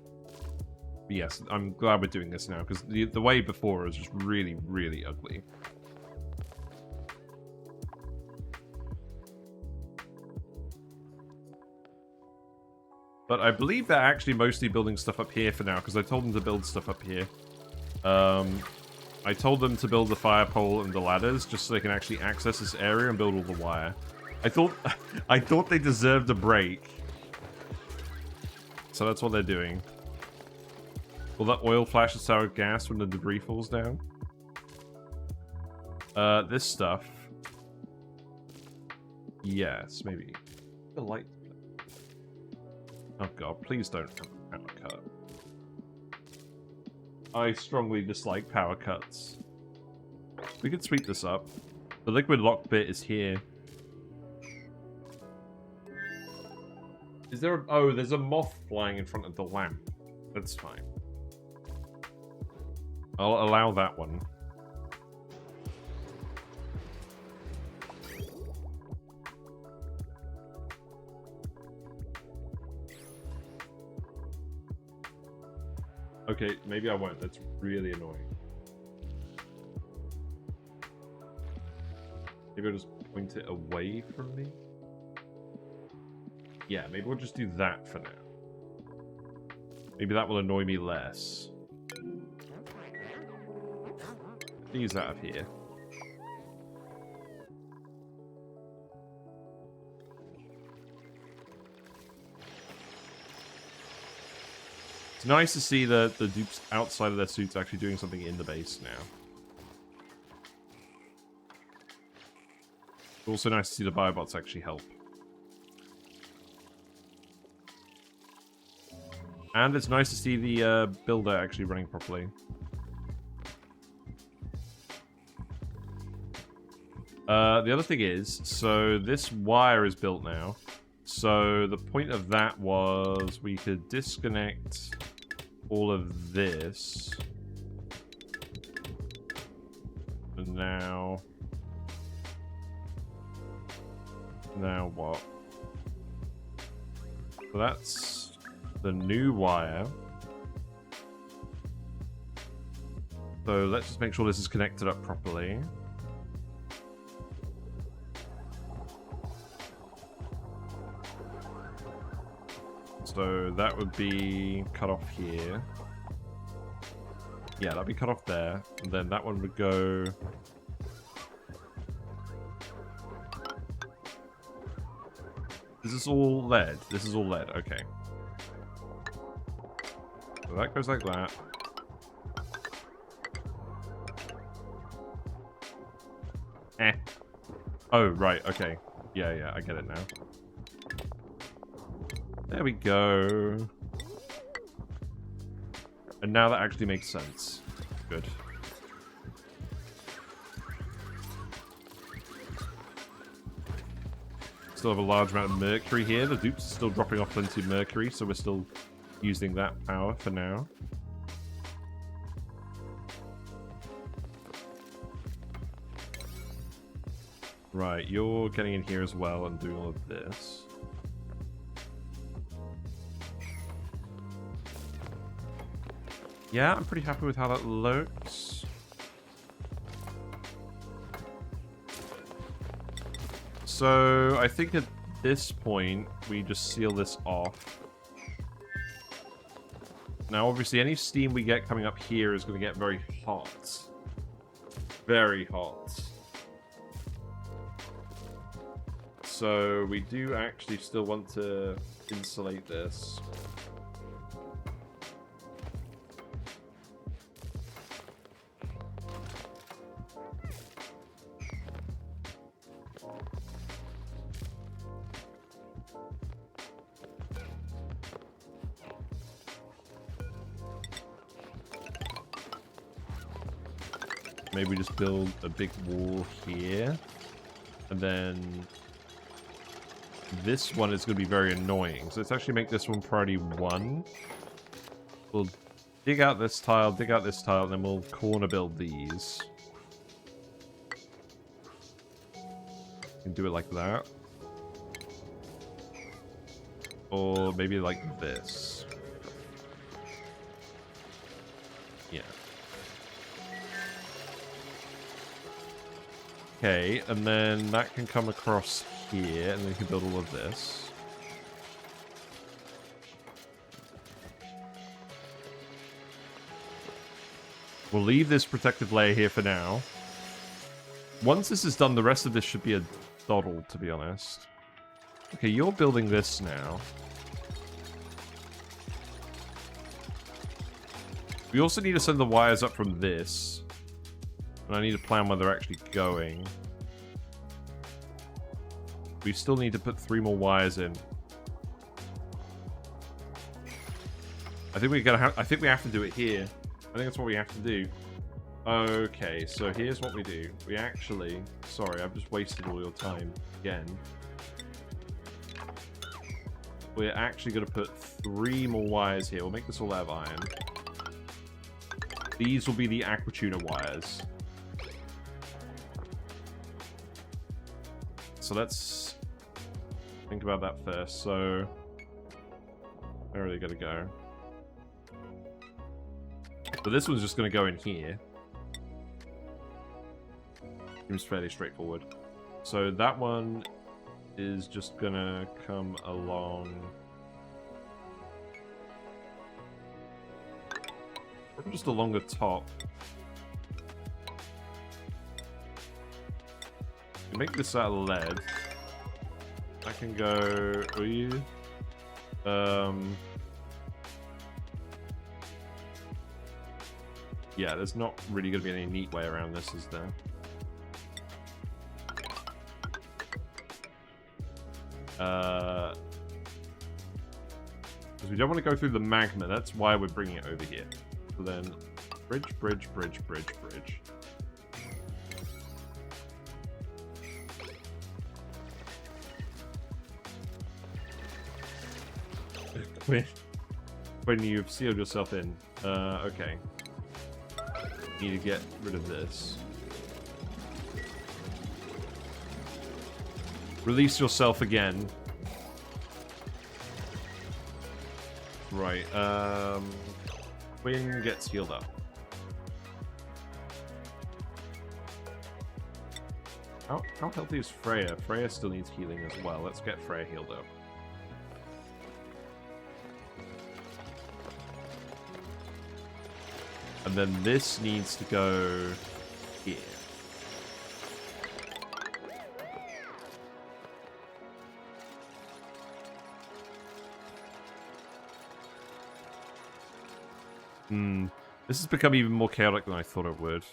But yes, I'm glad we're doing this now, because the way before was just really, really ugly. But I believe they're actually mostly building stuff up here for now, because I told them to build stuff up here. I told them to build the fire pole and the ladders, just so they can actually access this area and build all the wire. I thought they deserved a break. So that's what they're doing. Will that oil flash a sour gas when the debris falls down? This stuff. Yes, maybe. The light. Oh god, please don't have a power cut. I strongly dislike power cuts. We could sweep this up. The liquid lock bit is here. Is there a... Oh, there's a moth flying in front of the lamp. That's fine. I'll allow that one. Okay, maybe I won't. That's really annoying. Maybe I'll just point it away from me. Yeah, maybe we'll just do that for now. Maybe that will annoy me less. Use that up here. It's nice to see the dupes outside of their suits actually doing something in the base now. It's also nice to see the biobots actually help. And it's nice to see the builder actually running properly. The other thing is, so this wire is built now. So the point of that was we could disconnect all of this. And now what? So that's the new wire. So let's just make sure this is connected up properly. So that would be cut off here. Yeah, that'd be cut off there. And then that one would go... Is this all lead? This is all lead, okay. So that goes like that. Oh, right, okay. Yeah, I get it now. There we go. And now that actually makes sense. Good. Still have a large amount of mercury here. The dupes are still dropping off plenty of mercury, so we're still using that power for now. Right, you're getting in here as well and doing all of this. Yeah, I'm pretty happy with how that looks. So, I think at this point, we just seal this off. Now, obviously, any steam we get coming up here is going to get very hot. Very hot. So, we do actually still want to insulate this. Maybe we just build a big wall here. And then this one is going to be very annoying. So let's actually make this one priority 1. We'll dig out this tile, and then we'll corner build these. You can do it like that. Or maybe like this. Yeah. Okay, and then that can come across here, and then you can build all of this. We'll leave this protective layer here for now. Once this is done, the rest of this should be a doddle, to be honest. Okay, you're building this now. We also need to send the wires up from this. And I need to plan where they're actually going. We still need to put 3 more wires in. I think we have to do it here. I think that's what we have to do. Okay, so here's what we do. We actually... Sorry, I've just wasted all your time again. We're actually going to put 3 more wires here. We'll make this all out of iron. These will be the Aquatuner wires. So let's think about that first. So, where are they going to go? So this one's just going to go in here. Seems fairly straightforward. So that one is just going to come along. Probably just along the top. Make this out of lead. I can go... Are you? Yeah, there's not really going to be any neat way around this, is there? Because we don't want to go through the magma. That's why we're bringing it over here. So then, bridge. When you've sealed yourself in. Okay. Need to get rid of this. Release yourself again. Right, Quinn gets healed up. How healthy is Freya? Freya still needs healing as well. Let's get Freya healed up. And then this needs to go here. This has become even more chaotic than I thought it would.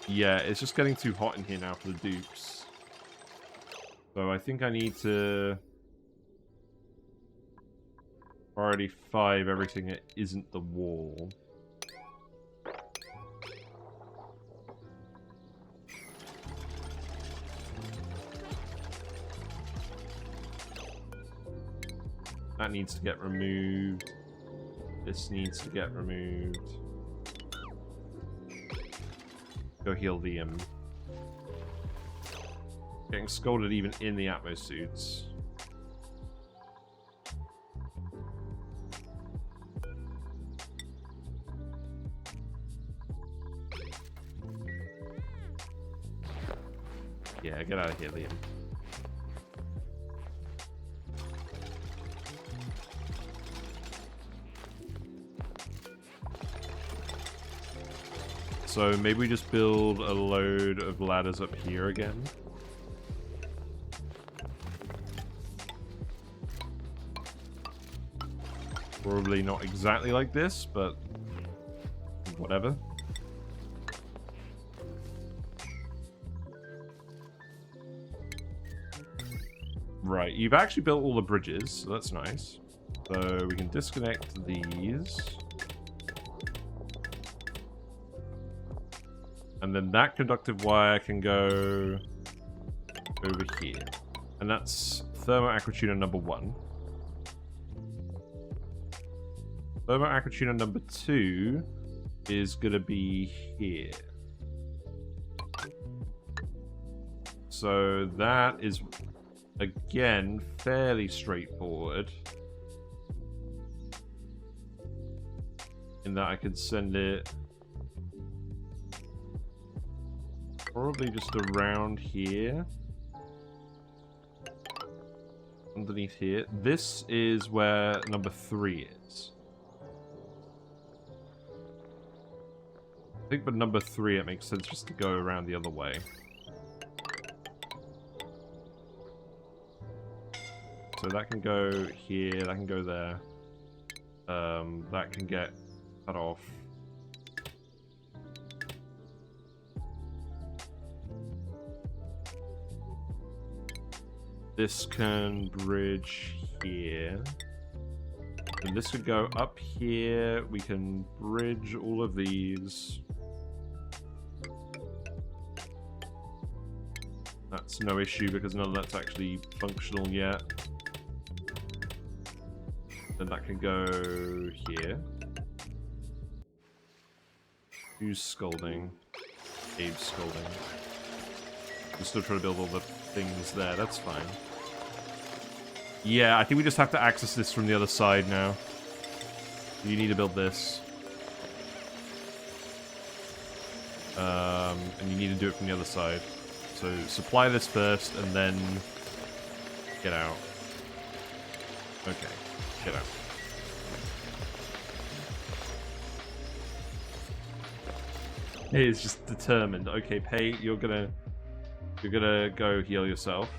Yeah, it's just getting too hot in here now for the dupes. So I think I need to priority 5 everything that isn't the wall. That needs to get removed. This needs to get removed. Go heal the getting scolded even in the Atmos suits. Yeah, get out of here, Liam. So maybe we just build a load of ladders up here again. Probably not exactly like this, but whatever. Right, you've actually built all the bridges, so that's nice. So we can disconnect these. And then that conductive wire can go over here. And that's Thermo Aquatuner number 1. Thermo Aquatuner number 2 is going to be here. So that is, again, fairly straightforward. In that I could send it probably just around here. Underneath here. This is where number 3 is. I think for number 3 it makes sense just to go around the other way. So that can go here, that can go there. That can get cut off. This can bridge here. And this could go up here. We can bridge all of these. That's no issue because none of that's actually functional yet. Then that can go here. Who's scolding? Abe's scolding. I'm still trying to build all the things there. That's fine. Yeah, I think we just have to access this from the other side now. You need to build this. And you need to do it from the other side. So supply this first and then get out. Okay, get out. It's just determined. Okay, Pay, you're gonna go heal yourself.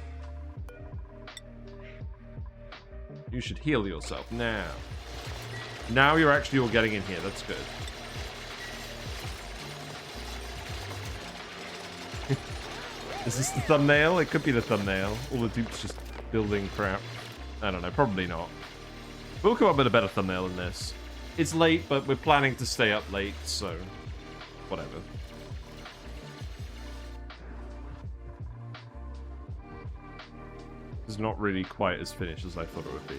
You should heal yourself now. Now you're actually all getting in here. That's good. Is this the thumbnail? It could be the thumbnail. All the dupes just building crap. I don't know. Probably not. We'll come up with a better thumbnail than this. It's late, but we're planning to stay up late, so whatever. It's not really quite as finished as I thought it would be.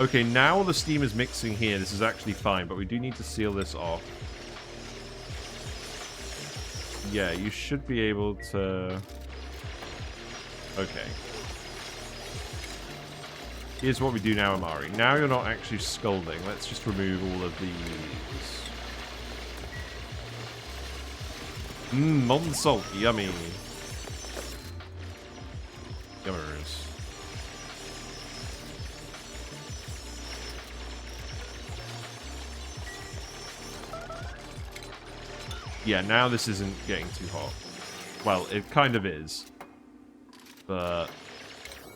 Okay, now all the steam is mixing here. This is actually fine, but we do need to seal this off. Yeah, you should be able to... Okay. Here's what we do now, Amari. Now you're not actually scolding. Let's just remove all of these. Molten salt. Yummy. Yummers. Yeah, now this isn't getting too hot. Well, it kind of is. But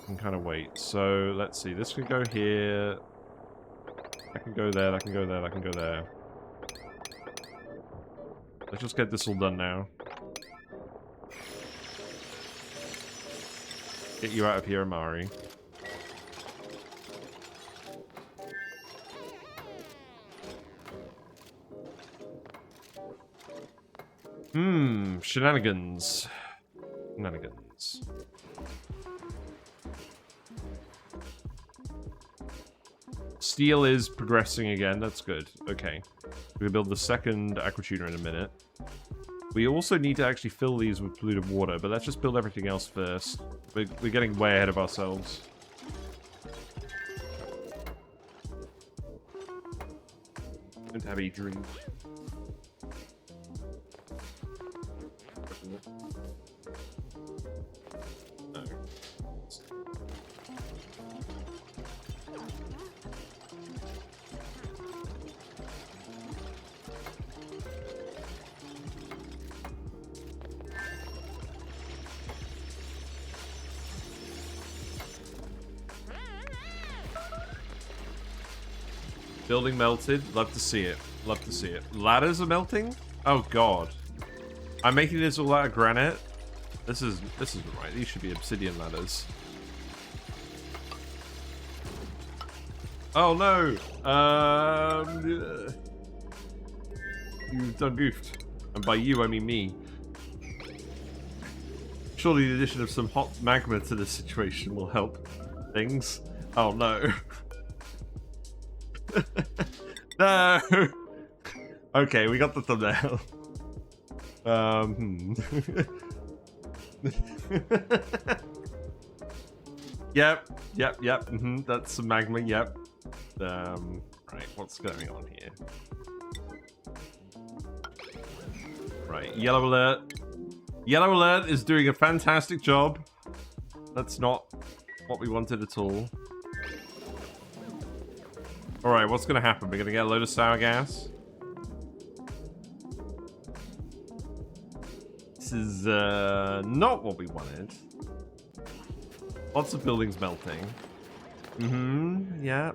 can kind of wait. So let's see. This can go here. That can go there. That can go there. That can go there. Let's just get this all done now. Get you out of here, Amari. Shenanigans. Shenanigans. Steel is progressing again, that's good. Okay. We'll build the second Aquatuner in a minute. We also need to actually fill these with polluted water, but let's just build everything else first. We're getting way ahead of ourselves. Don't have a dream. No. Building melted. Love to see it. Love to see it. Ladders are melting? Oh god. I'm making this all out of granite. This isn't right. These should be obsidian ladders. Oh no! You've done goofed. And by you, I mean me. Surely the addition of some hot magma to this situation will help things. Oh no. No! Okay, we got the thumbnail. Yep. That's some magma, yep. Right, what's going on here? Right, yellow alert. Yellow alert is doing a fantastic job. That's not what we wanted at all. Alright, what's gonna happen? We're gonna get a load of sour gas. This is not what we wanted. Lots of buildings melting. Yeah.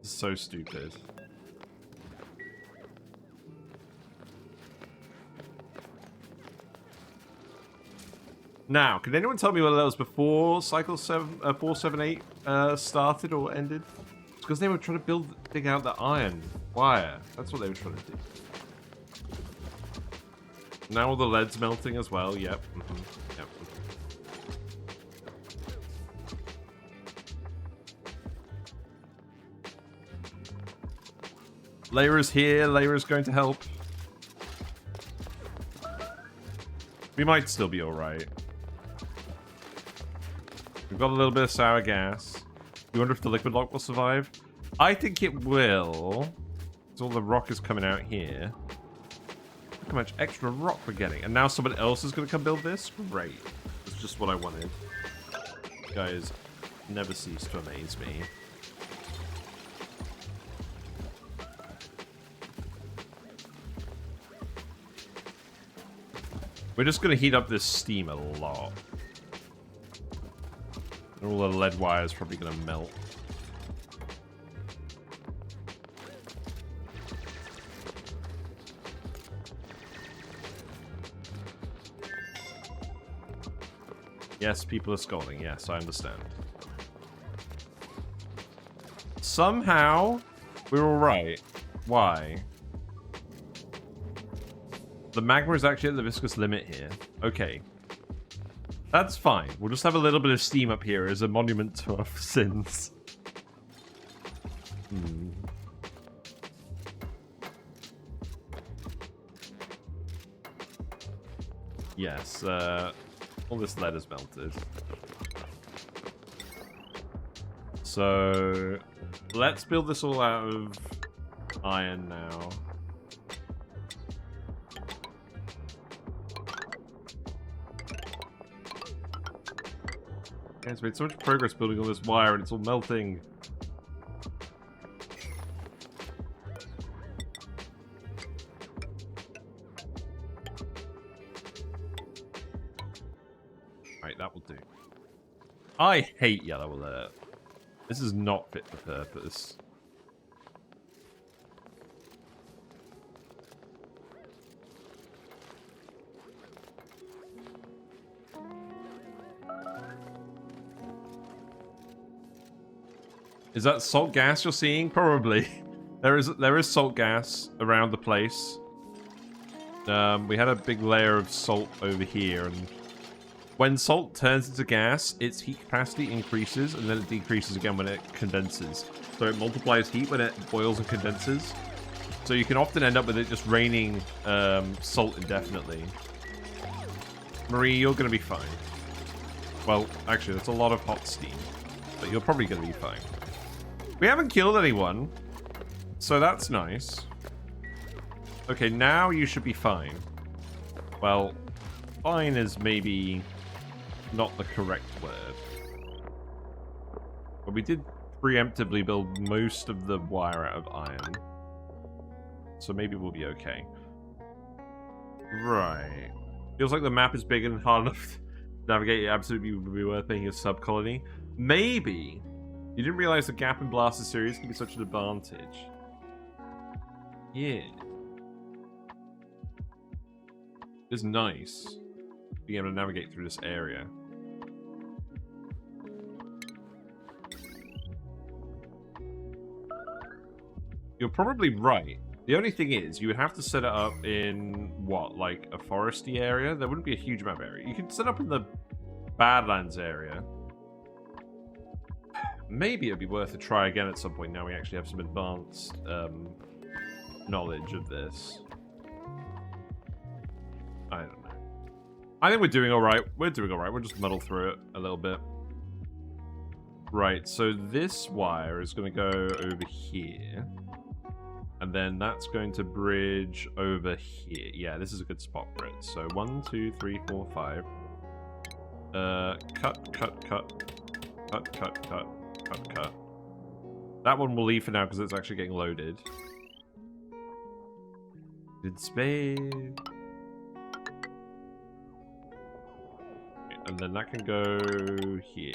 This is so stupid. Now, can anyone tell me whether that was before cycle 478 started or ended? It's because they were trying to dig out the iron wire. That's what they were trying to do. Now all the lead's melting as well. Yep. Yep. Layra's here. Layra's going to help. We might still be alright. We've got a little bit of sour gas. You wonder if the liquid lock will survive? I think it will. Because all the rock is coming out here. Look how much extra rock we're getting. And now someone else is going to come build this? Great. That's just what I wanted. You guys never cease to amaze me. We're just going to heat up this steam a lot. And all the lead wire is probably going to melt. Yes, people are scolding. Yes, I understand. Somehow, we're alright. Why? The magma is actually at the viscous limit here. Okay. That's fine. We'll just have a little bit of steam up here as a monument to our sins. Yes, all this lead is melted. So, let's build this all out of iron now. Guys, we made so much progress building all this wire and it's all melting. I hate yellow alert. This is not fit for purpose. Is that salt gas you're seeing? Probably. There is salt gas around the place. We had a big layer of salt over here, and when salt turns into gas, its heat capacity increases, and then it decreases again when it condenses. So it multiplies heat when it boils and condenses. So you can often end up with it just raining salt indefinitely. Marie, you're going to be fine. Well, actually, that's a lot of hot steam, but you're probably going to be fine. We haven't killed anyone, so that's nice. Okay, now you should be fine. Well, fine is maybe not the correct word. But we did preemptively build most of the wire out of iron. So maybe we'll be okay. Right. Feels like the map is big and hard enough to navigate. It absolutely would be worth making a sub-colony. Maybe. You didn't realize the gap in Blasted Ceres can be such an advantage. Yeah. It's nice being able to navigate through this area. You're probably right. The only thing is, you would have to set it up in, what, like a foresty area? There wouldn't be a huge amount of area. You could set up in the Badlands area. Maybe it'd be worth a try again at some point. Now we actually have some advanced knowledge of this. I don't know. I think we're doing alright. We're doing alright. We'll just muddle through it a little bit. Right, so this wire is going to go over here. And then that's going to bridge over here. Yeah, this is a good spot for it. So 1, 2, 3, 4, 5. Cut, cut, cut. Cut, cut, cut. Cut, cut. That one will leave for now because it's actually getting loaded. Good spade. And then that can go here.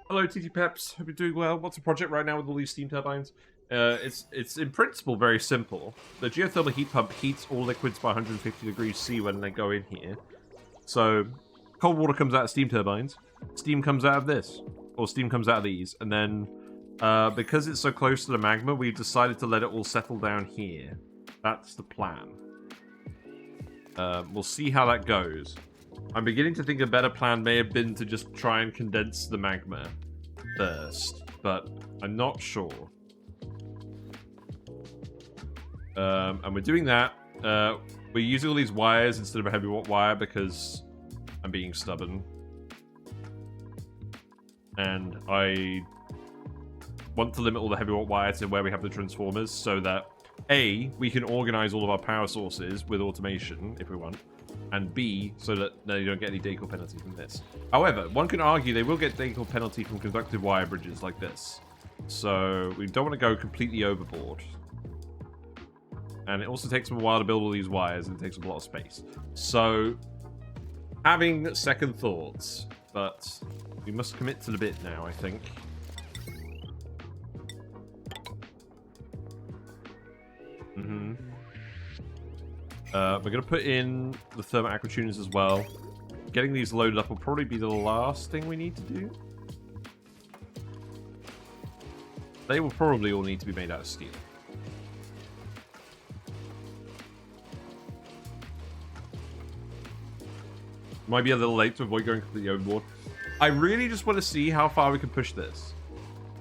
Hello, TT Peps. Hope you're doing well. What's the project right now with all these steam turbines? It's in principle very simple. The geothermal heat pump heats all liquids by 150 degrees C when they go in here. So cold water comes out of steam turbines. Steam comes out of this, or steam comes out of these, and then because it's so close to the magma, we've decided to let it all settle down here. That's the plan. We'll see how that goes. I'm beginning to think a better plan may have been to just try and condense the magma first, but I'm not sure. And we're doing that. We're using all these wires instead of a heavy watt wire because I'm being stubborn. And I want to limit all the heavy watt wire to where we have the transformers so that A, we can organize all of our power sources with automation if we want, and B, so that they don't get any decor penalty from this. However, one can argue they will get decor penalty from conductive wire bridges like this. So we don't want to go completely overboard. And it also takes them a while to build all these wires, and it takes up a lot of space. So, having second thoughts, but we must commit to the bit now, I think. We're going to put in the Thermo Aquatuners as well. Getting these loaded up will probably be the last thing we need to do. They will probably all need to be made out of steel. Might be a little late to avoid going completely overboard. I really just want to see how far we can push this.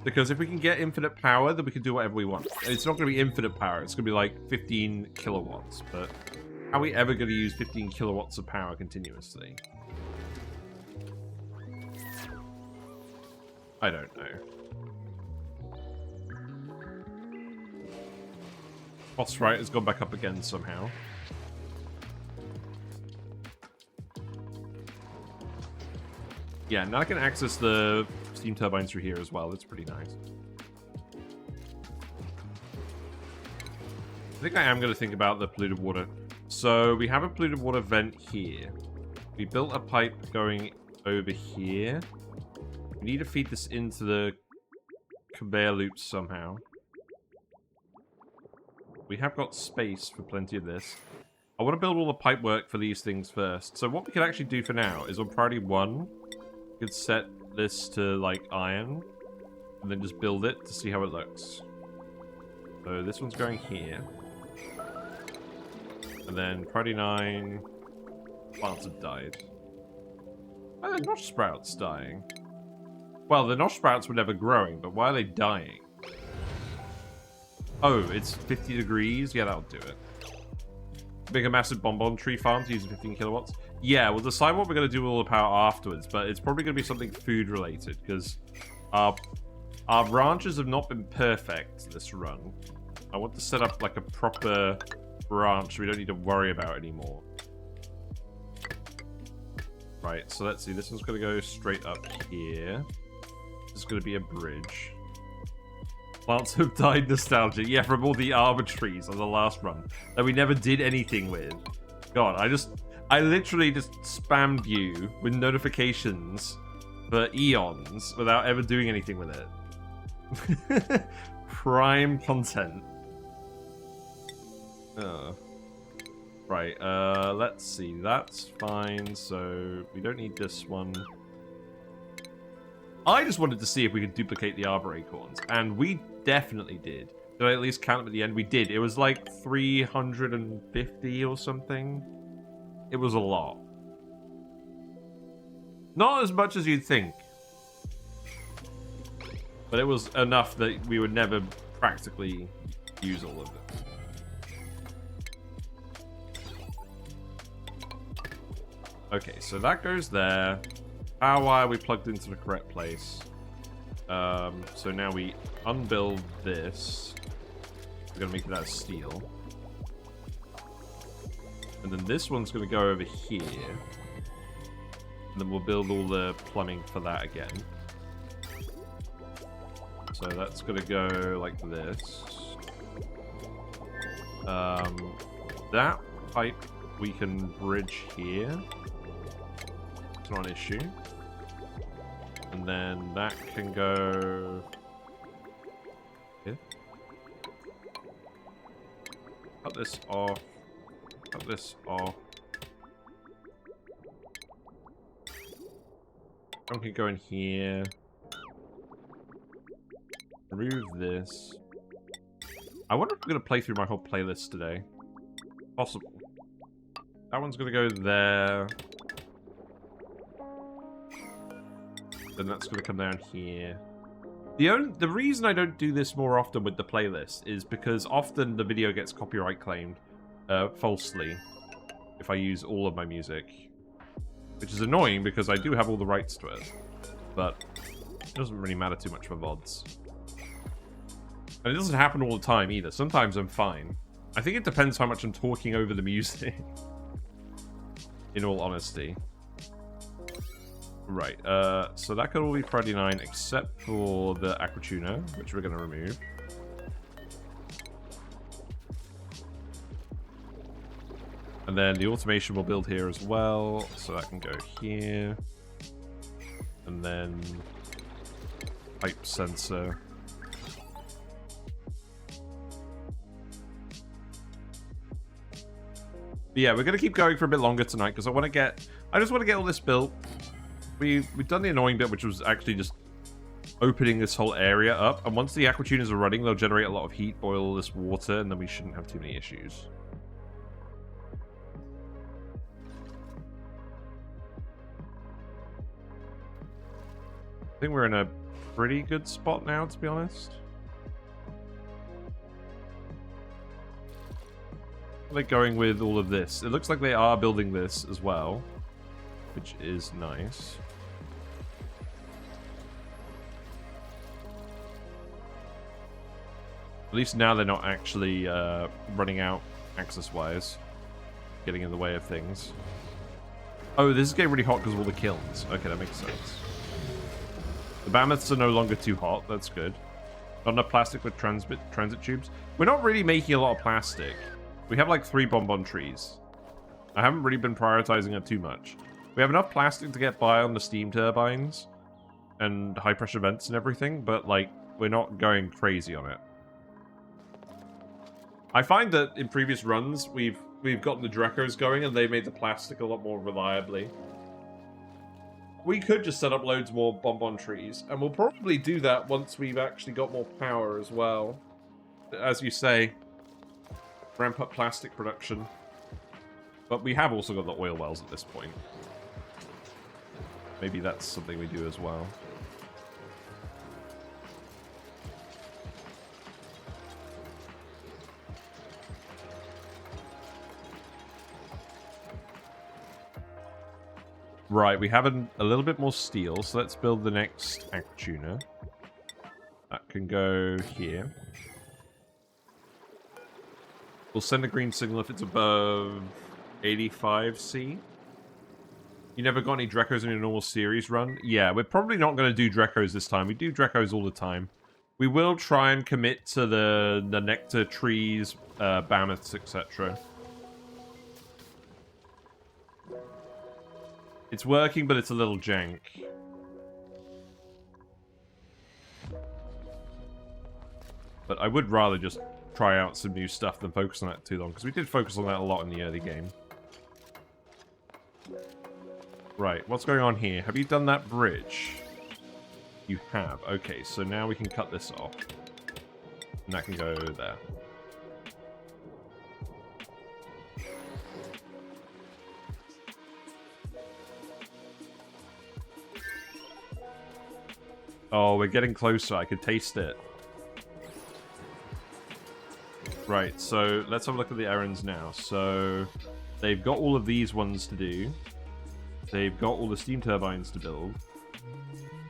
Because if we can get infinite power, then we can do whatever we want. It's not going to be infinite power. It's going to be like 15 kilowatts. But how are we ever going to use 15 kilowatts of power continuously? I don't know. Phosphorite has gone back up again somehow. Yeah, now I can access the steam turbines through here as well. That's pretty nice. I think I am going to think about the polluted water. So we have a polluted water vent here. We built a pipe going over here. We need to feed this into the conveyor loops somehow. We have got space for plenty of this. I want to build all the pipe work for these things first. So what we can actually do for now is on priority 1, we could set this to like iron and then just build it to see how it looks. So this one's going here. And then priority 9, plants have died. Why are the nosh sprouts dying? Well, the nosh sprouts were never growing, but why are they dying? Oh, it's 50 degrees? Yeah, that'll do it. Make a massive bonbon tree farm to use 15 kilowatts. Yeah, we'll decide what we're going to do with all the power afterwards, but it's probably going to be something food related, because our branches have not been perfect this run. I want to set up like a proper branch we don't need to worry about anymore. Right, so let's see. This one's going to go straight up here. This is going to be a bridge. Plants have died nostalgia. Yeah, from all the arbor trees on the last run that we never did anything with. God, I literally just spammed you with notifications for eons without ever doing anything with it. Prime content. Right, let's see. That's fine, so we don't need this one. I just wanted to see if we could duplicate the arbor acorns, and we definitely did. Did I at least count them at the end? We did. It was like 350 or something. It was a lot. Not as much as you'd think. But it was enough that we would never practically use all of it. Okay, so that goes there. Power wire we plugged into the correct place. So now we unbuild this. We're going to make that steel. And then this one's going to go over here. And then we'll build all the plumbing for that again. So that's going to go like this. That pipe we can bridge here. It's not an issue. And then that can go here. Cut this off. Cut this off. One can go in here. Remove this. I wonder if I'm going to play through my whole playlist today. Possible. That one's going to go there. Then that's going to come down here. The reason I don't do this more often with the playlist is because often the video gets copyright claimed falsely if I use all of my music. Which is annoying because I do have all the rights to it. But it doesn't really matter too much for VODs. And it doesn't happen all the time either. Sometimes I'm fine. I think it depends how much I'm talking over the music. In all honesty. Right, so that could all be Friday 9 except for the Aquatuner, which we're going to remove. And then the automation will build here as well, so that can go here. And then pipe sensor. But yeah, we're going to keep going for a bit longer tonight because I just want to get all this built. We've done the annoying bit, which was actually just opening this whole area up. And once the Aquatuners are running, they'll generate a lot of heat, boil all this water, and then we shouldn't have too many issues. I think we're in a pretty good spot now, to be honest. How are they going with all of this? It looks like they are building this as well, which is nice. At least now they're not actually running out access-wise, getting in the way of things. Oh, this is getting really hot because of all the kilns. Okay, that makes sense. The mammoths are no longer too hot. That's good. Not enough plastic with transit tubes. We're not really making a lot of plastic. We have like 3 bonbon trees. I haven't really been prioritizing it too much. We have enough plastic to get by on the steam turbines and high pressure vents and everything, but like we're not going crazy on it. I find that in previous runs we've gotten the Drecos going and they made the plastic a lot more reliably. We could just set up loads more bonbon trees, and we'll probably do that once we've actually got more power as well. As you say, ramp up plastic production. But we have also got the oil wells at this point. Maybe that's something we do as well. Right, we have a little bit more steel, so let's build the next Aquatuner. That can go here. We'll send a green signal if it's above 85C. You never got any Drecos in your normal series run? Yeah, we're probably not going to do Drecos this time. We do Drecos all the time. We will try and commit to the nectar trees, biomes, etc. It's working, but it's a little jank. But I would rather just try out some new stuff than focus on that too long, because we did focus on that a lot in the early game. Right, what's going on here? Have you done that bridge? You have. Okay, so now we can cut this off. And that can go there. Oh, we're getting closer. I could taste it. Right, so let's have a look at the errands now. So they've got all of these ones to do. They've got all the steam turbines to build.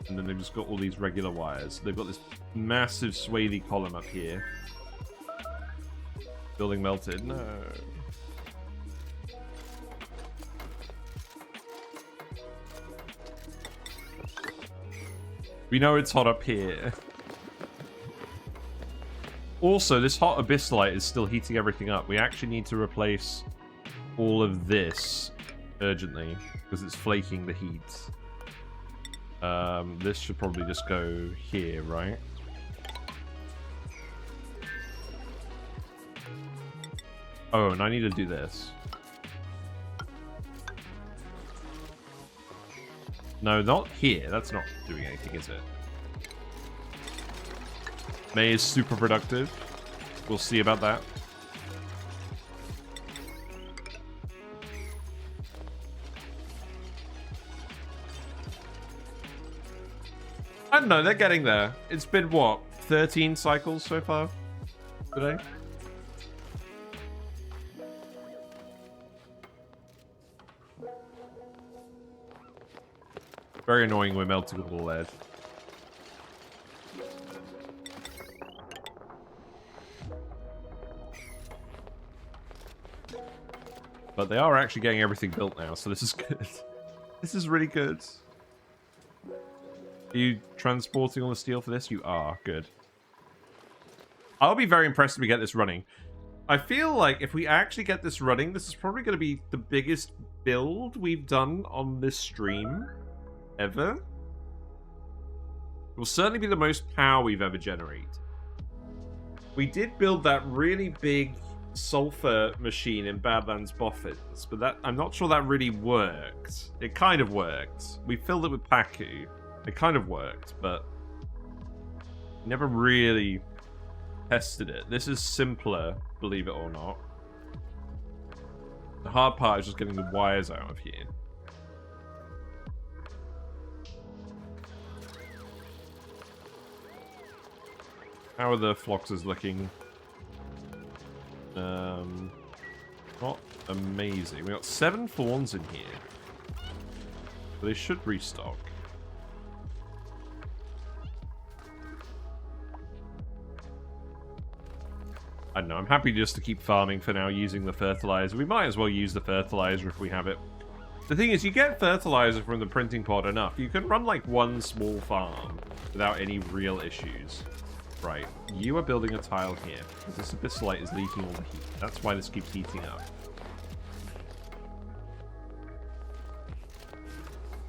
And then they've just got all these regular wires. They've got this massive swaly column up here. Building melted. No. We know it's hot up here. Also, this hot abyssalite is still heating everything up. We actually need to replace all of this urgently because it's flaking the heat. This should probably just go here, right? Oh, and I need to do this. No, not here. That's not doing anything, is it? May is super productive. We'll see about that. I don't know, they're getting there. It's been, what, 13 cycles so far today? Very annoying we're melting all the lead. But they are actually getting everything built now, so this is good. This is really good. Are you transporting all the steel for this? You are. Good. I'll be very impressed if we get this running. I feel like if we actually get this running, this is probably going to be the biggest build we've done on this stream ever. It will certainly be the most power we've ever generated. We did build that really big sulfur machine in Badlands Boffins, but that I'm not sure that really worked. It kind of worked. We filled it with Paku. It kind of worked, but never really tested it. This is simpler, believe it or not. The hard part is just getting the wires out of here. How are the floxes looking? Not amazing. We got 7 fawns in here. But they should restock. I don't know, I'm happy just to keep farming for now using the fertilizer. We might as well use the fertilizer if we have it. The thing is, you get fertilizer from the printing pod enough. You can run like one small farm without any real issues. Right, you are building a tile here, because this abyssalite is leaking all the heat. That's why this keeps heating up.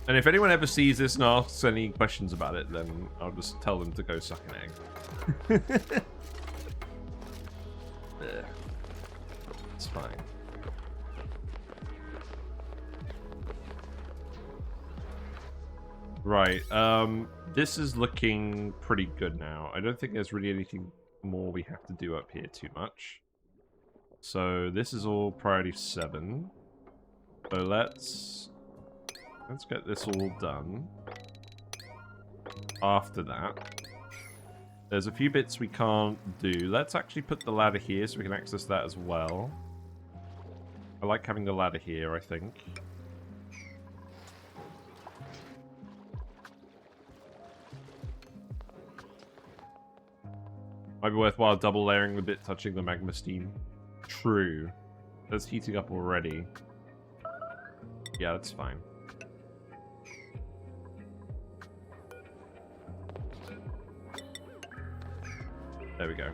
And if anyone ever sees this and asks any questions about it, then I'll just tell them to go suck an egg. There. It's fine. Right, this is looking pretty good now. I don't think there's really anything more we have to do up here too much. So this is all priority 7. So let's get this all done. After that, there's a few bits we can't do. Let's actually put the ladder here so we can access that as well. I like having the ladder here, I think. Might be worthwhile double layering the bit touching the magma steam. True. That's heating up already. Yeah, that's fine. There we go.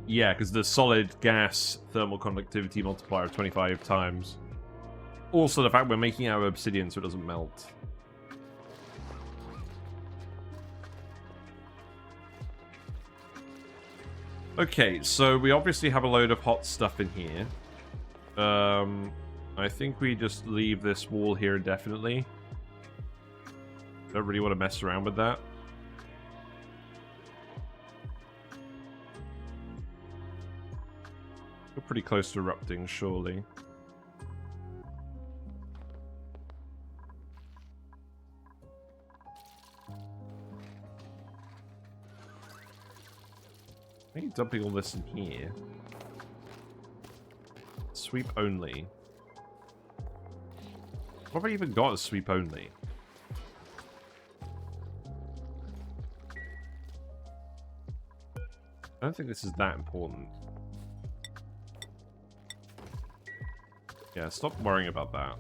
Yeah, because the solid gas thermal conductivity multiplier of 25 times. Also, the fact we're making our obsidian so it doesn't melt. Okay, so we obviously have a load of hot stuff in here. I think we just leave this wall here indefinitely. Don't really want to mess around with that. We're pretty close to erupting, surely. I think dumping all this in here. Sweep only. What have I even got as sweep only? I don't think this is that important. Yeah, stop worrying about that.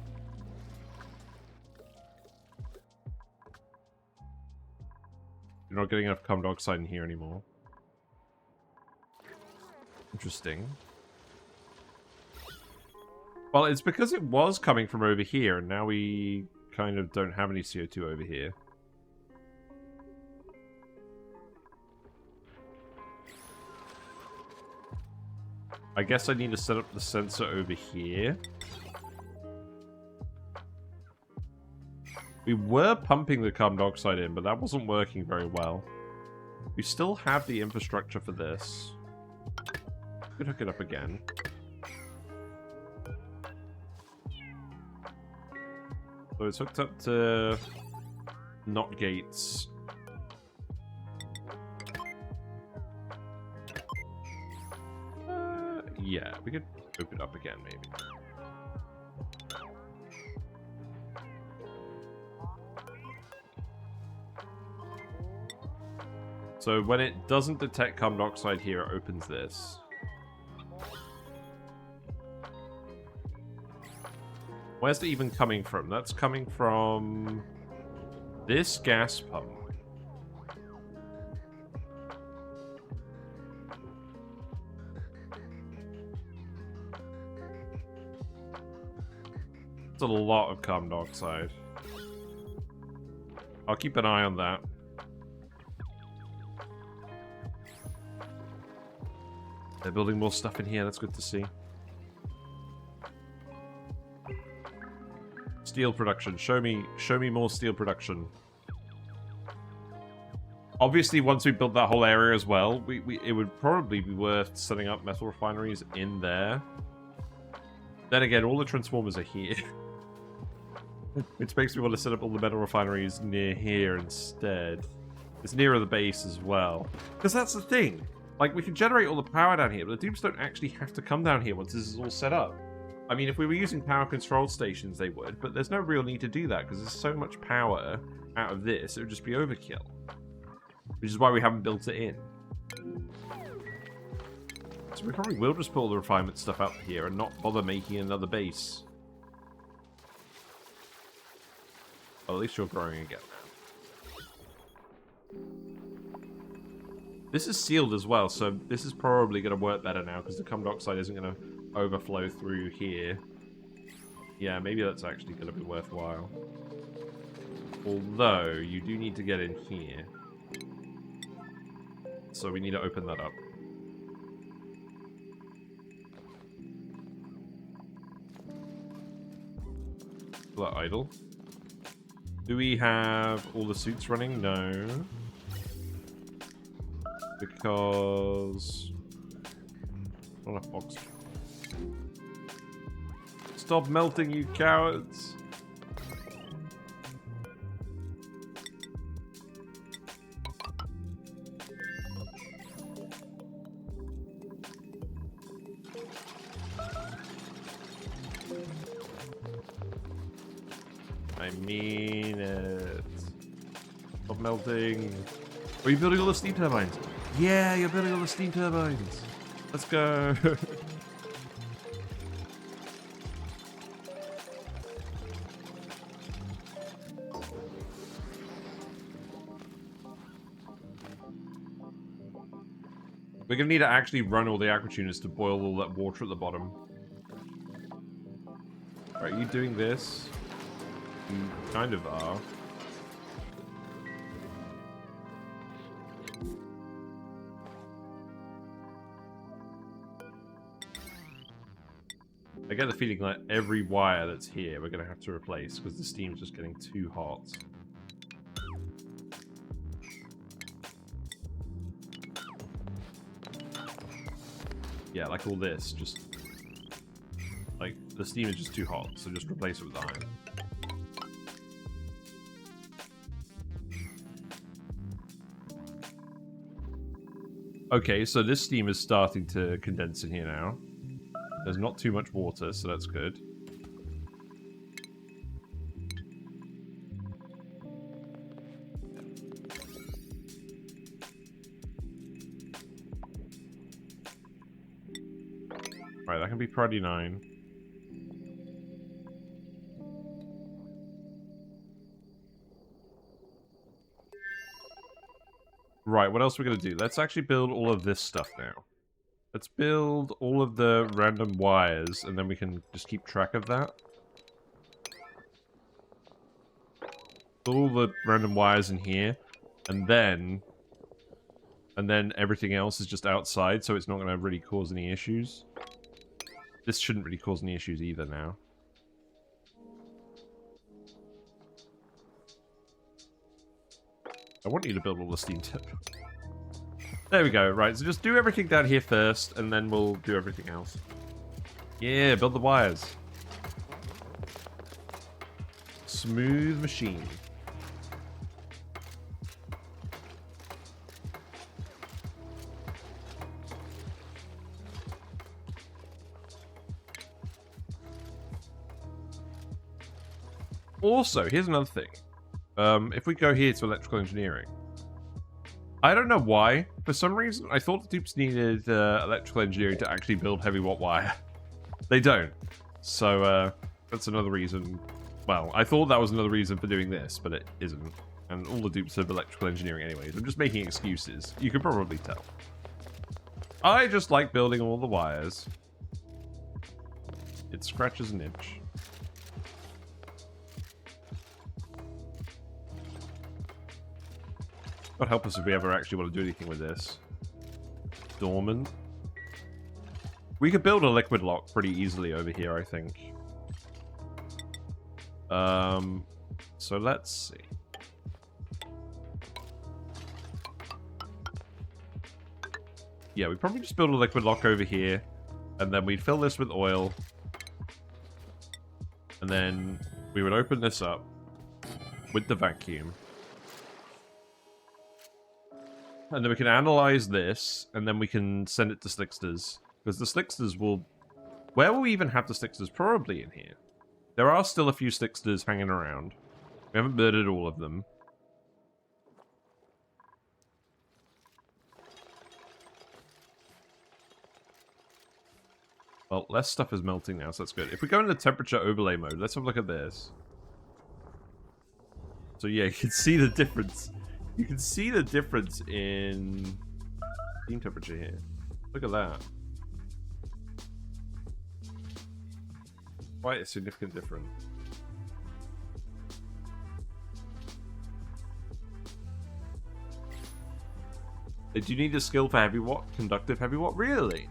You're not getting enough carbon dioxide in here anymore. Interesting. Well, it's because it was coming from over here, and now we kind of don't have any CO2 over here. I guess I need to set up the sensor over here. We were pumping the carbon dioxide in, but that wasn't working very well. We still have the infrastructure for this. Could hook it up again. So it's hooked up to not gates. Yeah, we could open it up again, maybe. So when it doesn't detect carbon dioxide here, it opens this. Where's it even coming from? That's coming from this gas pump. It's a lot of carbon dioxide. I'll keep an eye on that. They're building more stuff in here, that's good to see. Steel production. Show me more steel production. Obviously, once we build that whole area as well, it would probably be worth setting up metal refineries in there. Then again, all the transformers are here. Which makes me want to set up all the metal refineries near here instead. It's nearer the base as well. Because that's the thing. Like, we can generate all the power down here, but the dupes don't actually have to come down here once this is all set up. I mean, if we were using power control stations, they would, but there's no real need to do that, because there's so much power out of this, it would just be overkill. Which is why we haven't built it in. So we probably will just put all the refinement stuff out here and not bother making another base. Well, at least you're growing again now. This is sealed as well, so this is probably going to work better now because the carbon dioxide isn't going to overflow through here. Yeah, maybe that's actually going to be worthwhile. Although, you do need to get in here. So we need to open that up. Is that idle? Do we have all the suits running? No. Because... not a fox. Stop melting, you cowards! I mean it. Stop melting. Are you building all the steam turbines? Yeah, you're building all the steam turbines. Let's go. We're gonna need to actually run all the Aquatuners to boil all that water at the bottom. Are you doing this? You kind of are. I get the feeling like every wire that's here we're gonna have to replace because the steam's just getting too hot. Yeah, like all this, just... like, the steam is just too hot, so just replace it with iron. Okay, so this steam is starting to condense in here now. There's not too much water, so that's good. Right, that can be priority 9. Right, what else are we going to do? Let's actually build all of this stuff now. Let's build all of the random wires, and then we can just keep track of that. Put all the random wires in here, and then everything else is just outside, so it's not going to really cause any issues. This shouldn't really cause any issues either now. I want you to build all the steam turbines. There we go, right, so just do everything down here first, and then we'll do everything else. Yeah, build the wires. Smooth machine. Also, here's another thing. If we go here to electrical engineering, I don't know why. For some reason, I thought the dupes needed electrical engineering to actually build heavy watt wire. They don't. So, that's another reason. Well, I thought that was another reason for doing this, but it isn't. And all the dupes have electrical engineering anyways. I'm just making excuses. You can probably tell. I just like building all the wires. It scratches an itch. God help us if we ever actually want to do anything with this. Dormant. We could build a liquid lock pretty easily over here, I think. So let's see. Yeah, we probably just build a liquid lock over here, and then we'd fill this with oil, and then we would open this up with the vacuum. And then we can analyze this, and then we can send it to Slicksters. Because the Slicksters will... Where will we even have the Slicksters? Probably in here. There are still a few Slicksters hanging around. We haven't murdered all of them. Well, less stuff is melting now, so that's good. If we go into temperature overlay mode, let's have a look at this. So yeah, you can see the difference. You can see the difference in steam temperature here. Look at that. Quite a significant difference. They do need a skill for heavy watt, conductive heavy watt? Really?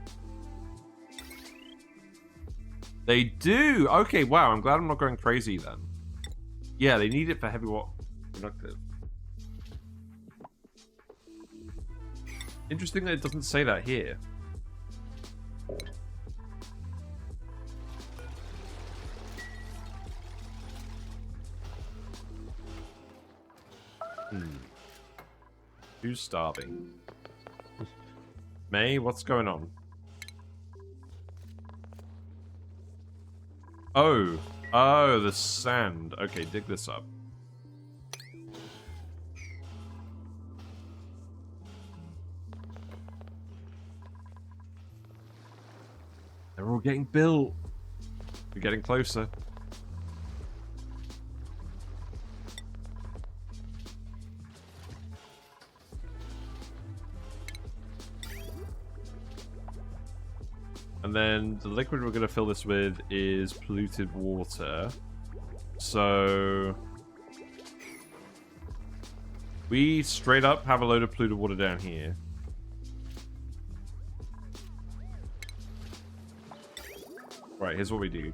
They do! Okay, wow, I'm glad I'm not going crazy then. Yeah, they need it for heavy watt conductive. Interesting that it doesn't say that here. Who's starving? May, what's going on? Oh. Oh, the sand. Okay, dig this up. They're all getting built. We're getting closer. And then the liquid we're going to fill this with is polluted water. So we straight up have a load of polluted water down here. Right, here's what we do.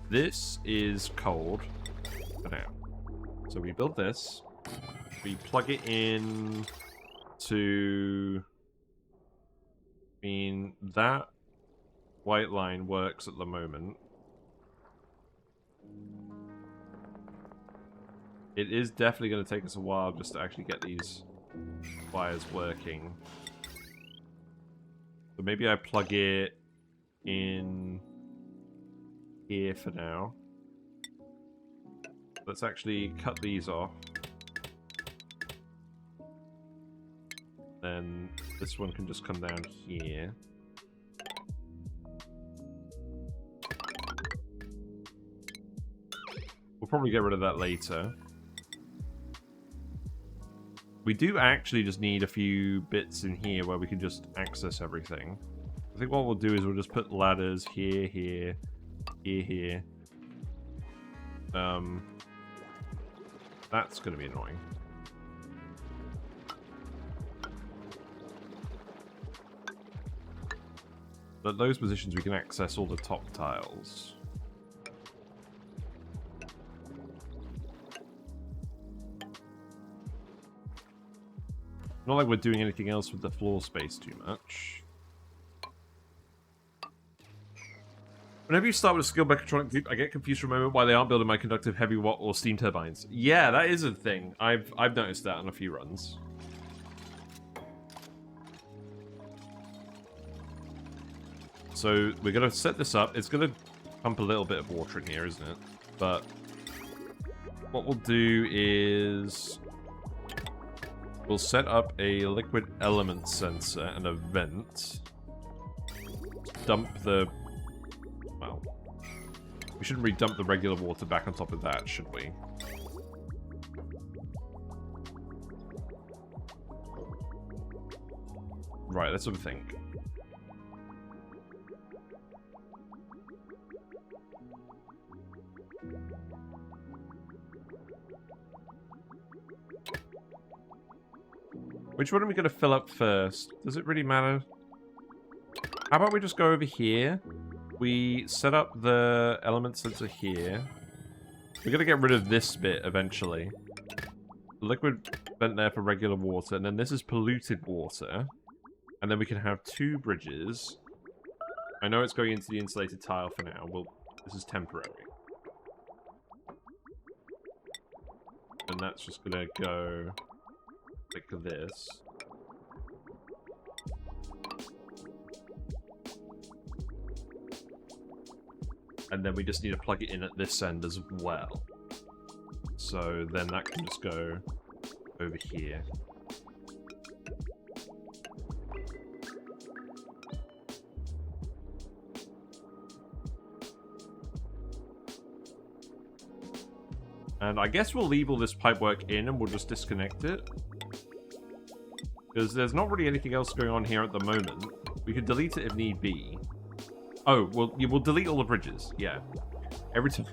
This is cold for now. So we build this. We plug it in to... I mean, that white line works at the moment. It is definitely going to take us a while just to actually get these wires working. So maybe I plug it in here for now. Let's actually cut these off. Then this one can just come down here. We'll probably get rid of that later. We do actually just need a few bits in here where we can just access everything. I think what we'll do is we'll just put ladders here, here, here, here. That's going to be annoying. At those positions, we can access all the top tiles. Not like we're doing anything else with the floor space too much. Whenever you start with a skill mechatronic group, I get confused for a moment why they aren't building my conductive heavy watt or steam turbines. Yeah, that is a thing. I've noticed that on a few runs. So we're going to set this up. It's going to pump a little bit of water in here, isn't it? But what we'll do is we'll set up a liquid element sensor and a vent. Dump the... Well, we shouldn't re-dump the regular water back on top of that, should we? Right, let's have a think. Which one are we going to fill up first? Does it really matter? How about we just go over here? We set up the element sensor here. We're going to get rid of this bit eventually. The liquid vent there for regular water, and then this is polluted water. And then we can have two bridges. I know it's going into the insulated tile for now. Well, this is temporary. And that's just going to go like this. And then we just need to plug it in at this end as well. So then that can just go over here. And I guess we'll leave all this pipework in and we'll just disconnect it. Because there's not really anything else going on here at the moment. We could delete it if need be. Oh, well, you will delete all the bridges. Yeah. Every time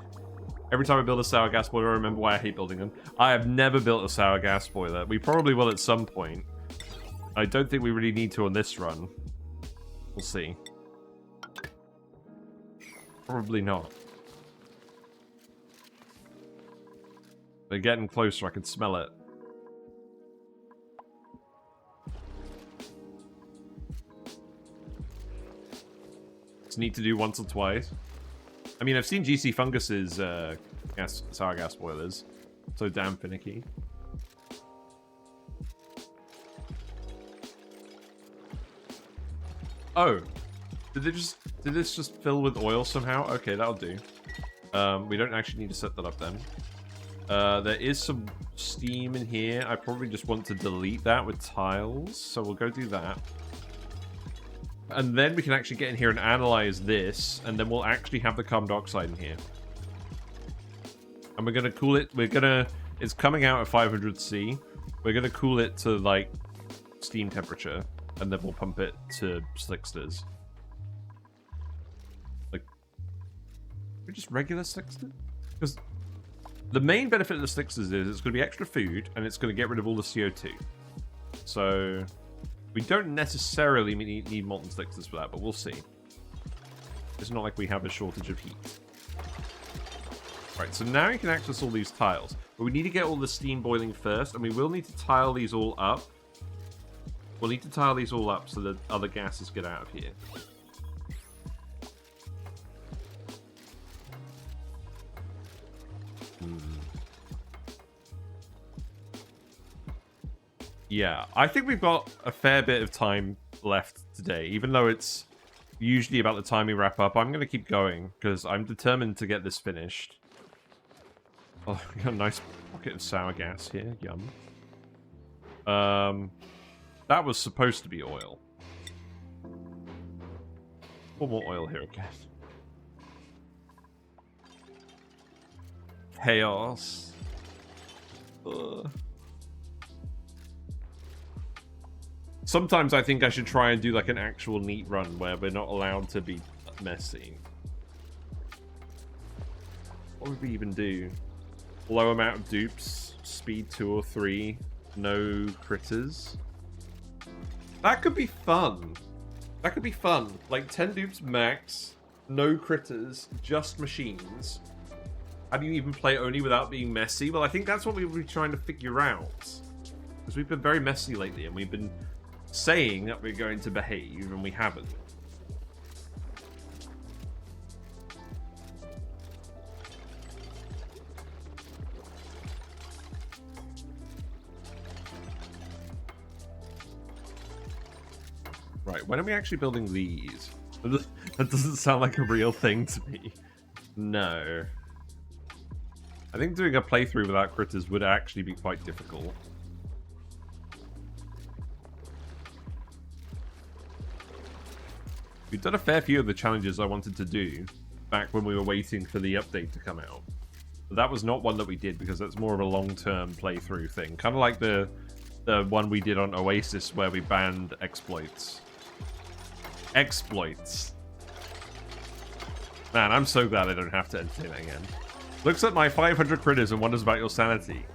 I build a sour gas boiler, I remember why I hate building them. I have never built a sour gas boiler. We probably will at some point. I don't think we really need to on this run. We'll see. Probably not. They're getting closer. I can smell it. It's neat to do once or twice. I mean, I've seen GC Fungus's sour gas boilers. So damn finicky. Oh, did this just fill with oil somehow? Okay, that'll do. We don't actually need to set that up then. There is some steam in here. I probably just want to delete that with tiles, so we'll go do that. And then we can actually get in here and analyze this, and then we'll actually have the carbon dioxide in here. And we're gonna cool it. It's coming out at 500 C. We're gonna cool it to like steam temperature, and then we'll pump it to slicksters. Like, just regular slickster? Because the main benefit of the slicksters is it's going to be extra food, and it's going to get rid of all the CO2. So we don't necessarily need molten slicksters for that, but we'll see. It's not like we have a shortage of heat. Right, so now you can access all these tiles. But we need to get all the steam boiling first, and we will need to tile these all up. We'll need to tile these all up so that other gases get out of here. Yeah, I think we've got a fair bit of time left today, even though it's usually about the time we wrap up. I'm going to keep going, because I'm determined to get this finished. Oh, we got a nice pocket of sour gas here. Yum. That was supposed to be oil. One more oil here again. Chaos. Ugh. Sometimes I think I should try and do like an actual neat run where we're not allowed to be messy. What would we even do? Low amount of dupes, speed 2 or 3, no critters. That could be fun. That could be fun. Like 10 dupes max, no critters, just machines. How do you even play ONI without being messy? Well, I think that's what we were trying to figure out. Because we've been very messy lately, and we've been saying that we're going to behave, and we haven't. Right, when are we actually building these? That doesn't sound like a real thing to me. No. I think doing a playthrough without critters would actually be quite difficult. We've done a fair few of the challenges I wanted to do back when we were waiting for the update to come out. But that was not one that we did because that's more of a long-term playthrough thing. Kind of like the one we did on Oasis where we banned exploits. Exploits. Man, I'm so glad I don't have to entertain that again. Looks at my 500 critters and wonders about your sanity.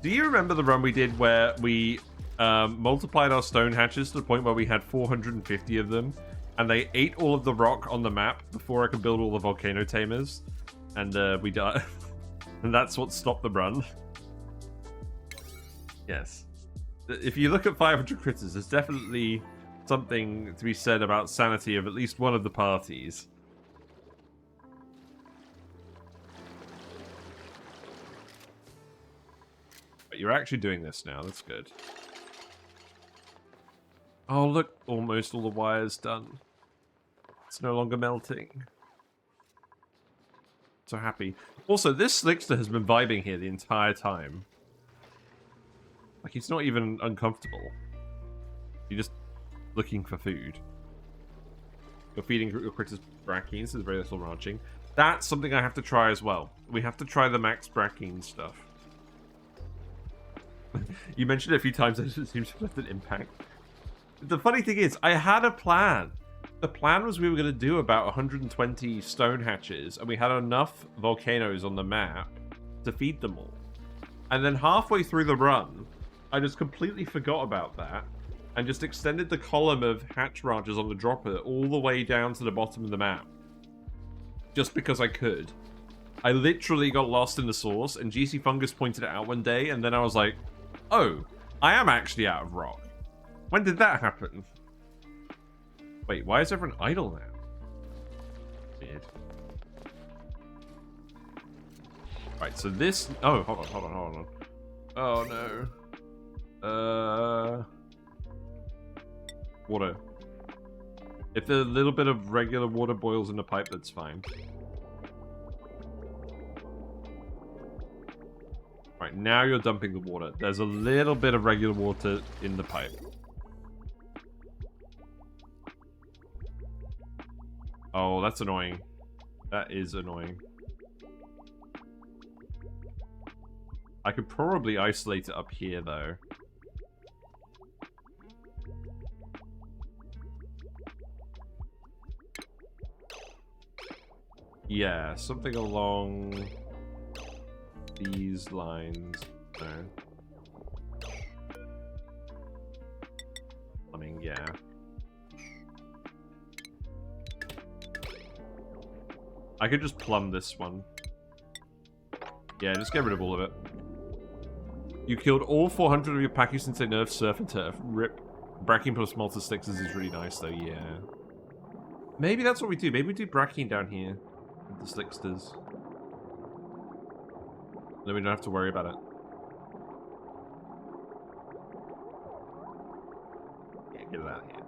Do you remember the run we did where we multiplied our stone hatches to the point where we had 450 of them? And they ate all of the rock on the map before I could build all the volcano tamers. And we died. And that's what stopped the run. Yes. If you look at 500 critters, there's definitely something to be said about sanity of at least one of the parties. But you're actually doing this now, that's good. Oh look, almost all the wires done. It's no longer melting. So happy. Also, this Slickster has been vibing here the entire time. Like, he's not even uncomfortable. You're just looking for food. You're feeding your critters brackines, there's very little ranching. That's something I have to try as well. We have to try the max brackine stuff. You mentioned it a few times, it seems to have left an impact. The funny thing is, I had a plan. The plan was we were going to do about 120 stone hatches, and we had enough volcanoes on the map to feed them all. And then halfway through the run, I just completely forgot about that, and just extended the column of hatch ranches on the dropper all the way down to the bottom of the map. Just because I could. I literally got lost in the source, and GC Fungus pointed it out one day, and then I was like, oh, I am actually out of rock. When did that happen? Wait, why is everyone idle now? Weird. Right, so this... Oh, hold on. Oh, no. Water. If a little bit of regular water boils in the pipe, that's fine. Right, now you're dumping the water. There's a little bit of regular water in the pipe. Oh, that's annoying. That is annoying. I could probably isolate it up here, though. Yeah, something along these lines. No. I mean, yeah. I could just plumb this one. Yeah, just get rid of all of it. You killed all 400 of your packies since they nerfed Surf and Turf. RIP. Bracken plus Malta Stickers is really nice, though, yeah. Maybe that's what we do. Maybe we do Bracken down here. With the Slicksters. Then we don't have to worry about it. Yeah, get it out of here.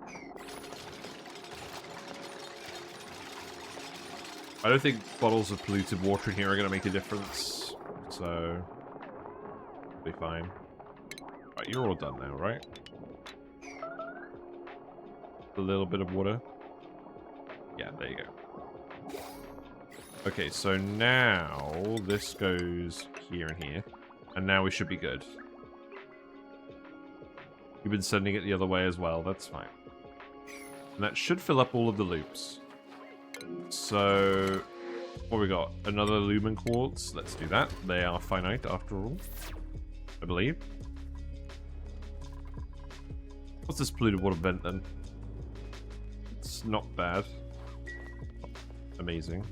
I don't think bottles of polluted water in here are going to make a difference. So... be fine. Right, you're all done now, right? A little bit of water. Yeah, there you go. Okay, so now this goes here and here. And now we should be good. You've been sending it the other way as well, that's fine. And that should fill up all of the loops. So, what we got? Another lumen quartz. Let's do that. They are finite after all, I believe. What's this polluted water vent then? It's not bad. Amazing.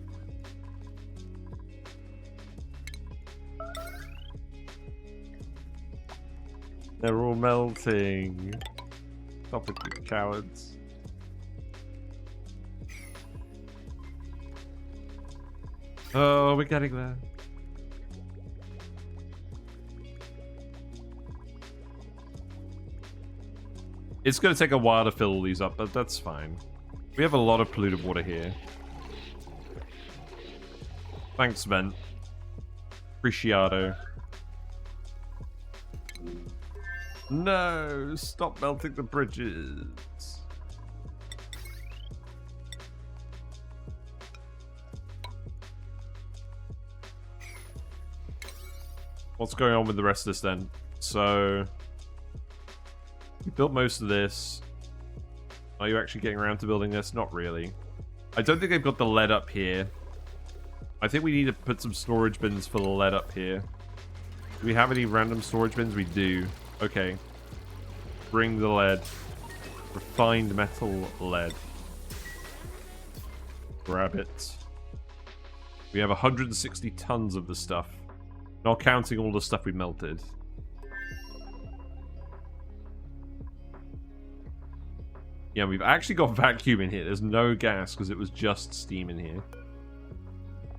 They're all melting. Stop it, you cowards. Oh, we're getting there. It's going to take a while to fill all these up, but that's fine. We have a lot of polluted water here. Thanks, Vent. Appreciado. No! Stop melting the bridges. What's going on with the rest of this then? So... you built most of this. Are you actually getting around to building this? Not really. I don't think they've got the lead up here. I think we need to put some storage bins for the lead up here. Do we have any random storage bins? We do. Okay. Bring the lead. Refined metal lead. Grab it. We have 160 tons of the stuff. Not counting all the stuff we melted. Yeah, we've actually got vacuum in here. There's no gas because it was just steam in here.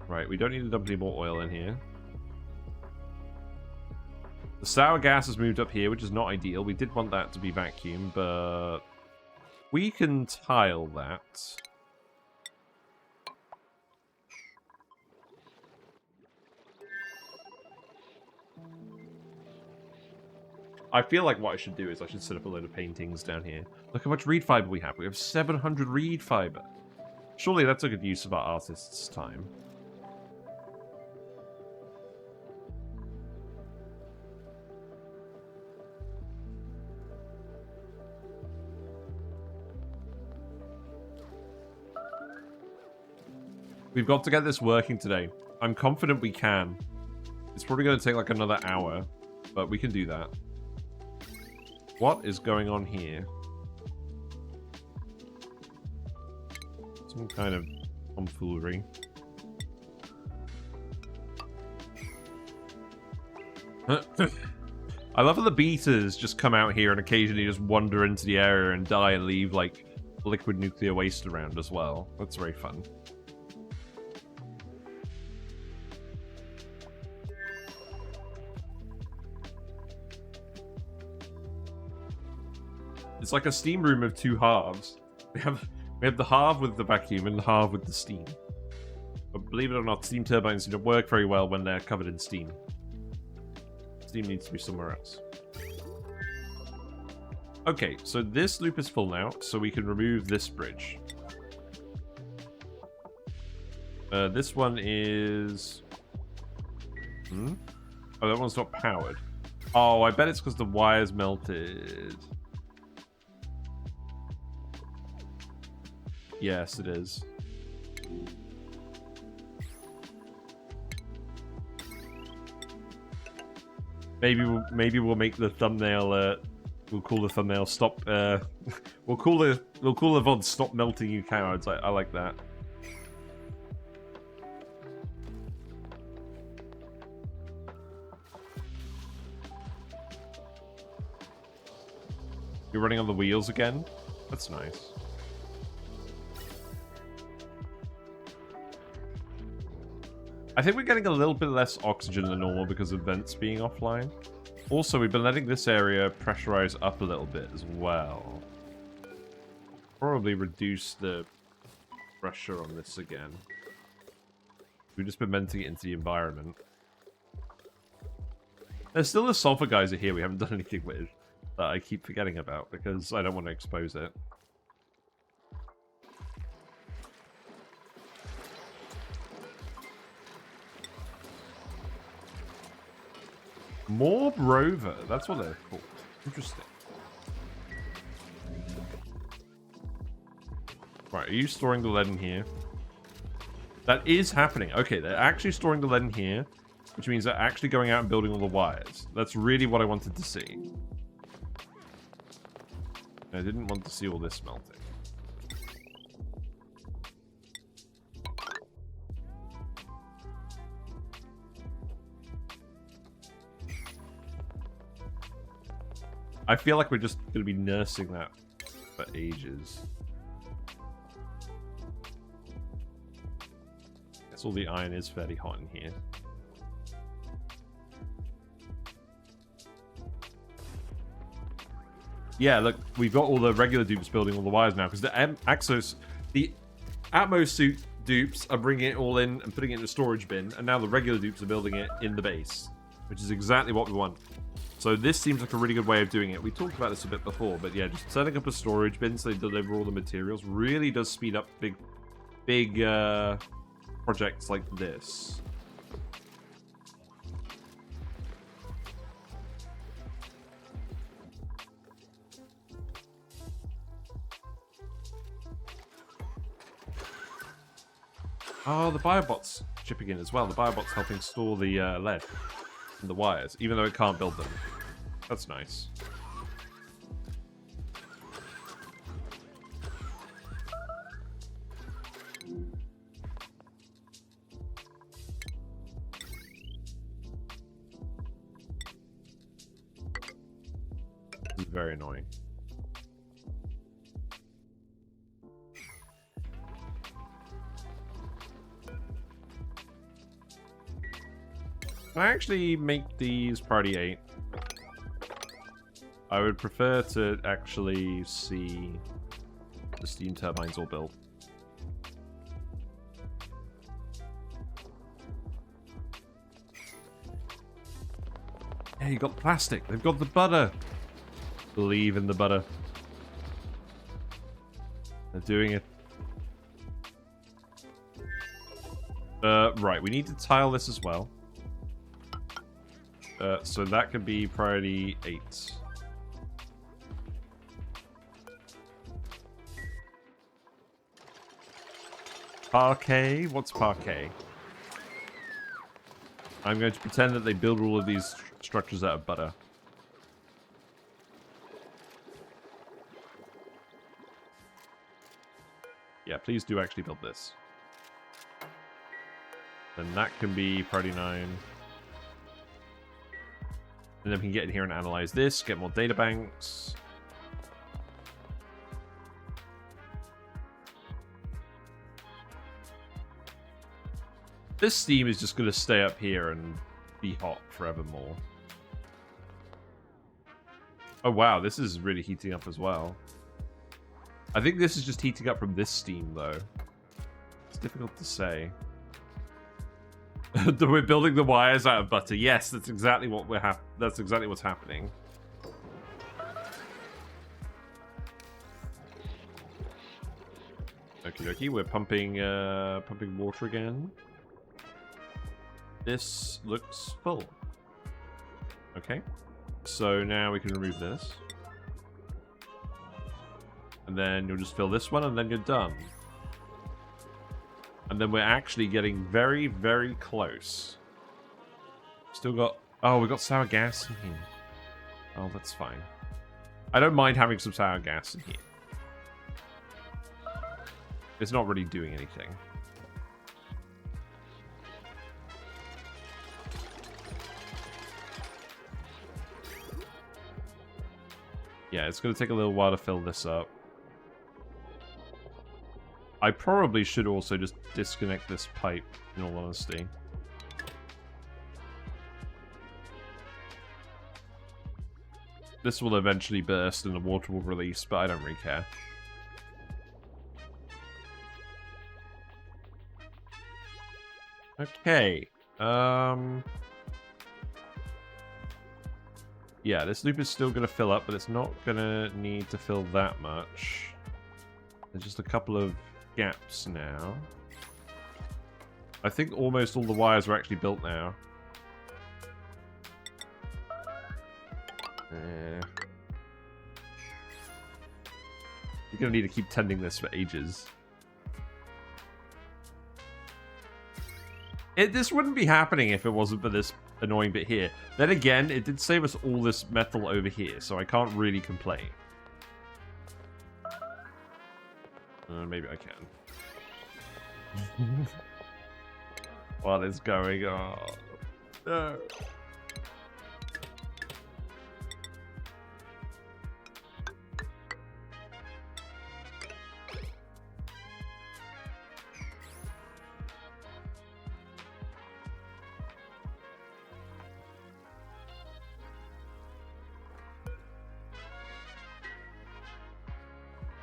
Right, we don't need to dump any more oil in here. The sour gas has moved up here, which is not ideal. We did want that to be vacuum, but we can tile that. I feel like what I should do is I should set up a load of paintings down here. Look how much reed fiber we have. We have 700 reed fiber. Surely that's a good use of our artist's time. We've got to get this working today. I'm confident we can. It's probably going to take like another hour, but we can do that. What is going on here? Some kind of tomfoolery. I love how the beaters just come out here and occasionally just wander into the area and die and leave like liquid nuclear waste around as well. That's very fun. It's like a steam room of two halves. We have the halve with the vacuum and the halve with the steam. But believe it or not, steam turbines don't work very well when they're covered in steam. Steam needs to be somewhere else. Okay, so this loop is full now, so we can remove this bridge. This one is... Oh, that one's not powered. Oh, I bet it's because the wires melted. Yes, it is. Maybe we'll make the thumbnail. We'll call the thumbnail "Stop." We'll call the VOD "Stop Melting, You Cowards." I like that. You're running on the wheels again. That's nice. I think we're getting a little bit less oxygen than normal because of vents being offline. Also, we've been letting this area pressurize up a little bit as well. Probably reduce the pressure on this again. We've just been venting it into the environment. There's still the sulfur geyser here we haven't done anything with that I keep forgetting about because I don't want to expose it. Morb Rover, that's what they're called. Interesting. Right, are you storing the lead in here? That is happening. Okay, they're actually storing the lead in here, which means they're actually going out and building all the wires. That's really what I wanted to see. I didn't want to see all this melting. I feel like we're just going to be nursing that for ages. Guess all the iron is fairly hot in here. Yeah, look, we've got all the regular dupes building all the wires now because the Atmos suit dupes are bringing it all in and putting it in the storage bin, and now the regular dupes are building it in the base, which is exactly what we want. So this seems like a really good way of doing it. We talked about this a bit before, but yeah, just setting up a storage bin so they deliver all the materials really does speed up big projects like this. Oh, the biobot's chipping in as well. The biobot's helping store the lead and the wires, even though it can't build them. That's nice. This is very annoying. Can I actually make these priority 8? I would prefer to actually see the steam turbines all built. Yeah, you got the plastic. They've got the butter. Believe in the butter. They're doing it. Right, we need to tile this as well. So that could be priority 8. Parquet? What's parquet? I'm going to pretend that they build all of these structures out of butter. Yeah, please do actually build this. Then that can be priority 9. And then we can get in here and analyze this, get more data banks. This steam is just going to stay up here and be hot forevermore. Oh wow, this is really heating up as well. I think this is just heating up from this steam, though. It's difficult to say. We're building the wires out of butter. Yes, that's exactly what that's exactly what's happening. Okie dokie, we're pumping pumping water again. This looks full. Okay. So now we can remove this. And then you'll just fill this one and then you're done. And then we're actually getting very, very close. Still got... Oh, we got sour gas in here. Oh, that's fine. I don't mind having some sour gas in here. It's not really doing anything. Yeah, it's going to take a little while to fill this up. I probably should also just disconnect this pipe, in all honesty. This will eventually burst and the water will release, but I don't really care. Okay. Yeah, this loop is still going to fill up, but it's not going to need to fill that much. There's just a couple of gaps now. I think almost all the wires are actually built now. You're going to need to keep tending this for ages. This wouldn't be happening if it wasn't for this annoying bit here. Then again, it did save us all this metal over here, so I can't really complain. Maybe I can. What is going on? No.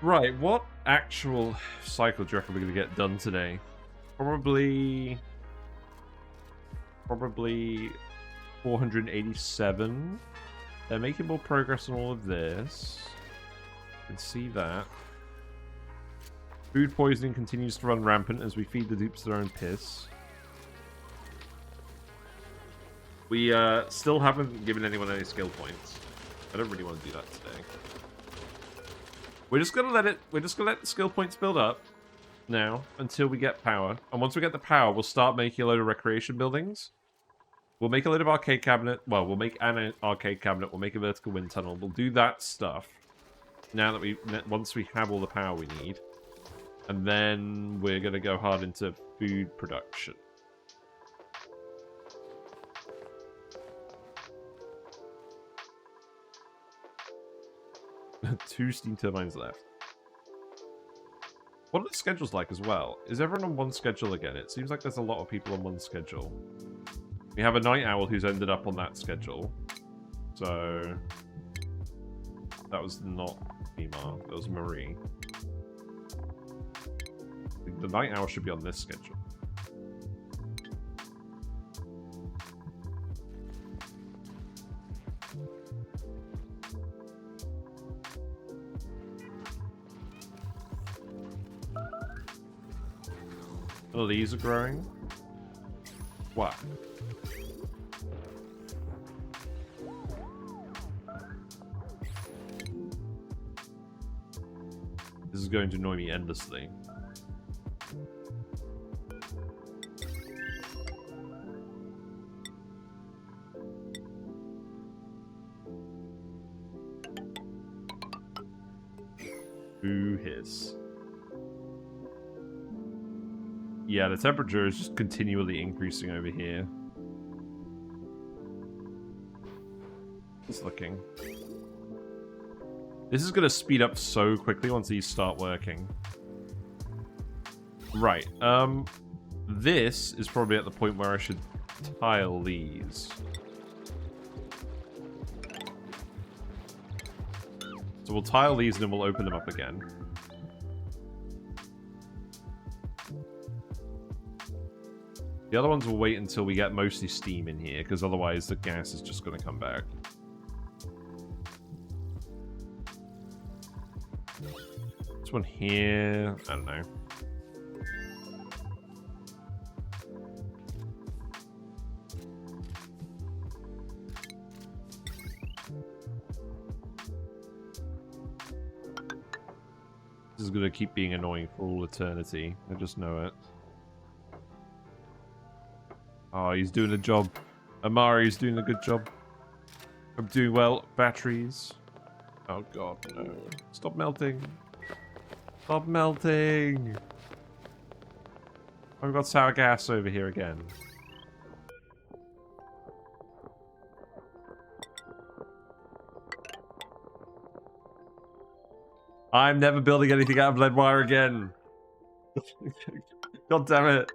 Right, what actual cycle do you reckon we're going to get done today? Probably 487. They're making more progress on all of this. You can see that. Food poisoning continues to run rampant as we feed the dupes their own piss. We still haven't given anyone any skill points. I don't really want to do that today. We're just gonna let the skill points build up now until we get power. And once we get the power, we'll start making a load of recreation buildings. We'll make a load of arcade cabinet. Well, we'll make an arcade cabinet. We'll make a vertical wind tunnel. We'll do that stuff. Now that once we have all the power we need, and then we're gonna go hard into food production. 2 steam turbines left. What are the schedules like as well? Is everyone on one schedule again? It seems like there's a lot of people on one schedule. We have a night owl who's ended up on that schedule. So that was not Mima, that was Marie. The night owl should be on this schedule. Oh, these are growing. What? This is going to annoy me endlessly. Ooh, hiss. Yeah, the temperature is just continually increasing over here. Just looking. This is going to speed up so quickly once these start working. Right. This is probably at the point where I should tile these. So we'll tile these and then we'll open them up again. The other ones will wait until we get mostly steam in here, because otherwise the gas is just going to come back. This one here, I don't know. This is going to keep being annoying for all eternity. I just know it. Oh, he's doing a job. Amari's doing a good job. I'm doing well. Batteries. Oh god, no. Stop melting. Stop melting! Oh, we've got sour gas over here again. I'm never building anything out of lead wire again. God damn it.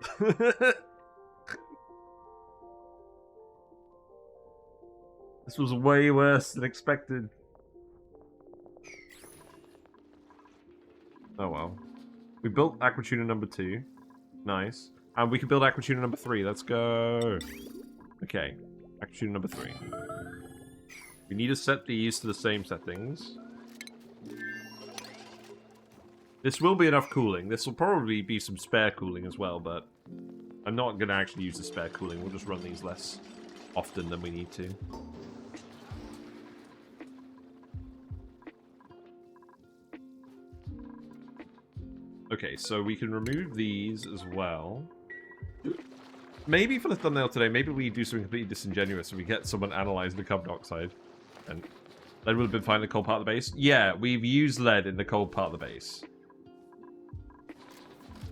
This was way worse than expected. Oh well. We built Aquatuner number 2. Nice. And we can build Aquatuner number 3. Let's go. Okay. Aquatuner number 3. We need to set these to the same settings. This will be enough cooling. This will probably be some spare cooling as well, but I'm not going to actually use the spare cooling. We'll just run these less often than we need to. Okay, so we can remove these as well. Maybe for the thumbnail today, maybe we do something completely disingenuous and we get someone analyzing the carbon dioxide. And lead would have been fine in the cold part of the base. Yeah, we've used lead in the cold part of the base.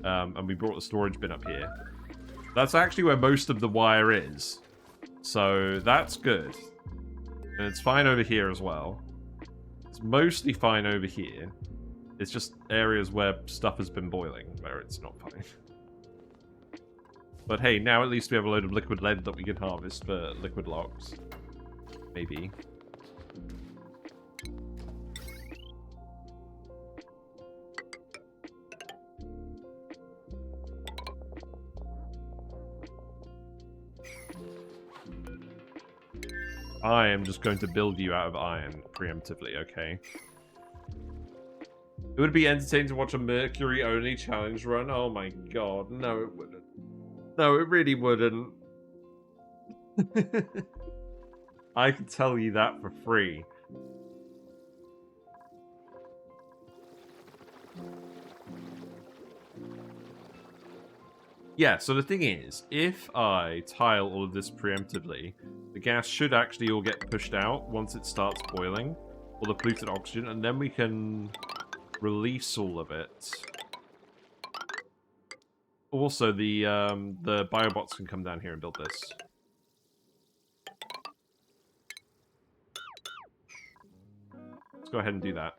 And we brought the storage bin up here. That's actually where most of the wire is. So that's good. And it's fine over here as well. It's mostly fine over here. It's just areas where stuff has been boiling, where it's not fine. But hey, now at least we have a load of liquid lead that we can harvest for liquid locks. Maybe. I am just going to build you out of iron preemptively, okay? It would be entertaining to watch a Mercury-only challenge run. Oh my god, no it wouldn't. No, it really wouldn't. I can tell you that for free. Yeah, so the thing is, if I tile all of this preemptively, the gas should actually all get pushed out once it starts boiling, or the polluted oxygen, and then we can release all of it. Also, the biobots can come down here and build this. Let's go ahead and do that.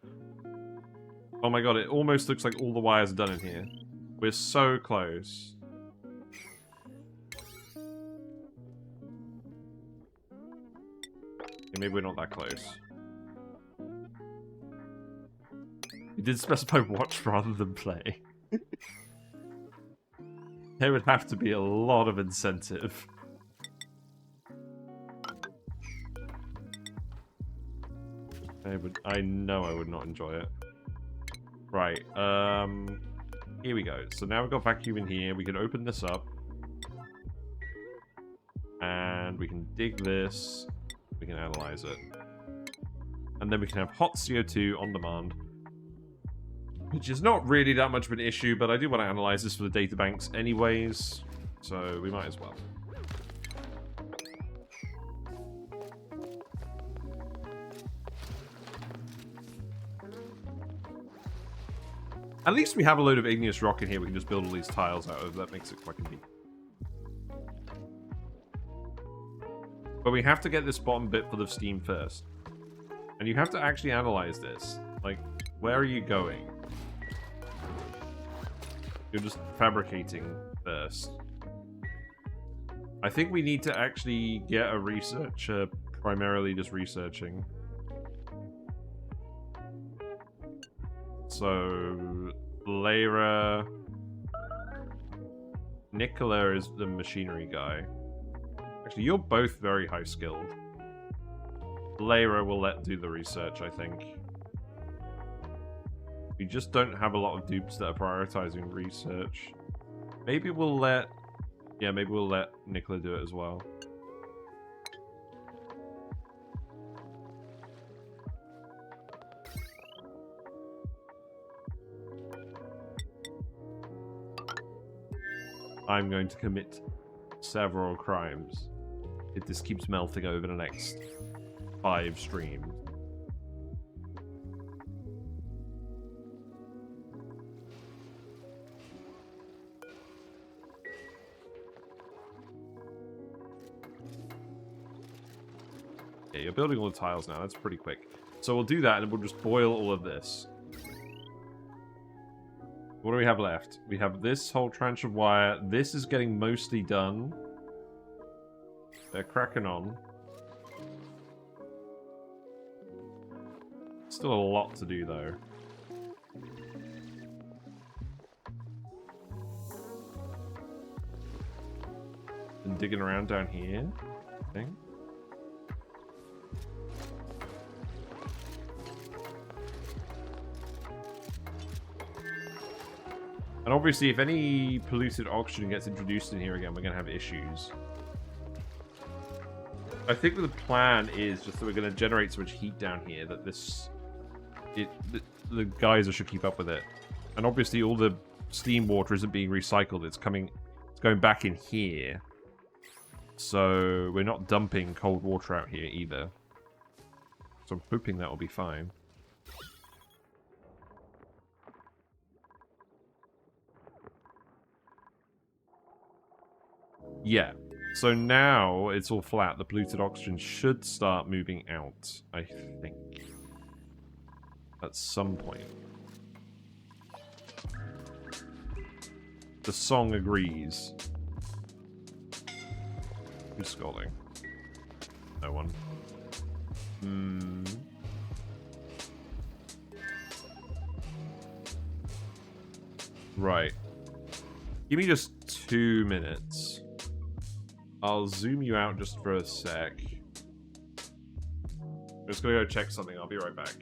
Oh my god, it almost looks like all the wires are done in here. We're so close. Okay, maybe we're not that close. You did specify watch rather than play. There would have to be a lot of incentive. I know I would not enjoy it. Right, here we go. So now we've got vacuum in here. We can open this up. And we can dig this. We can analyze it. And then we can have hot CO2 on demand. Which is not really that much of an issue, but I do want to analyze this for the data banks anyways. So we might as well. At least we have a load of igneous rock in here we can just build all these tiles out of. That makes it quite convenient. But we have to get this bottom bit full of steam first. And you have to actually analyze this. Like, where are you going? You're just fabricating first. I think we need to actually get a researcher primarily just researching. So, Lyra... Nicola is the machinery guy. Actually, you're both very high skilled. Lyra will let do the research, I think. We just don't have a lot of dupes that are prioritizing research. Maybe we'll let... Yeah, maybe we'll let Nicola do it as well. I'm going to commit several crimes if this keeps melting over the next 5 streams. Yeah, you're building all the tiles now. That's pretty quick. So we'll do that and we'll just boil all of this. What do we have left? We have this whole tranche of wire. This is getting mostly done. They're cracking on. Still a lot to do, though. And digging around down here, I think. And obviously, if any polluted oxygen gets introduced in here again, we're going to have issues. I think the plan is just that we're going to generate so much heat down here that the geyser should keep up with it. And obviously, all the steam water isn't being recycled. It's going back in here. So we're not dumping cold water out here either. So I'm hoping that will be fine. Yeah. So now it's all flat. The polluted oxygen should start moving out, I think. At some point. The song agrees. Who's scolding? No one. Right. Give me just 2 minutes. I'll zoom you out just for a sec. I'm just gonna go check something. I'll be right back.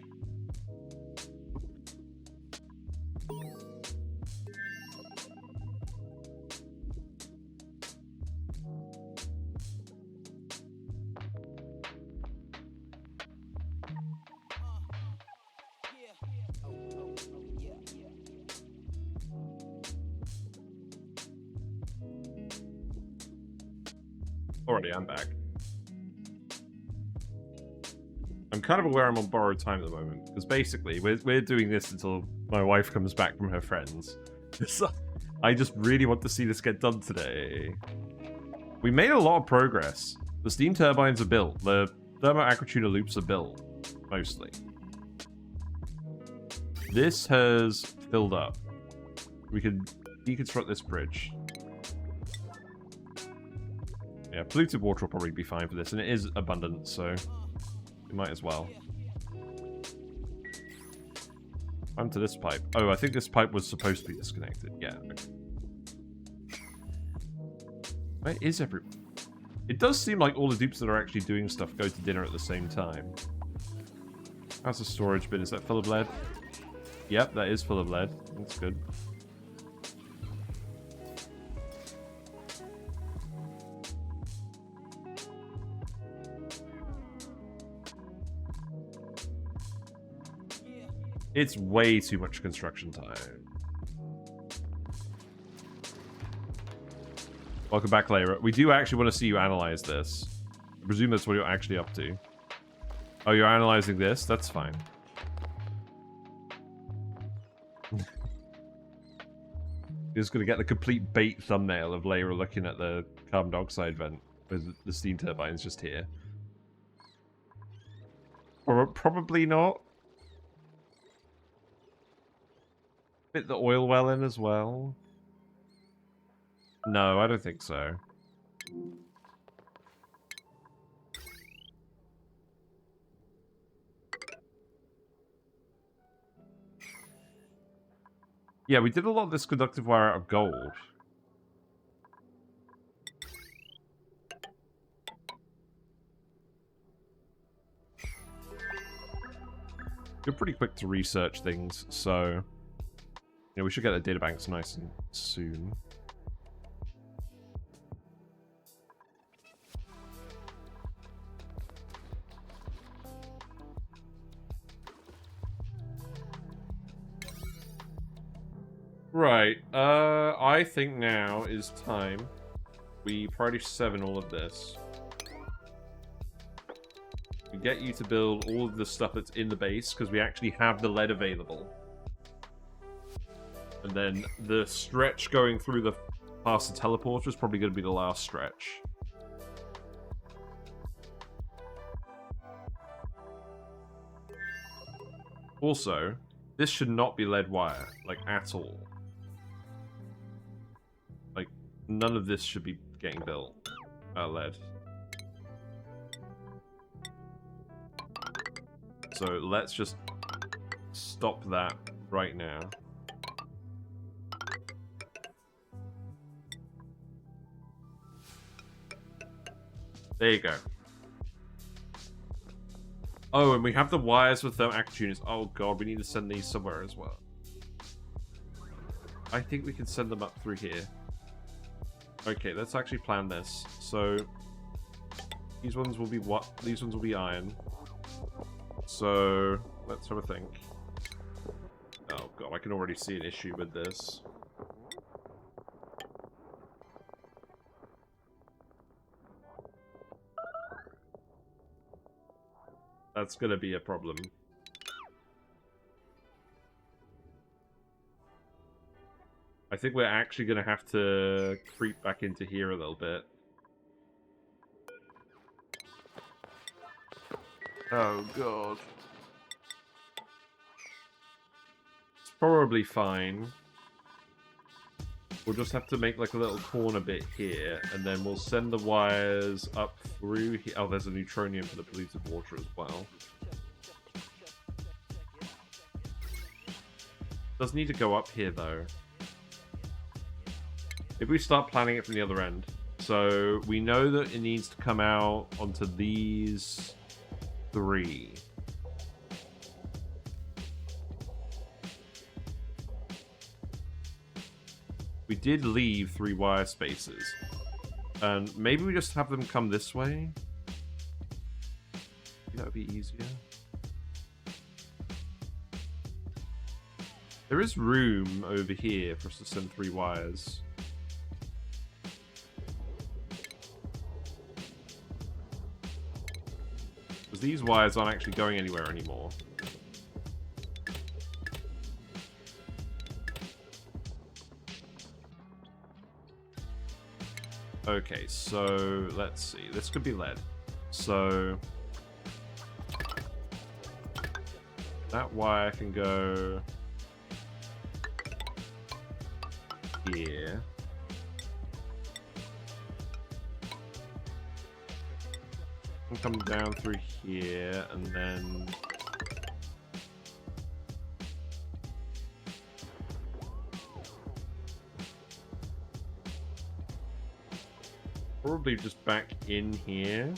Alrighty, I'm back. I'm kind of aware I'm on borrowed time at the moment, because basically, we're doing this until my wife comes back from her friends. I just really want to see this get done today. We made a lot of progress. The steam turbines are built. The Thermo Aquatuners loops are built, mostly. This has filled up. We could deconstruct this bridge. Yeah, polluted water will probably be fine for this, and it is abundant, so we might as well. Onto this pipe. Oh, I think this pipe was supposed to be disconnected. Yeah. Okay. Where is everyone? It does seem like all the dupes that are actually doing stuff go to dinner at the same time. How's the storage bin? Is that full of lead? Yep, that is full of lead. That's good. It's way too much construction time. Welcome back, Lyra. We do actually want to see you analyze this. I presume that's what you're actually up to. Oh, you're analyzing this? That's fine. You're just going to get the complete bait thumbnail of Layra looking at the carbon dioxide vent with the steam turbines just here. Or probably not. Fit the oil well in as well. No, I don't think so. Yeah, we did a lot of this conductive wire out of gold. You're pretty quick to research things, so... Yeah, we should get the databanks nice and soon. Right, I think now is time. We priority 7 all of this. We get you to build all of the stuff that's in the base, because we actually have the lead available. And then the stretch going through the past the teleporter is probably going to be the last stretch. Also, this should not be lead wire, like, at all. Like, none of this should be getting built out of lead. So let's just stop that right now. There you go. Oh, and we have the wires with Thermo Aquatuners. Oh god, we need to send these somewhere as well. I think we can send them up through here. Okay, let's actually plan this. So these ones will be what? These ones will be iron. So let's have a think. Oh god, I can already see an issue with this. That's gonna be a problem. I think we're actually gonna have to creep back into here a little bit. Oh god. It's probably fine. We'll just have to make like a little corner bit here, and then we'll send the wires up through here. Oh, there's a neutronium for the polluted water as well. Does need to go up here though. If we start planning it from the other end. So we know that it needs to come out onto these 3. We did leave 3 wire spaces. And maybe we just have them come this way? That would be easier. There is room over here for us to send 3 wires. Because these wires aren't actually going anywhere anymore. Okay, so let's see. This could be lead. So that wire can go here. And come down through here, and then probably just back in here.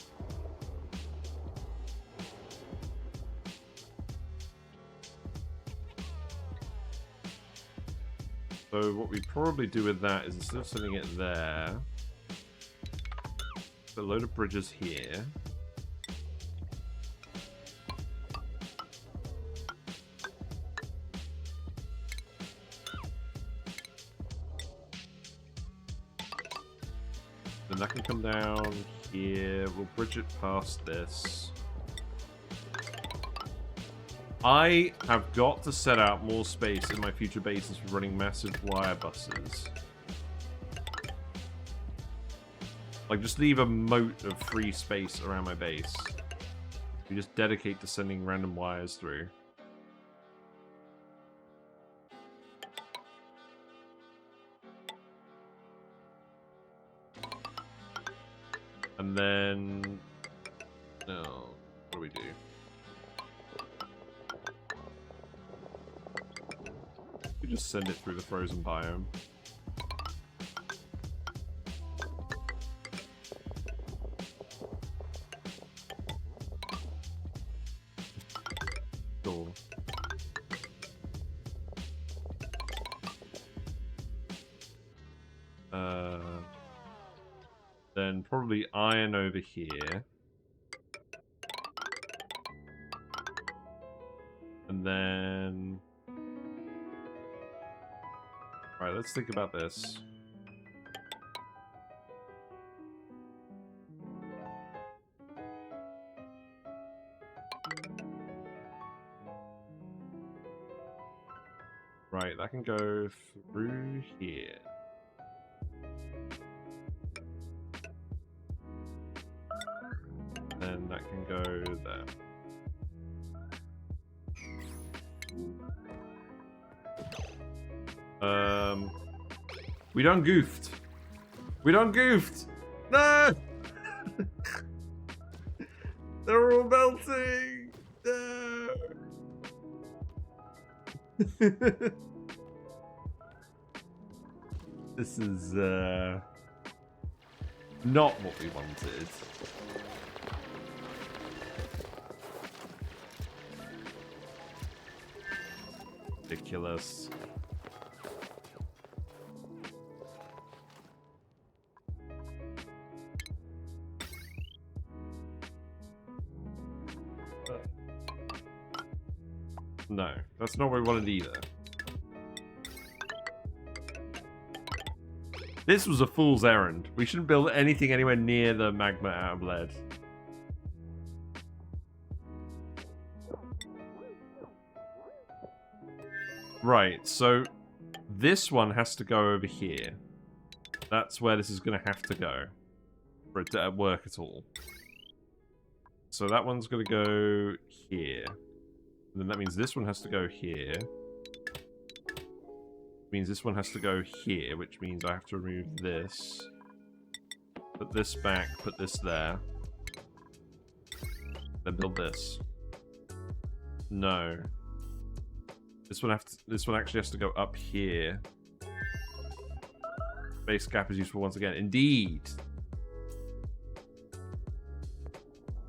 So what we probably do with that is instead of sending it there, put a load of bridges here. Then that can come down here. We'll bridge it past this. I have got to set out more space in my future bases for running massive wire buses. Like, just leave a moat of free space around my base. We just dedicate to sending random wires through. And then... No, what do we do? We just send it through the frozen biome. Cool. Then probably iron over here. And then... Alright, let's think about this. Right, that can go through here. Then that can go there. We done goofed. We done goofed. No! They're all melting. No! This is not what we wanted. Ridiculous. No, that's not what we wanted either. This was a fool's errand. We shouldn't build anything anywhere near the magma out of lead. Right, so this one has to go over here. That's where this is going to have to go for it to work at all. So that one's going to go here. And then that means this one has to go here. Means this one has to go here, which means I have to remove this. Put this back, put this there. Then build this. No. This one actually has to go up here. Base gap is useful once again. Indeed.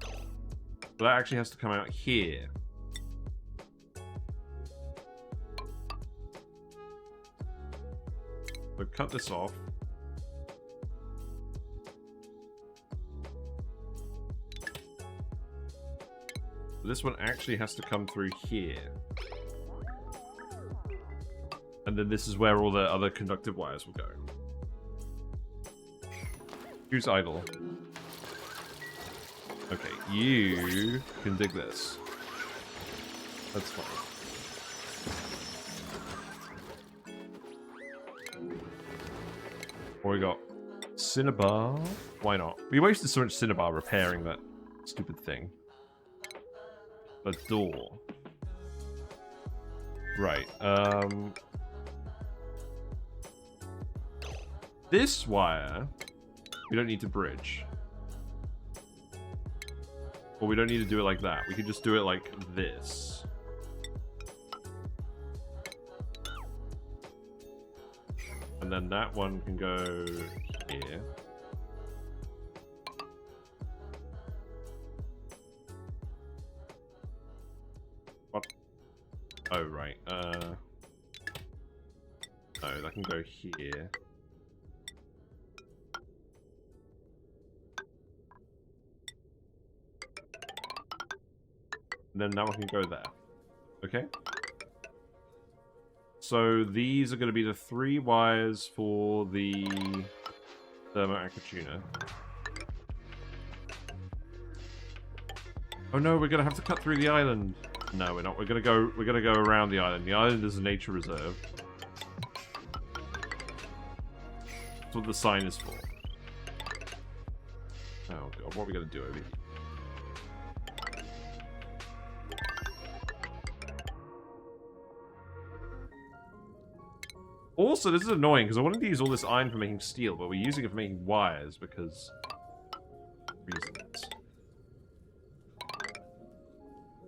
But that actually has to come out here. So cut this off. This one actually has to come through here. And then this is where all the other conductive wires will go. Who's idle? Okay, you can dig this. That's fine. What we got? Cinnabar? Why not? We wasted so much cinnabar repairing that stupid thing. A door. Right, this wire, we don't need to bridge. Or we don't need to do it like that. We could just do it like this. And then that one can go here. What? Oh, right. No, that can go here. And then that one can go there. Okay? So these are going to be the 3 wires for the Thermo Aquatuner. Oh no, we're going to have to cut through the island. No, we're not. We're gonna go around the island. The island is a nature reserve. That's what the sign is for. Oh god, what are we gonna do over here? Also, this is annoying because I wanted to use all this iron for making steel, but we're using it for making wires because reasons.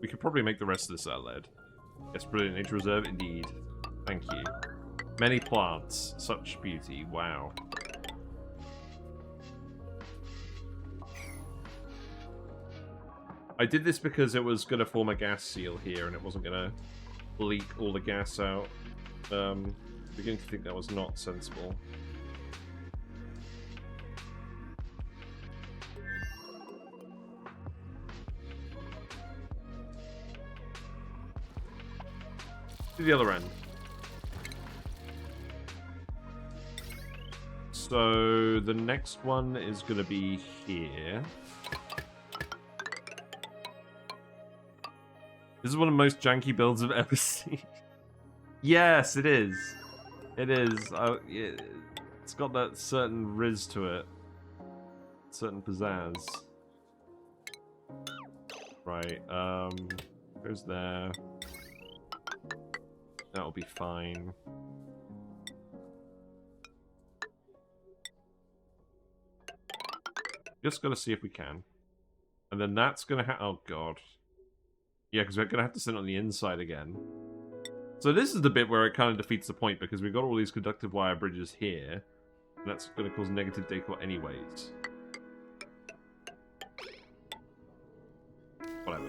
We could probably make the rest of this out of lead. Yes, brilliant. Nature reserve, indeed. Thank you. Many plants. Such beauty. Wow. I did this because it was going to form a gas seal here and it wasn't going to leak all the gas out. Beginning to think that was not sensible. To the other end. So the next one is going to be here. This is one of the most janky builds I've ever seen. Yes, it is. It is. It's got that certain riz to it. Certain pizzazz. Right, goes there. That'll be fine. Just gotta see if we can. And then that's gonna oh god. Yeah, because we're gonna have to sit on the inside again. So this is the bit where it kind of defeats the point, because we've got all these conductive wire bridges here. And that's gonna cause negative decor anyways. Whatever.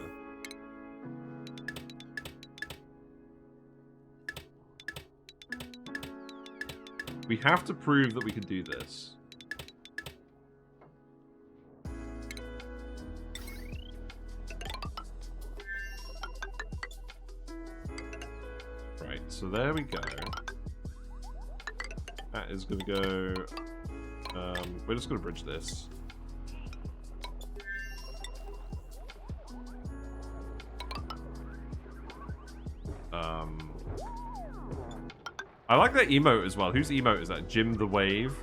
We have to prove that we can do this. Right, so there we go. That is going to go... we're just going to bridge this. I like that emote as well. Whose emote is that? Jim the Wave?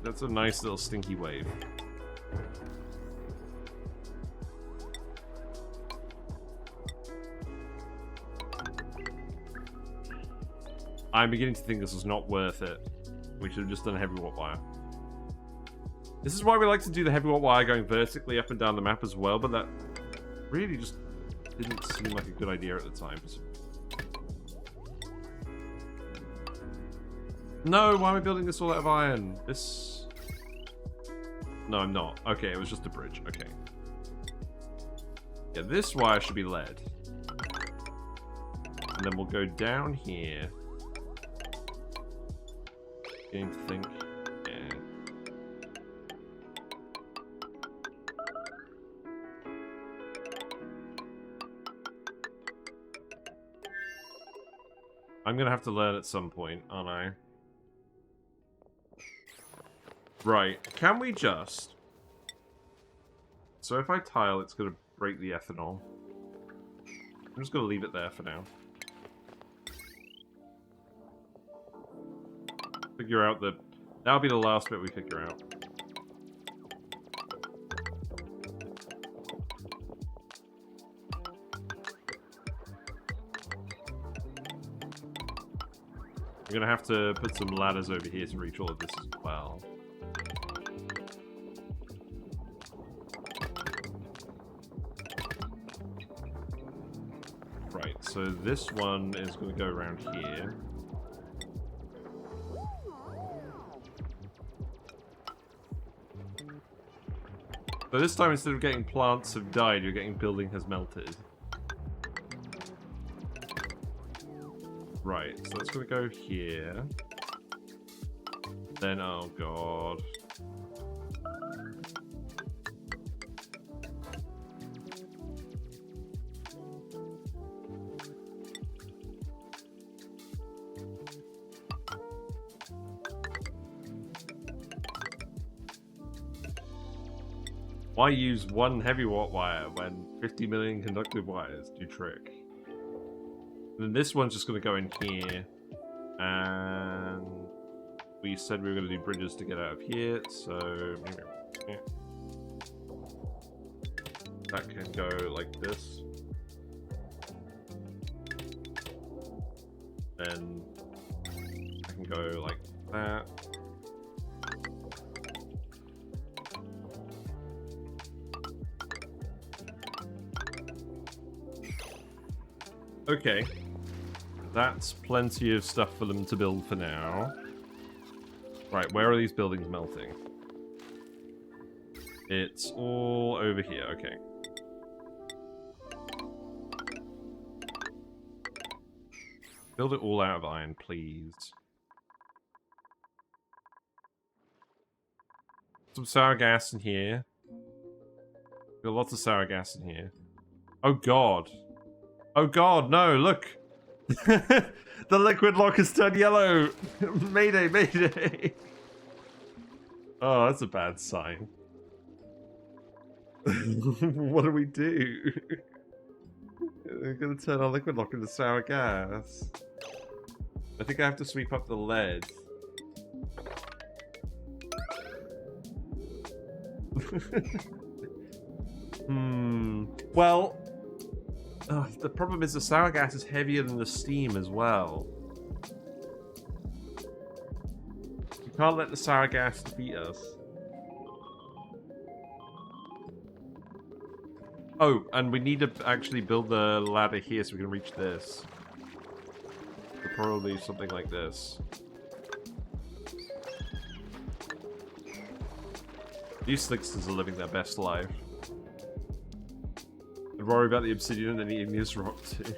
That's a nice little stinky wave. I'm beginning to think this is not worth it. We should have just done heavy watt wire. This is why we like to do the heavy watt wire going vertically up and down the map as well, but that really just didn't seem like a good idea at the time. No, why am I building this all out of iron? This... No, I'm not. Okay, it was just a bridge. Okay. Yeah, this wire should be lead. And then we'll go down here. Beginning to think. Yeah. I'm gonna have to learn at some point, aren't I? Right, can we just... So if I tile, it's going to break the ethanol. I'm just going to leave it there for now. Figure out the... That'll be the last bit we figure out. I'm going to have to put some ladders over here to reach all of this as well. So this one is going to go around here. So this time, instead of getting plants have died, you're getting building has melted. Right, so that's going to go here. Then, oh god. Why use one heavy watt wire when 50 million conductive wires do trick? And then this one's just going to go in here. And we said we were going to do bridges to get out of here, so yeah. That can go like this. Then I can go like that. Okay. That's plenty of stuff for them to build for now. Right, where are these buildings melting? It's all over here, okay. Build it all out of iron, please. Some sour gas in here. Got lots of sour gas in here. Oh god. Oh god, no, look! The liquid lock has turned yellow! Mayday, mayday! Oh, that's a bad sign. What do we do? We're gonna turn our liquid lock into sour gas. I think I have to sweep up the lead. Well, the problem is the sour gas is heavier than the steam as well. You can't let the sour gas defeat us. Oh, and we need to actually build the ladder here so we can reach this. So probably something like this. These slicksters are living their best life. I'd worry about the obsidian and the igneous rock too.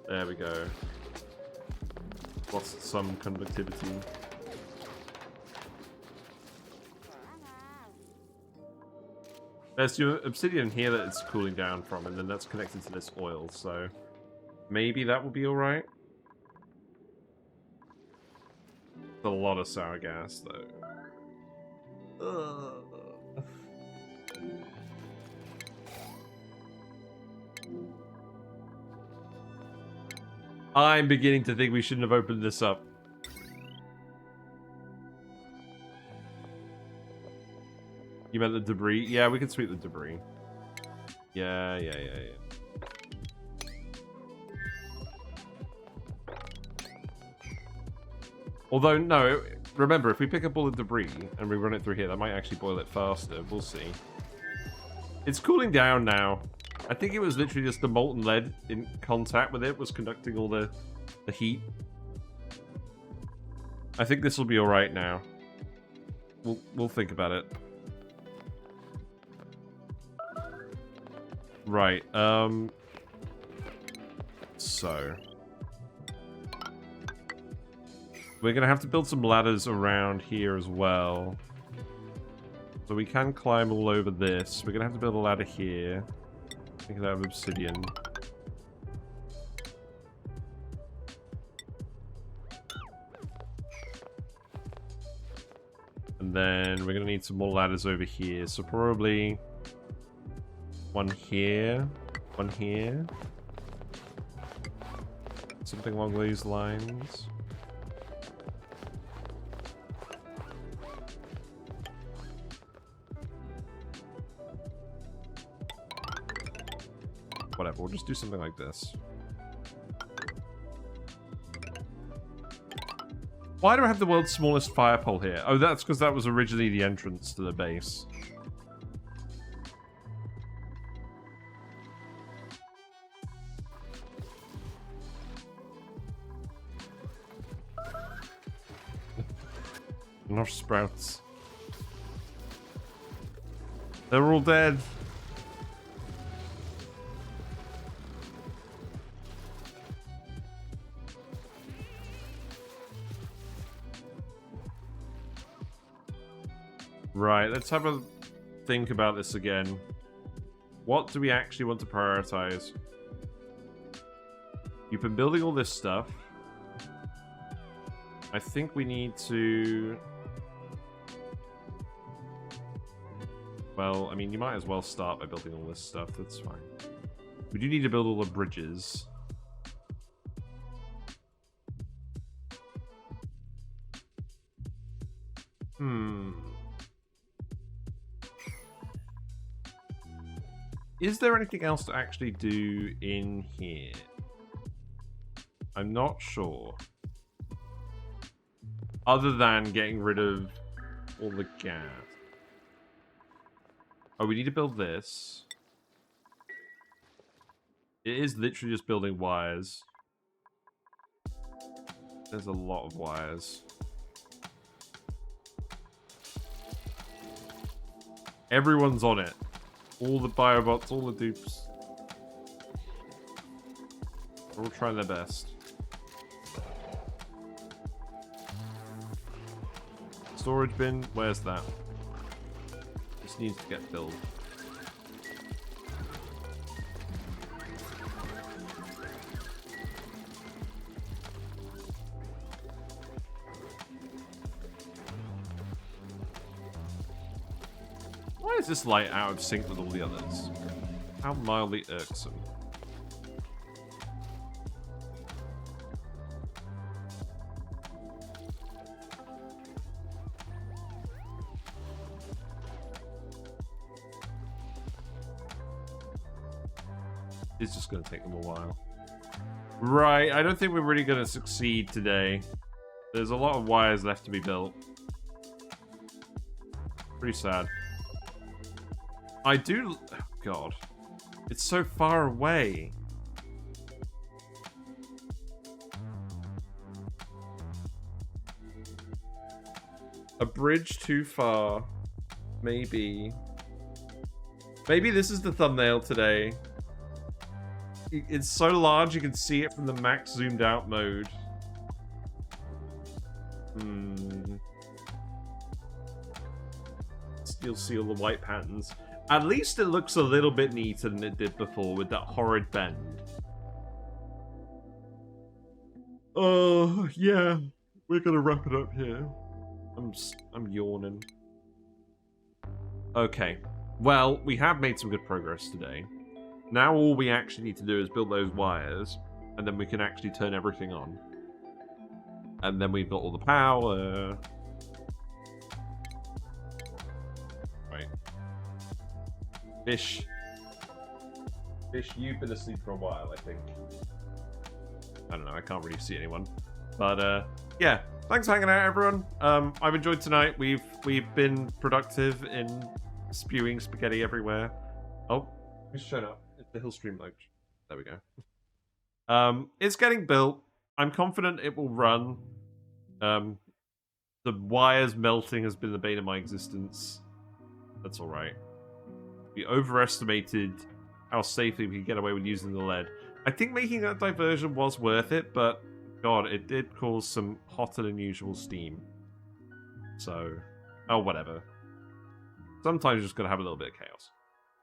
There we go. Lost some conductivity. There's your obsidian here that it's cooling down from, and then that's connected to this oil, so maybe that will be alright. A lot of sour gas, though. I'm beginning to think we shouldn't have opened this up. You meant the debris? Yeah, we can sweep the debris. Yeah. Although, no, remember, if we pick up all the debris and we run it through here, that might actually boil it faster. We'll see. It's cooling down now. I think it was literally just the molten lead in contact with it was conducting all the heat. I think this will be alright now. We'll think about it. Right, so we're gonna have to build some ladders around here as well. So we can climb all over this. We're gonna have to build a ladder here. Make it out of obsidian. And then we're gonna need some more ladders over here. So probably one here, one here. Something along these lines. Whatever, we'll just do something like this. Why do I have the world's smallest fire pole here? Oh, that's because that was originally the entrance to the base. Enough sprouts. They're all dead. Right, let's have a think about this again. What do we actually want to prioritize? You've been building all this stuff. I think we need to... Well, I mean, you might as well start by building all this stuff. That's fine. We do need to build all the bridges. Is there anything else to actually do in here? I'm not sure. Other than getting rid of all the gas. Oh, we need to build this. It is literally just building wires. There's a lot of wires. Everyone's on it. All the biobots, all the dupes. They're all trying their best. Storage bin, where's that? This needs to get filled. Why is this light out of sync with all the others? How mildly irksome. It's just going to take them a while. Right, I don't think we're really going to succeed today. There's a lot of wires left to be built. Pretty sad. I do... Oh, God. It's so far away. A bridge too far. Maybe. Maybe this is the thumbnail today. It's so large you can see it from the max zoomed out mode. You'll see all the white patterns. At least it looks a little bit neater than it did before with that horrid bend. Oh, yeah. We're gonna wrap it up here. I'm yawning. Okay. Well, we have made some good progress today. Now all we actually need to do is build those wires, and then we can actually turn everything on. And then we've got all the power. Right. Fish. Fish, you've been asleep for a while, I think. I don't know, I can't really see anyone. But, yeah. Thanks for hanging out, everyone. I've enjoyed tonight. We've been productive in spewing spaghetti everywhere. Oh, who's shown up? It's the Hillstream Loach. There we go. It's getting built. I'm confident it will run. The wires melting has been the bane of my existence. That's alright. We overestimated how safely we could get away with using the lead. I think making that diversion was worth it, but God, it did cause some hotter than usual steam. So, oh, whatever. Sometimes you're just going to have a little bit of chaos.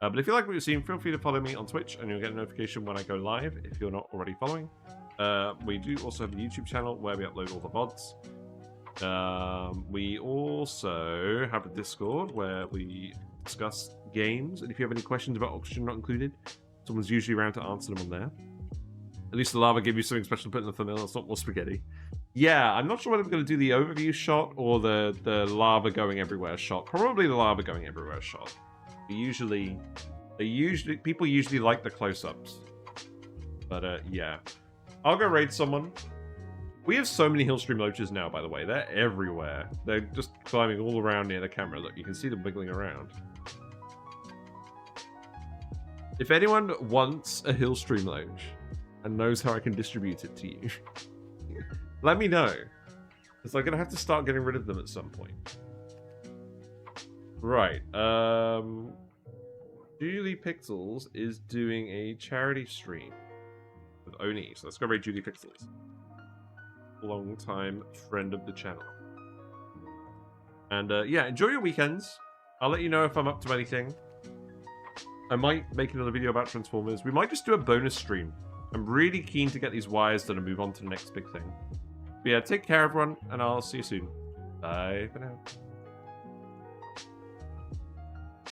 But if you like what you've seen, feel free to follow me on Twitch, and you'll get a notification when I go live, if you're not already following. We do also have a YouTube channel where we upload all the VODs. We also have a Discord where we discuss games, and if you have any questions about Oxygen Not Included, someone's usually around to answer them on there. At least the lava gave you something special to put in the thumbnail. It's not more spaghetti. Yeah, I'm not sure whether we're going to do the overview shot or the lava going everywhere shot. Probably the lava going everywhere shot. People usually like the close-ups. But yeah, I'll go raid someone. We have so many Hillstream Loaches now, by the way. They're everywhere. They're just climbing all around near the camera. Look, you can see them wiggling around. If anyone wants a Hillstream Loach and knows how I can distribute it to you, let me know. Because I'm going to have to start getting rid of them at some point. Right. Julie Pixels is doing a charity stream with ONI. So let's go raid Julie Pixels. Long-time friend of the channel. And yeah, enjoy your weekends. I'll let you know if I'm up to anything. I might make another video about Transformers. We might just do a bonus stream. I'm really keen to get these wires done and move on to the next big thing. But yeah, take care, everyone, and I'll see you soon. Bye for now.